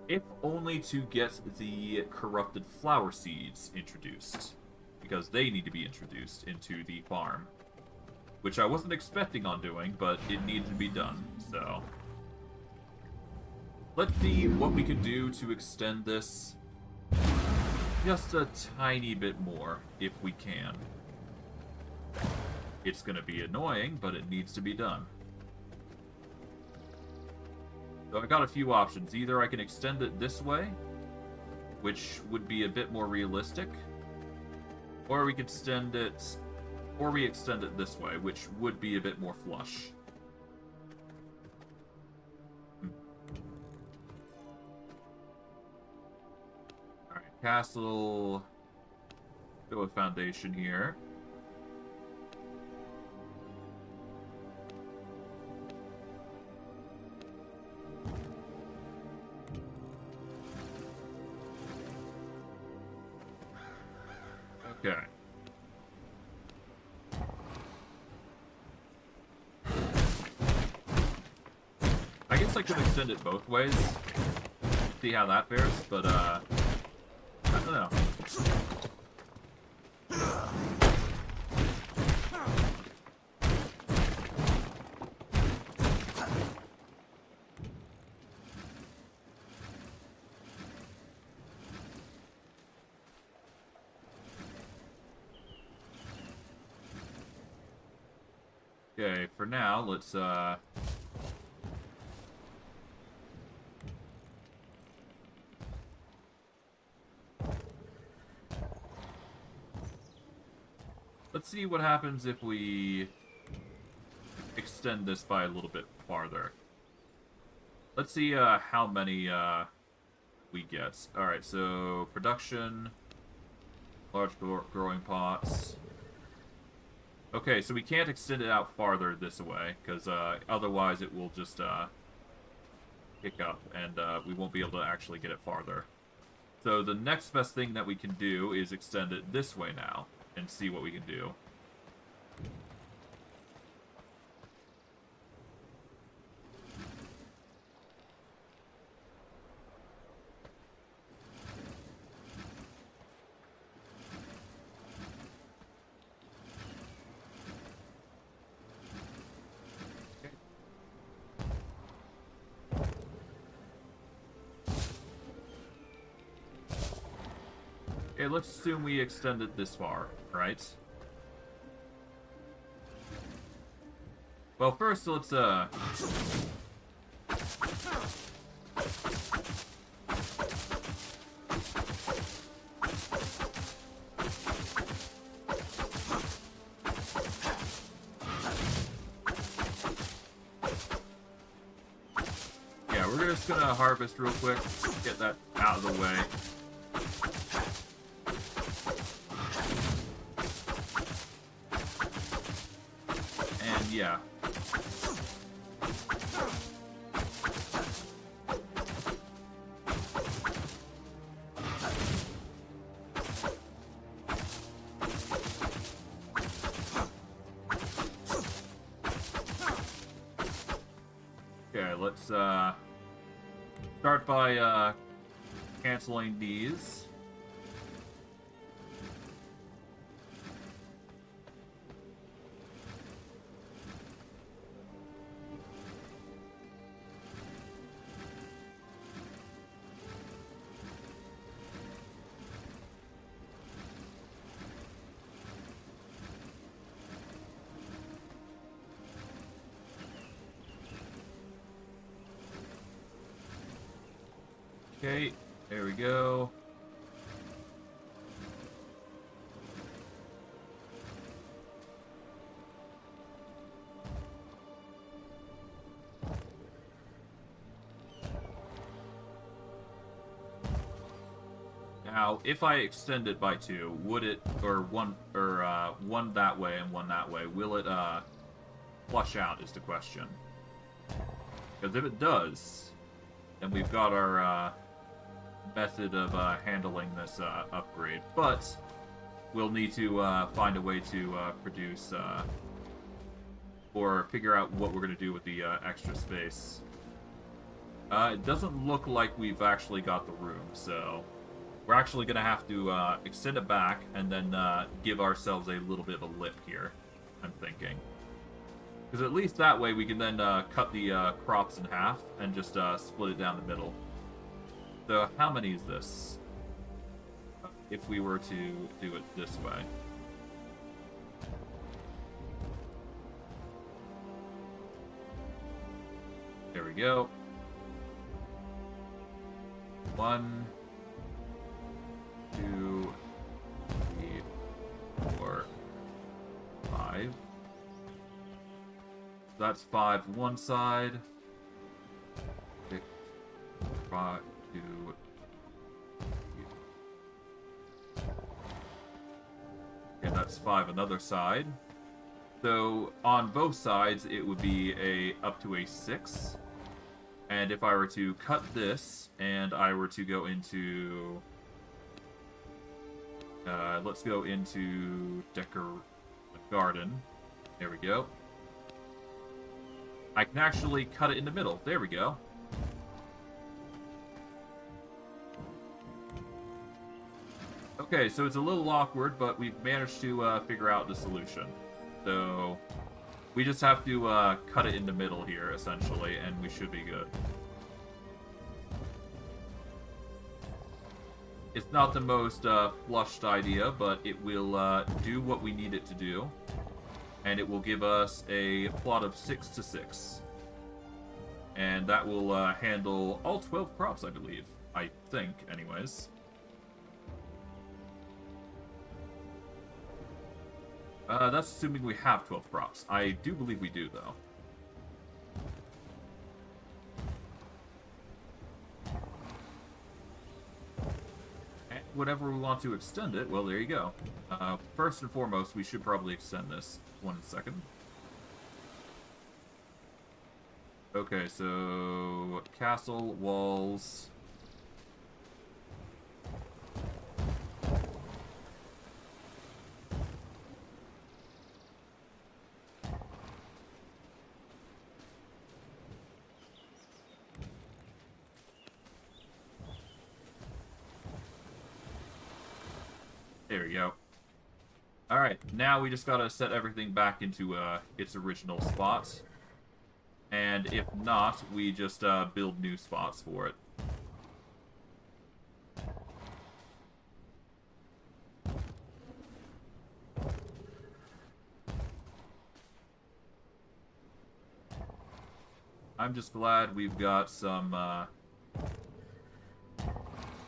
if only to get the corrupted flower seeds introduced, because they need to be introduced into the farm, which I wasn't expecting on doing, but it needed to be done. So let's see what we can do to extend this just a tiny bit more, if we can. It's gonna be annoying, but it needs to be done. So I got a few options. Either I can extend it this way, which would be a bit more realistic, or we could extend it, or we extend it this way, which would be a bit more flush. Castle. Go with foundation here. Okay. I guess I could extend it both ways. See how that fares, but I don't know. Okay, for now, let's see what happens if we extend this by a little bit farther. Let's see how many we get. Alright, so production, large growing pots. Okay, so we can't extend it out farther this way, because otherwise it will just kick up, and we won't be able to actually get it farther. So the next best thing that we can do is extend it this way now, and see what we can do. Okay, let's assume we extend it this far, right? Well, first, let's, yeah, we're just gonna harvest real quick, get that out of the way. Yeah. Okay, let's start by canceling these. Okay, there we go. Now, if I extend it by 2, would it, or one that way and one that way, will it, flush out is the question. Because if it does, then we've got our, method of, handling this, upgrade. But, we'll need to, find a way to, produce, or figure out what we're going to do with the, extra space. It doesn't look like we've actually got the room, so we're actually going to have to extend it back and then give ourselves a little bit of a lip here, I'm thinking. Because at least that way we can then cut the crops in half and just split it down the middle. So how many is this? If we were to do it this way. There we go. 1, 2, 3, 4, 5. That's 5 one side. 6, 5, 2, 3. And that's 5 another side. So on both sides, it would be up to a 6. And if I were to cut this and I were to go into let's go into garden. There we go. I can actually cut it in the middle. There we go. Okay, so it's a little awkward, but we've managed to figure out the solution. So we just have to cut it in the middle here, essentially, and we should be good. It's not the most flushed idea, but it will do what we need it to do. And it will give us a plot of 6 to 6. And that will handle all 12 crops, I believe. I think, anyways. That's assuming we have 12 crops. I do believe we do, though. Whenever we want to extend it, well, there you go. First and foremost, we should probably extend this. 1 second. Okay, so castle, walls. There we go. Alright, now we just gotta set everything back into its original spot. And if not, we just build new spots for it. I'm just glad we've got some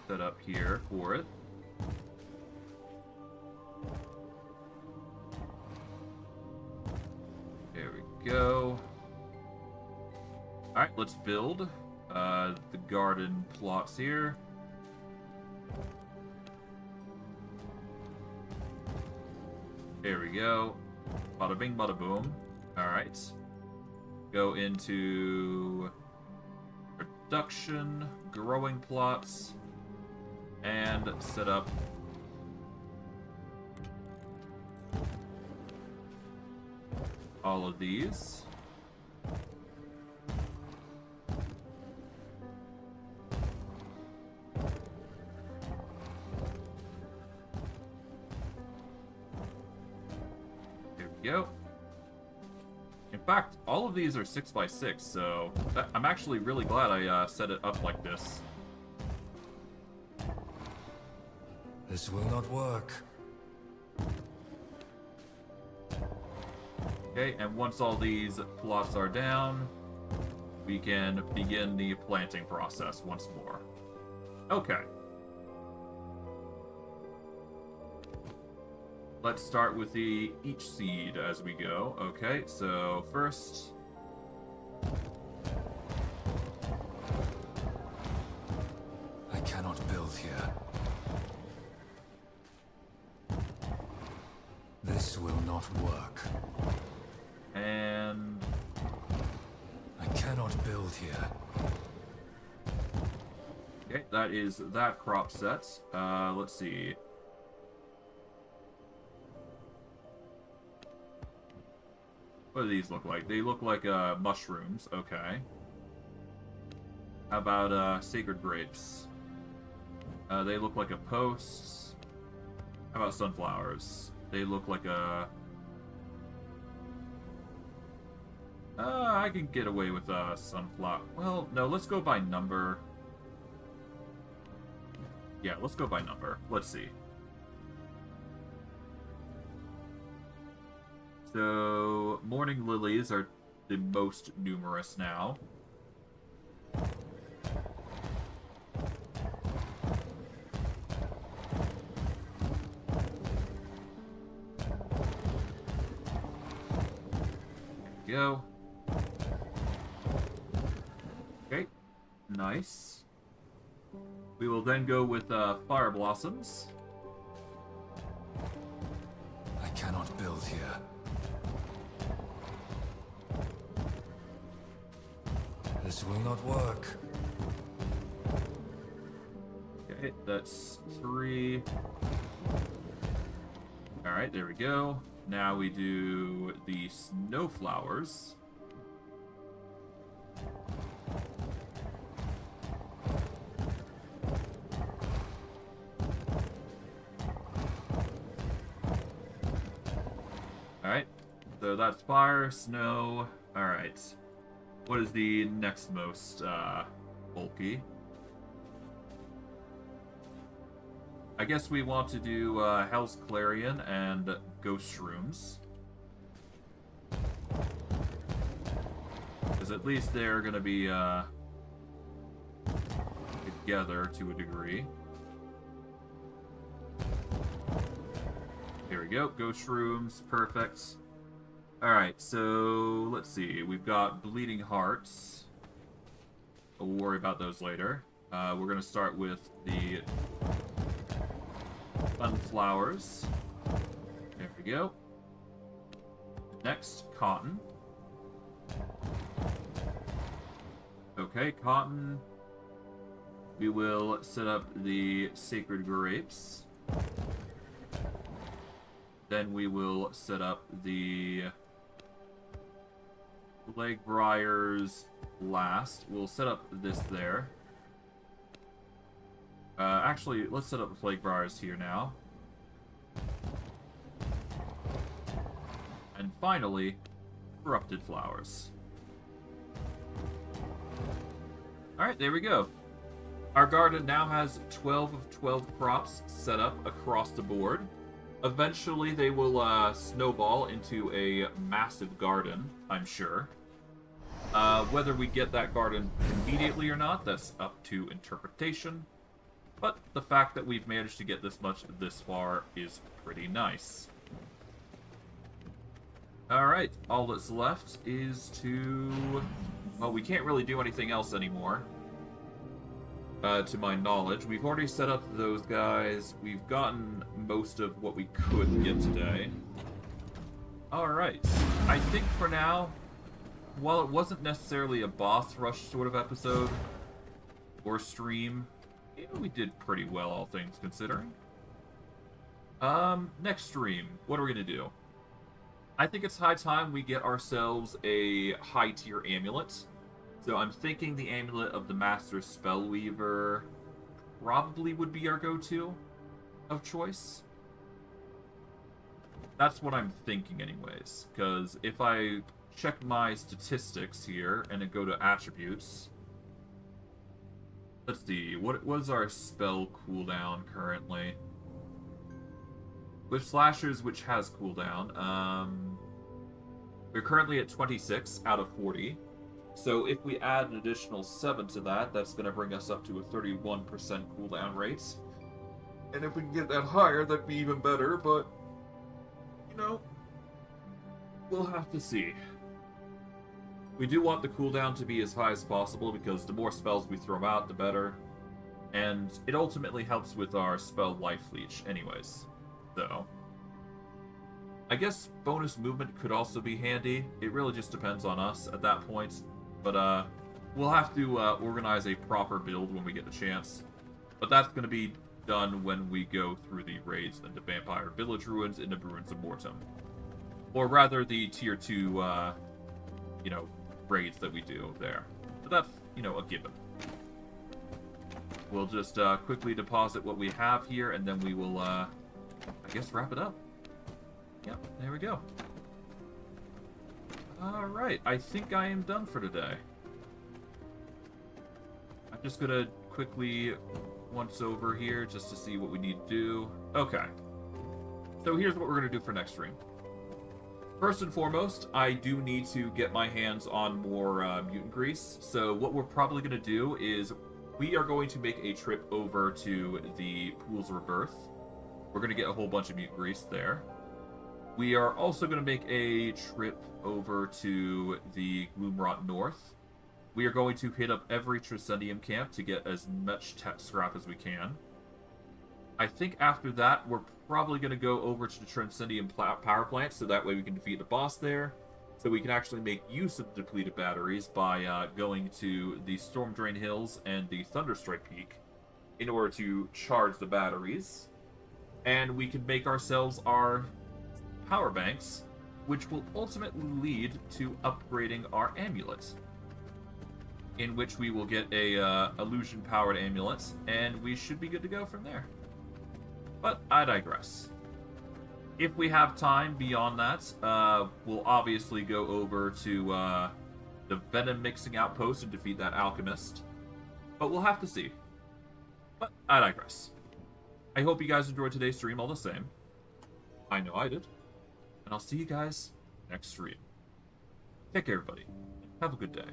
set up here for it. There we go. Alright, let's build the garden plots here. There we go. Bada bing, bada boom. Alright. Go into production, growing plots, and set up all of these. There we go. In fact, all of these are 6x6, so I'm actually really glad I set it up like this. This will not work. Okay, and once all these plots are down, we can begin the planting process once more. Okay. Let's start with each seed as we go. Okay, so first... I cannot build here. This will not work. And... I cannot build here. Okay, that is that crop set. Let's see. What do these look like? They look like mushrooms. Okay. How about sacred grapes? They look like a post. How about sunflowers? They look like a... I can get away with sunflower. Well, no, let's go by number. Yeah, let's go by number. Let's see. So, morning lilies are the most numerous now. There we go. Okay, nice. We will then go with fire blossoms. I cannot build here. This will not work. Okay, that's 3. Alright, there we go. Now we do the snowflowers. Alright, so that's fire, snow. Alright. What is the next most bulky? I guess we want to do Hell's Clarion and Ghost Shrooms. Because at least they're going to be together to a degree. Here we go, Ghost Shrooms, perfect. Alright, so let's see. We've got Bleeding Hearts. We'll worry about those later. We're going to start with the Sunflowers. There we go. Next, Cotton. Okay, Cotton. We will set up the Sacred Grapes. Then we will set up the Plague Briars last. We'll set up this there. Actually, let's set up the Plague Briars here now. And finally, Corrupted Flowers. Alright, there we go. Our garden now has 12 of 12 crops set up across the board. Eventually, they will snowball into a massive garden, I'm sure. Whether we get that garden immediately or not, that's up to interpretation. But the fact that we've managed to get this much this far is pretty nice. Alright, all that's left is to... Well, we can't really do anything else anymore. To my knowledge. We've already set up those guys. We've gotten most of what we could get today. Alright. I think for now, while it wasn't necessarily a boss rush sort of episode or stream, we did pretty well, all things considering. Next stream, what are we gonna do? I think it's high time we get ourselves a high-tier amulet. So I'm thinking the Amulet of the Master Spellweaver probably would be our go-to of choice. That's what I'm thinking anyways, because if I check my statistics here and then go to attributes, let's see, what was our spell cooldown currently? With Slashers, which has cooldown, we're currently at 26 out of 40. So if we add an additional 7 to that, that's going to bring us up to a 31% cooldown rate. And if we can get that higher, that'd be even better, but, you know, we'll have to see. We do want the cooldown to be as high as possible, because the more spells we throw out, the better. And it ultimately helps with our spell life leech anyways. So, I guess bonus movement could also be handy. It really just depends on us at that point. But we'll have to organize a proper build when we get the chance. But that's going to be done when we go through the raids into Vampire Village Ruins, into Ruins of Mortem. Or rather, the Tier 2, you know, raids that we do there. So that's, you know, a given. We'll just quickly deposit what we have here, and then we will, I guess, wrap it up. Yep, there we go. Alright, I think I am done for today. I'm just gonna quickly once over here just to see what we need to do. Okay. So here's what we're gonna do for next stream. First and foremost, I do need to get my hands on more mutant grease. So what we're probably gonna do is we are going to make a trip over to the Pools of Rebirth. We're gonna get a whole bunch of mutant grease there. We are also going to make a trip over to the Gloomrot North. We are going to hit up every Transcendium camp to get as much tech scrap as we can. I think after that, we're probably going to go over to the Transcendium power plant, so that way we can defeat the boss there. So we can actually make use of the depleted batteries by going to the Stormdrain Hills and the Thunderstrike Peak in order to charge the batteries. And we can make ourselves our power banks, which will ultimately lead to upgrading our amulet, in which we will get a illusion powered amulet, and we should be good to go from there. But I digress. If we have time beyond that, we'll obviously go over to the Venom mixing outpost and defeat that alchemist, but we'll have to see. But I digress. I hope you guys enjoyed today's stream all the same. I know I did. And I'll see you guys next stream. Take care, everybody. Have a good day.